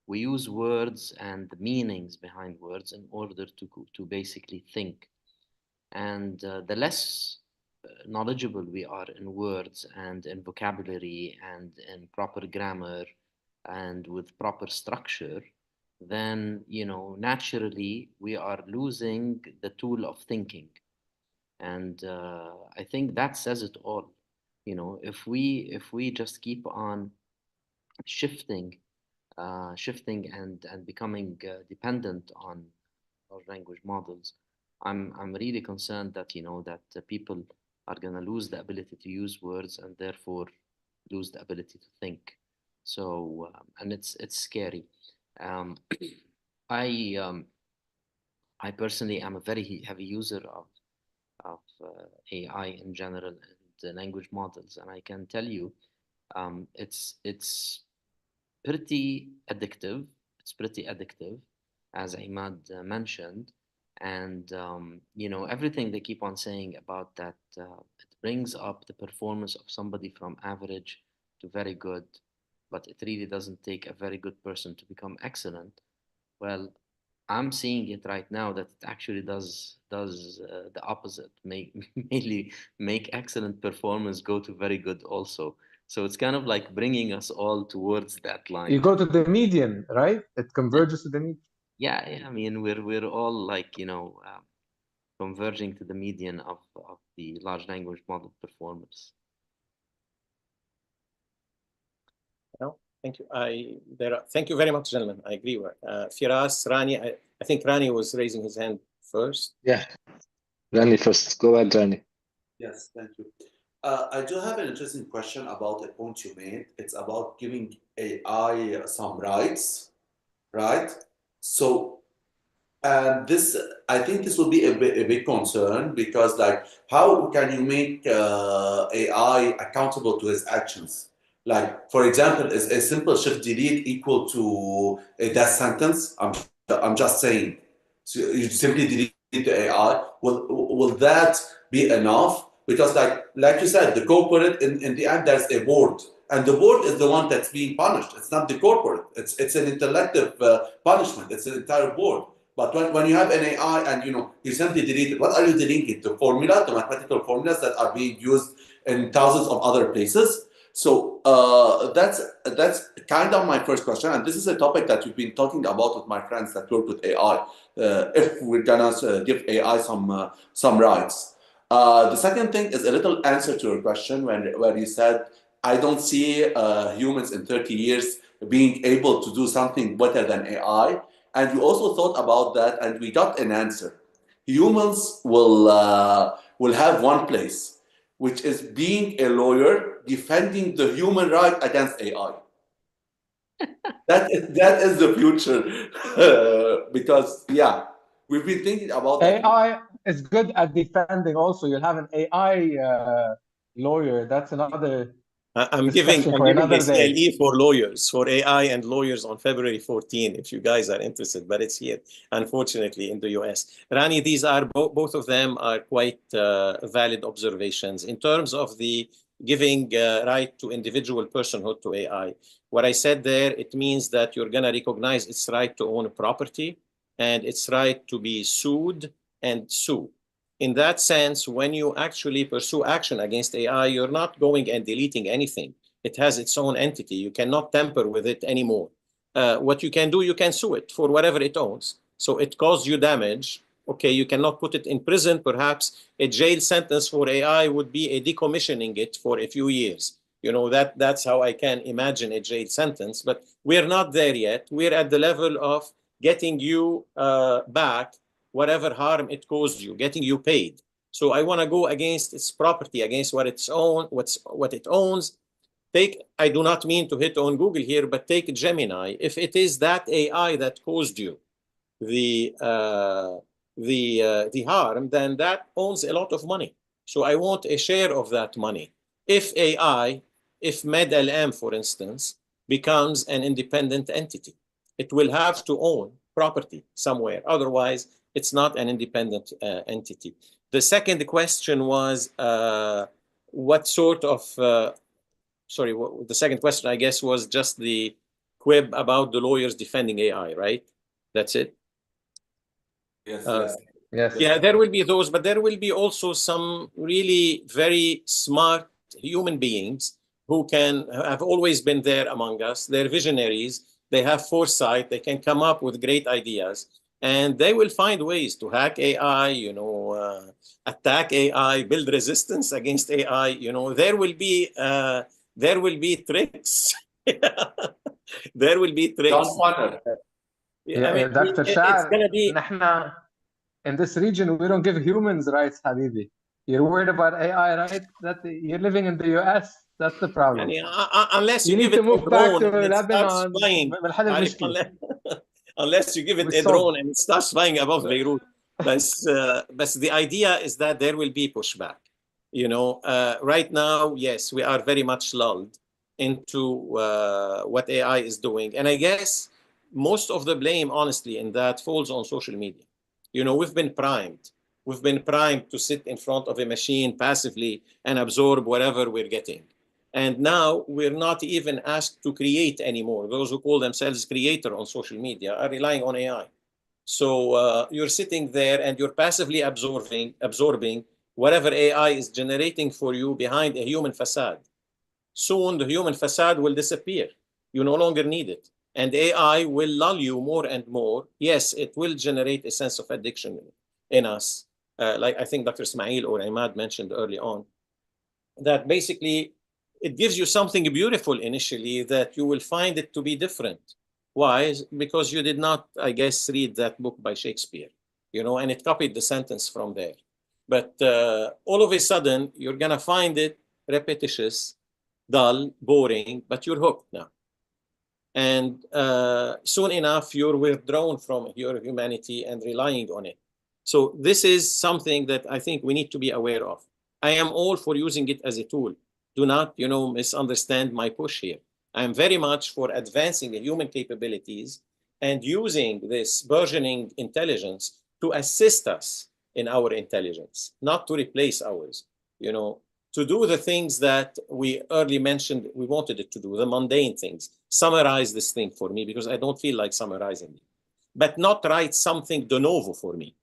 S8: We use words and the meanings behind words in order to basically think. And the less knowledgeable we are in words and in vocabulary and in proper grammar and with proper structure, then, naturally we are losing the tool of thinking. And I think that says it all. If we just keep on shifting and becoming dependent on large language models, I'm really concerned that that people are going to lose the ability to use words and therefore lose the ability to think. So and it's scary. I personally am a very heavy user of AI in general and the language models, and I can tell you, it's pretty addictive. It's pretty addictive, as Imad mentioned, and everything they keep on saying about that, it brings up the performance of somebody from average to very good, but it really doesn't take a very good person to become excellent. Well, I'm seeing it right now that it actually does the opposite, mainly make excellent performance go to very good also. So it's kind of like bringing us all towards that line.
S5: You go to the median, right? It converges to the median.
S8: Yeah, I mean, we're all like, converging to the median of the large language model performance.
S9: No, thank you. Thank you very much, gentlemen. I agree with Firas, Rani. I think Rani was raising his hand first.
S2: Yeah, Rani first. Go ahead, Rani.
S10: Yes, thank you. I do have an interesting question about a point you made. It's about giving AI some rights, right? So, and this, I think this will be a big concern, because, like, how can you make AI accountable to his actions? Like, for example, is a simple shift delete equal to a death sentence? I'm just saying. So you simply delete the AI. Will that be enough? Because, like you said, the corporate, in the end, there's a board, and the board is the one that's being punished. It's not the corporate. It's an intellective punishment. It's an entire board. But when you have an AI and you simply delete it, what are you deleting? The formula, the mathematical formulas that are being used in thousands of other places. So that's kind of my first question, and this is a topic that we've been talking about with my friends that work with AI. If we're gonna give AI some rights. The second thing is a little answer to your question where you said, I don't see humans in 30 years being able to do something better than AI. And you also thought about that, and we got an answer. Humans will have one place, which is being a lawyer defending the human right against AI. that is the future, because we've been thinking about that.
S5: AI is good at defending. Also, you'll have an AI lawyer. That's another.
S9: I'm giving a CLE for lawyers, for AI and lawyers on February 14, if you guys are interested, but it's here, unfortunately, in the US. Rani, these are both of them are quite valid observations. In terms of the giving right to individual personhood to AI, what I said there, it means that you're going to recognize its right to own property and its right to be sued and sue in that sense, when you actually pursue action against AI, you're not going and deleting anything. It has its own entity. You cannot tamper with it anymore. What you can do, you can sue it for whatever it owns. So it caused you damage. Okay, you cannot put it in prison. Perhaps a jail sentence for AI would be a decommissioning it for a few years. You know, that's how I can imagine a jail sentence. But we're not there yet. We're at the level of getting you back whatever harm it caused you, getting you paid. So I want to go against its property, against what it owns. I do not mean to hit on Google here, but take Gemini. If it is that AI that caused you the harm, then that owns a lot of money. So I want a share of that money. If MedLM, for instance, becomes an independent entity, it will have to own property somewhere. Otherwise, it's not an independent entity. The second question was what sort of, the second question, I guess, was just the quib about the lawyers defending AI, right? That's it?
S10: Yes,
S5: Yes.
S9: Yeah, there will be those, but there will be also some really very smart human beings who have always been there among us. They're visionaries. They have foresight. They can come up with great ideas. And they will find ways to hack AI, attack AI, build resistance against AI. There will be tricks. There will be tricks.
S10: Don't wonder.
S5: Dr.
S9: It's
S5: Saad,
S9: gonna be.
S5: in this region, we don't give humans rights, Habibi. You're worried about AI, right? That you're living in the US. That's the problem.
S9: Unless you
S5: need
S9: give
S5: to
S9: it
S5: move
S9: a
S5: back
S9: drone
S5: to
S9: and it starts
S5: Lebanon.
S9: flying. Unless you give it a drone and it starts flying above Beirut. But the idea is that there will be pushback. Right now, yes, we are very much lulled into what AI is doing. And I guess most of the blame, honestly, in that falls on social media. We've been primed. We've been primed to sit in front of a machine passively and absorb whatever we're getting. And now we're not even asked to create anymore. Those who call themselves creator on social media are relying on AI. So you're sitting there and you're passively absorbing whatever AI is generating for you behind a human facade. Soon the human facade will disappear. You no longer need it. And AI will lull you more and more. Yes, it will generate a sense of addiction in us. Like I think Dr. Ismail or Imad mentioned early on, that basically it gives you something beautiful initially that you will find it to be different. Why? Because you did not, I guess, read that book by Shakespeare, and it copied the sentence from there. But all of a sudden, you're going to find it repetitious, dull, boring, but you're hooked now. And soon enough, you're withdrawn from your humanity and relying on it. So this is something that I think we need to be aware of. I am all for using it as a tool. Do not, misunderstand my push here. I am very much for advancing the human capabilities and using this burgeoning intelligence to assist us in our intelligence, not to replace ours, to do the things that we early mentioned we wanted it to do, the mundane things. Summarize this thing for me because I don't feel like summarizing it. But not write something de novo for me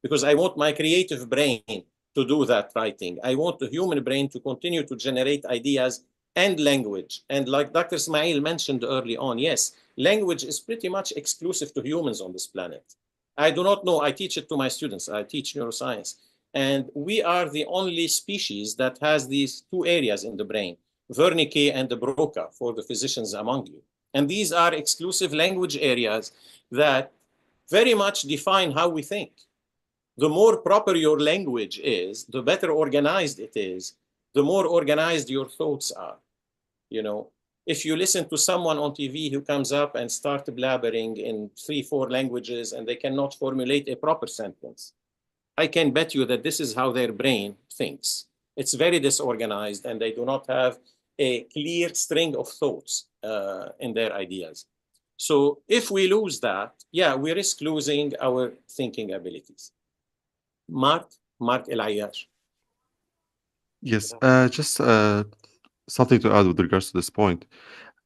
S9: because I want my creative brain to do that writing. I want the human brain to continue to generate ideas and language. And like Dr. Ismail mentioned early on, yes, language is pretty much exclusive to humans on this planet. I do not know. I teach it to my students. I teach neuroscience. And we are the only species that has these two areas in the brain, Wernicke and the Broca for the physicians among you. And these are exclusive language areas that very much define how we think. The more proper your language is, the better organized it is, the more organized your thoughts are. If you listen to someone on TV who comes up and starts blabbering in 3-4 languages and they cannot formulate a proper sentence, I can bet you that this is how their brain thinks. It's very disorganized and they do not have a clear string of thoughts in their ideas. So if we lose that, we risk losing our thinking abilities. Mark El Ayyash.
S11: Yes, just something to add with regards to this point.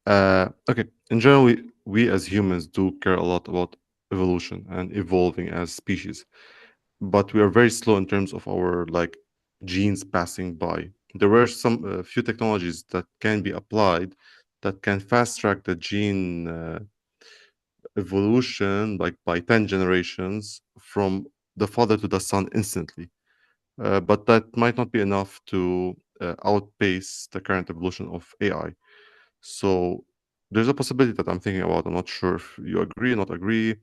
S11: Okay, in general, we as humans do care a lot about evolution and evolving as species. but we are very slow in terms of our like genes passing by. There were some few technologies that can be applied that can fast track the gene evolution like by 10 generations from the father to the son instantly. But that might not be enough to outpace the current evolution of AI. So there's a possibility that I'm thinking about. I'm not sure if you agree or not agree.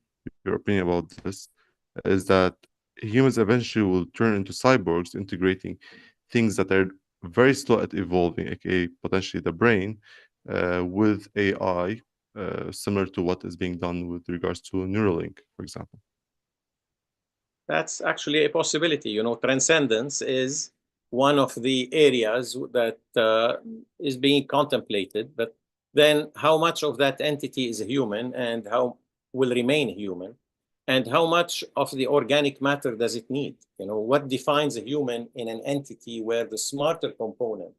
S11: Your opinion about this is that humans eventually will turn into cyborgs, integrating things that are very slow at evolving, aka potentially the brain, with AI, similar to what is being done with regards to Neuralink, for example.
S9: That's actually a possibility. You know, transcendence is one of the areas that is being contemplated. But then how much of that entity is human and how will remain human? And how much of the organic matter does it need? You know, what defines a human in an entity where the smarter component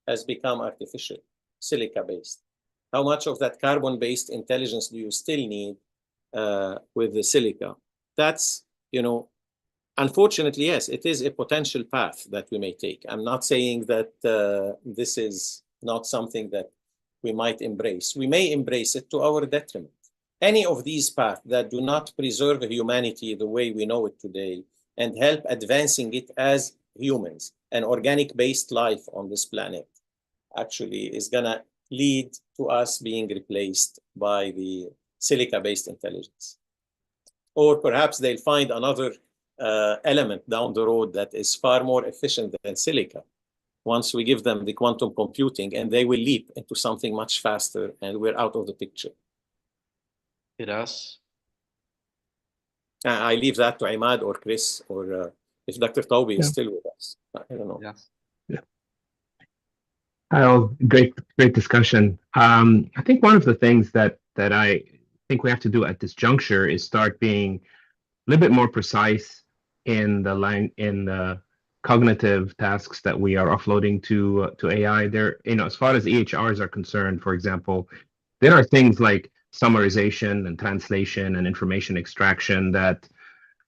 S9: has become artificial, silica-based? How much of that carbon-based intelligence do you still need with the silica? That's, you know, unfortunately, yes, it is a potential path that we may take. I'm not saying that this is not something that we might embrace. We may embrace it to our detriment. Any of these paths that do not preserve humanity the way we know it today and help advancing it as humans, an organic-based life on this planet, actually is going to lead to us being replaced by the silica-based intelligence. Or perhaps they'll find another element down the road that is far more efficient than silica once we give them the quantum computing, and they will leap into something much faster and we're out of the picture.
S8: Firas?
S9: I leave that to Imad or Chris, or if Dr. Tawbi is still with us. I don't know.
S8: Yes.
S12: Oh, great discussion. I think one of the things that I think we have to do at this juncture is start being a little bit more precise in the cognitive tasks that we are offloading to AI. There, you know, as far as EHRs are concerned, for example, there are things like summarization and translation and information extraction that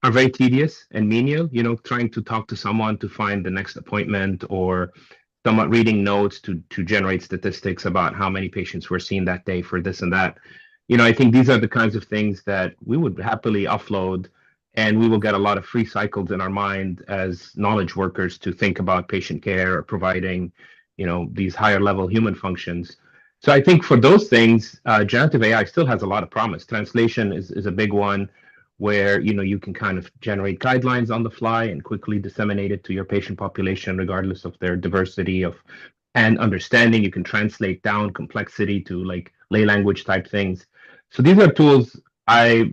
S12: are very tedious and menial. You know, trying to talk to someone to find the next appointment, or somewhat reading notes to generate statistics about how many patients were seen that day for this and that. You know, I think these are the kinds of things that we would happily offload, and we will get a lot of free cycles in our mind as knowledge workers to think about patient care or providing, you know, these higher level human functions. So I think for those things, generative AI still has a lot of promise. Translation is a big one, where, you know, you can kind of generate guidelines on the fly and quickly disseminate it to your patient population, regardless of their diversity and understanding. You can translate down complexity to like lay language type things. So these are tools I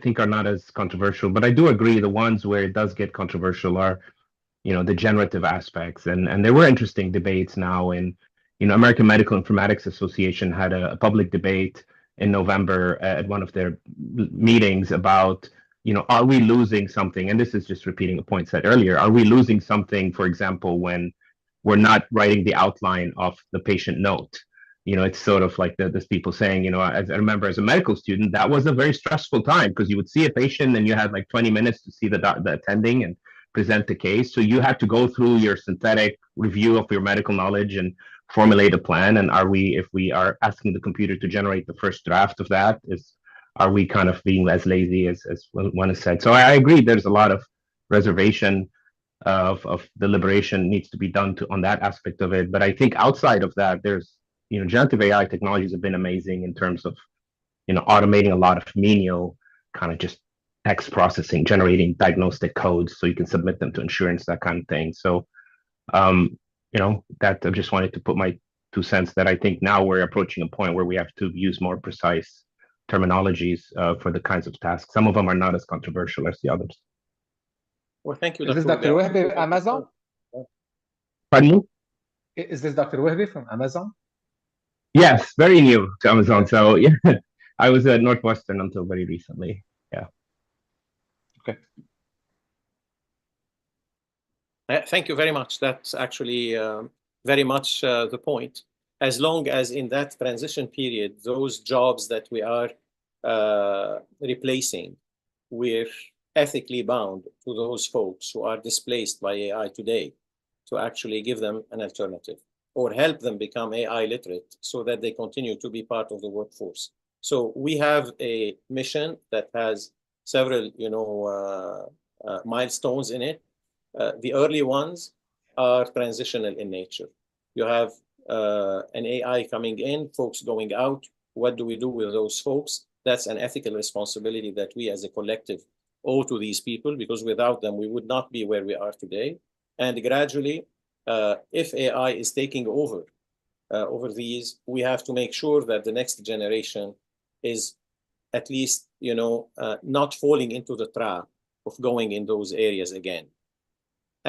S12: think are not as controversial, but I do agree the ones where it does get controversial are, you know, the generative aspects. And there were interesting debates now in, you know, American Medical Informatics Association had a public debate in November at one of their meetings about, you know, are we losing something? And this is just repeating a point said earlier. Are we losing something, for example, when we're not writing the outline of the patient note? You know, it's sort of like there's people saying, you know, I remember as a medical student, that was a very stressful time because you would see a patient and you had like 20 minutes to see the attending and present the case. So you had to go through your synthetic review of your medical knowledge and formulate a plan. And if we are asking the computer to generate the first draft of that, are we kind of being as lazy as one has said? So I agree there's a lot of reservation of deliberation needs to be done on that aspect of it. But I think outside of that, there's, you know, generative AI technologies have been amazing in terms of, you know, automating a lot of menial kind of just text processing, generating diagnostic codes so you can submit them to insurance, that kind of thing. So, you know, that I just wanted to put my 2 cents that I think now we're approaching a point where we have to use more precise terminologies for the kinds of tasks. Some of them are not as controversial as the others.
S9: Well, thank you,
S5: Is this Dr. Wahbi, Amazon?
S12: Pardon me?
S5: Is this Dr. Wahbi from Amazon?
S12: Yes, very new to Amazon. So yeah, I was at Northwestern until very recently. Yeah.
S5: Okay.
S9: Thank you very much. That's actually very much the point. As long as in that transition period, those jobs that we are replacing, we're ethically bound to those folks who are displaced by AI today to actually give them an alternative or help them become AI literate so that they continue to be part of the workforce. So we have a mission that has several, milestones in it. The early ones are transitional in nature. You have an AI coming in, folks going out. What do we do with those folks? That's an ethical responsibility that we as a collective owe to these people, because without them, we would not be where we are today. And gradually, if AI is taking over these, we have to make sure that the next generation is at least, not falling into the trap of going in those areas again.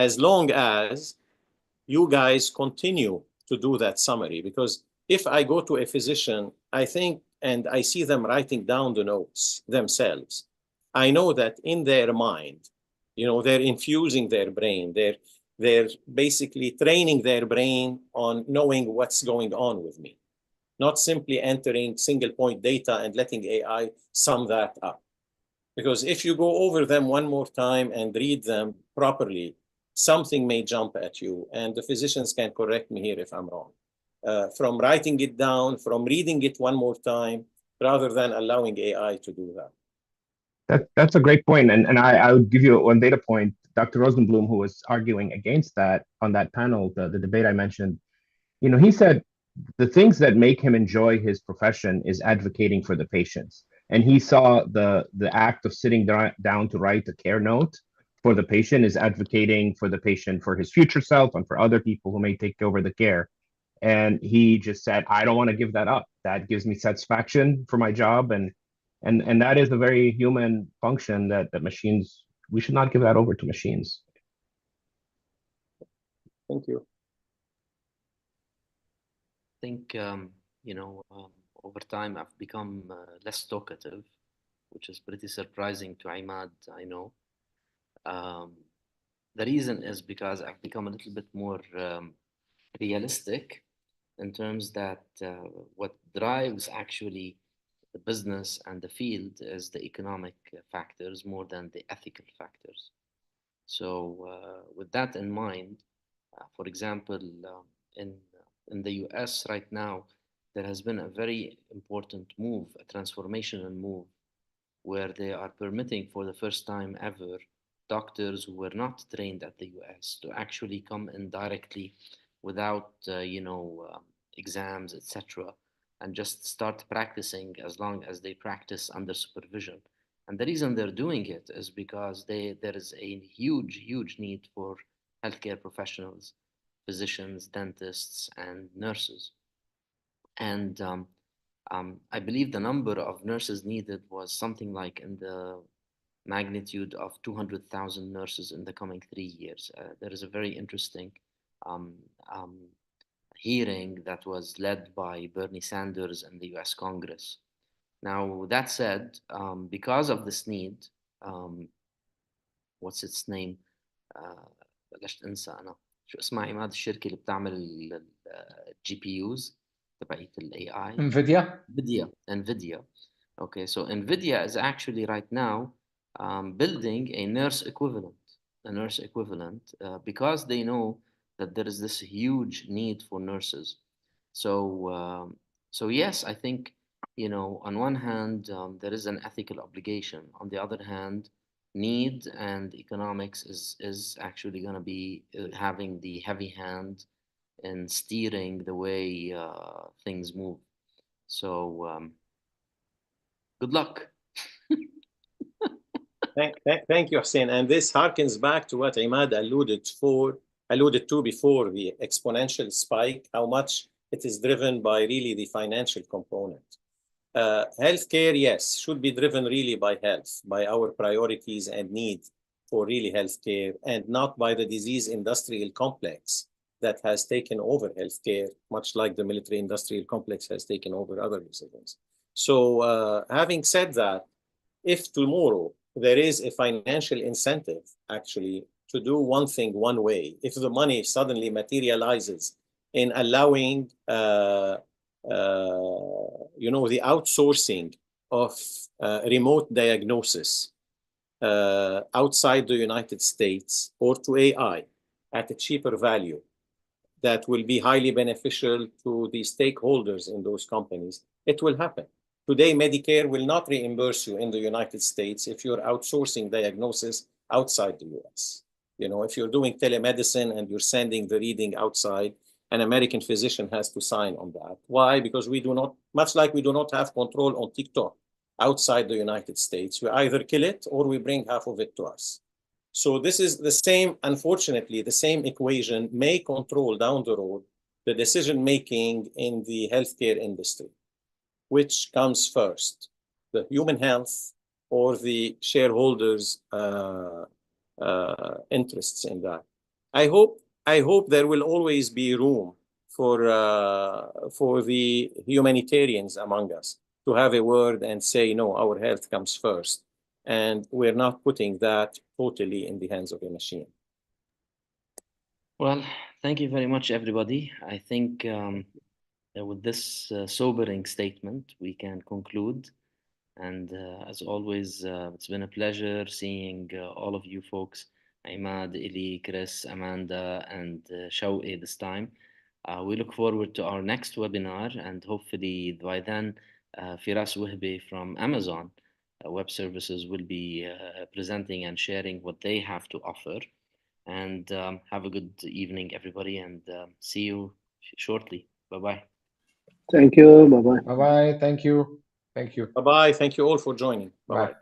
S9: As long as you guys continue to do that summary, because if I go to a physician, I think, and I see them writing down the notes themselves, I know that in their mind, they're infusing their brain. They're basically training their brain on knowing what's going on with me, not simply entering single point data and letting AI sum that up. Because if you go over them one more time and read them properly, something may jump at you, and the physicians can correct me here if I'm wrong. From writing it down, from reading it one more time, rather than allowing AI to do that.
S12: That's a great point. And I would give you one data point. Dr. Rosenblum, who was arguing against that on that panel, the debate I mentioned, he said the things that make him enjoy his profession is advocating for the patients. And he saw the act of sitting down to write a care note for the patient is advocating for the patient, for his future self, and for other people who may take over the care. And he just said, I don't want to give that up. That gives me satisfaction for my job. And that is a very human function that machines, we should not give that over to machines.
S9: Thank you.
S8: I think, over time I've become less talkative, which is pretty surprising to Imad, I know. The reason is because I've become a little bit more realistic in terms that what drives actually the business and the field is the economic factors more than the ethical factors. So with that in mind, for example, in the US right now, there has been a very important move, a transformational move, where they are permitting for the first time ever doctors who were not trained at the US to actually come in directly without, exams, etc., and just start practicing as long as they practice under supervision. And the reason they're doing it is because there is a huge need for healthcare professionals, physicians, dentists, and nurses. And I believe the number of nurses needed was something like in the magnitude of 200,000 nurses in the coming 3 years. There is a very interesting hearing that was led by Bernie Sanders in the US Congress. Now, that said, because of this need, what's its name? بلشت انسى انا شو اسمها عماد الشركه اللي بتعمل الجي بي يوز تبعت الاي اي NVIDIA. Okay, so NVIDIA is actually right now building a nurse equivalent because they know that there is this huge need for nurses. So yes, I think, on one hand, there is an ethical obligation. On the other hand, need and economics is actually going to be having the heavy hand in steering the way things move. So good luck.
S9: Thank you, Hussein. And this harkens back to what Imad alluded to before, the exponential spike, how much it is driven by really the financial component. Healthcare, yes, should be driven really by health, by our priorities and need for really healthcare, and not by the disease industrial complex that has taken over healthcare, much like the military industrial complex has taken over other disciplines. So having said that, if tomorrow there is a financial incentive actually to do one thing one way, if the money suddenly materializes in allowing the outsourcing of remote diagnosis outside the United States or to AI at a cheaper value that will be highly beneficial to the stakeholders in those companies, it will happen. Today, Medicare will not reimburse you in the United States if you're outsourcing diagnosis outside the US. You know, if you're doing telemedicine and you're sending the reading outside, an American physician has to sign on that. Why? Because we do not, much like we do not have control on TikTok outside the United States, we either kill it or we bring half of it to us. So this is the same, unfortunately, the same equation may control down the road the decision-making in the healthcare industry. Which comes first, the human health or the shareholders' interests in that? I hope there will always be room for the humanitarians among us to have a word and say, no, our health comes first. And we're not putting that totally in the hands of a machine.
S8: Well, thank you very much, everybody. I think with this sobering statement, we can conclude. And as always, it's been a pleasure seeing all of you folks, Imad, Eli, Chris, Amanda, and Shawqi this time. We look forward to our next webinar, and hopefully by then, Firas Wahbi from Amazon Web Services will be presenting and sharing what they have to offer. And have a good evening, everybody, and see you shortly. Bye-bye.
S1: Thank you. Bye-bye.
S5: Bye-bye. Thank you. Thank you.
S9: Bye-bye. Thank you all for joining. Bye-bye.
S5: Bye.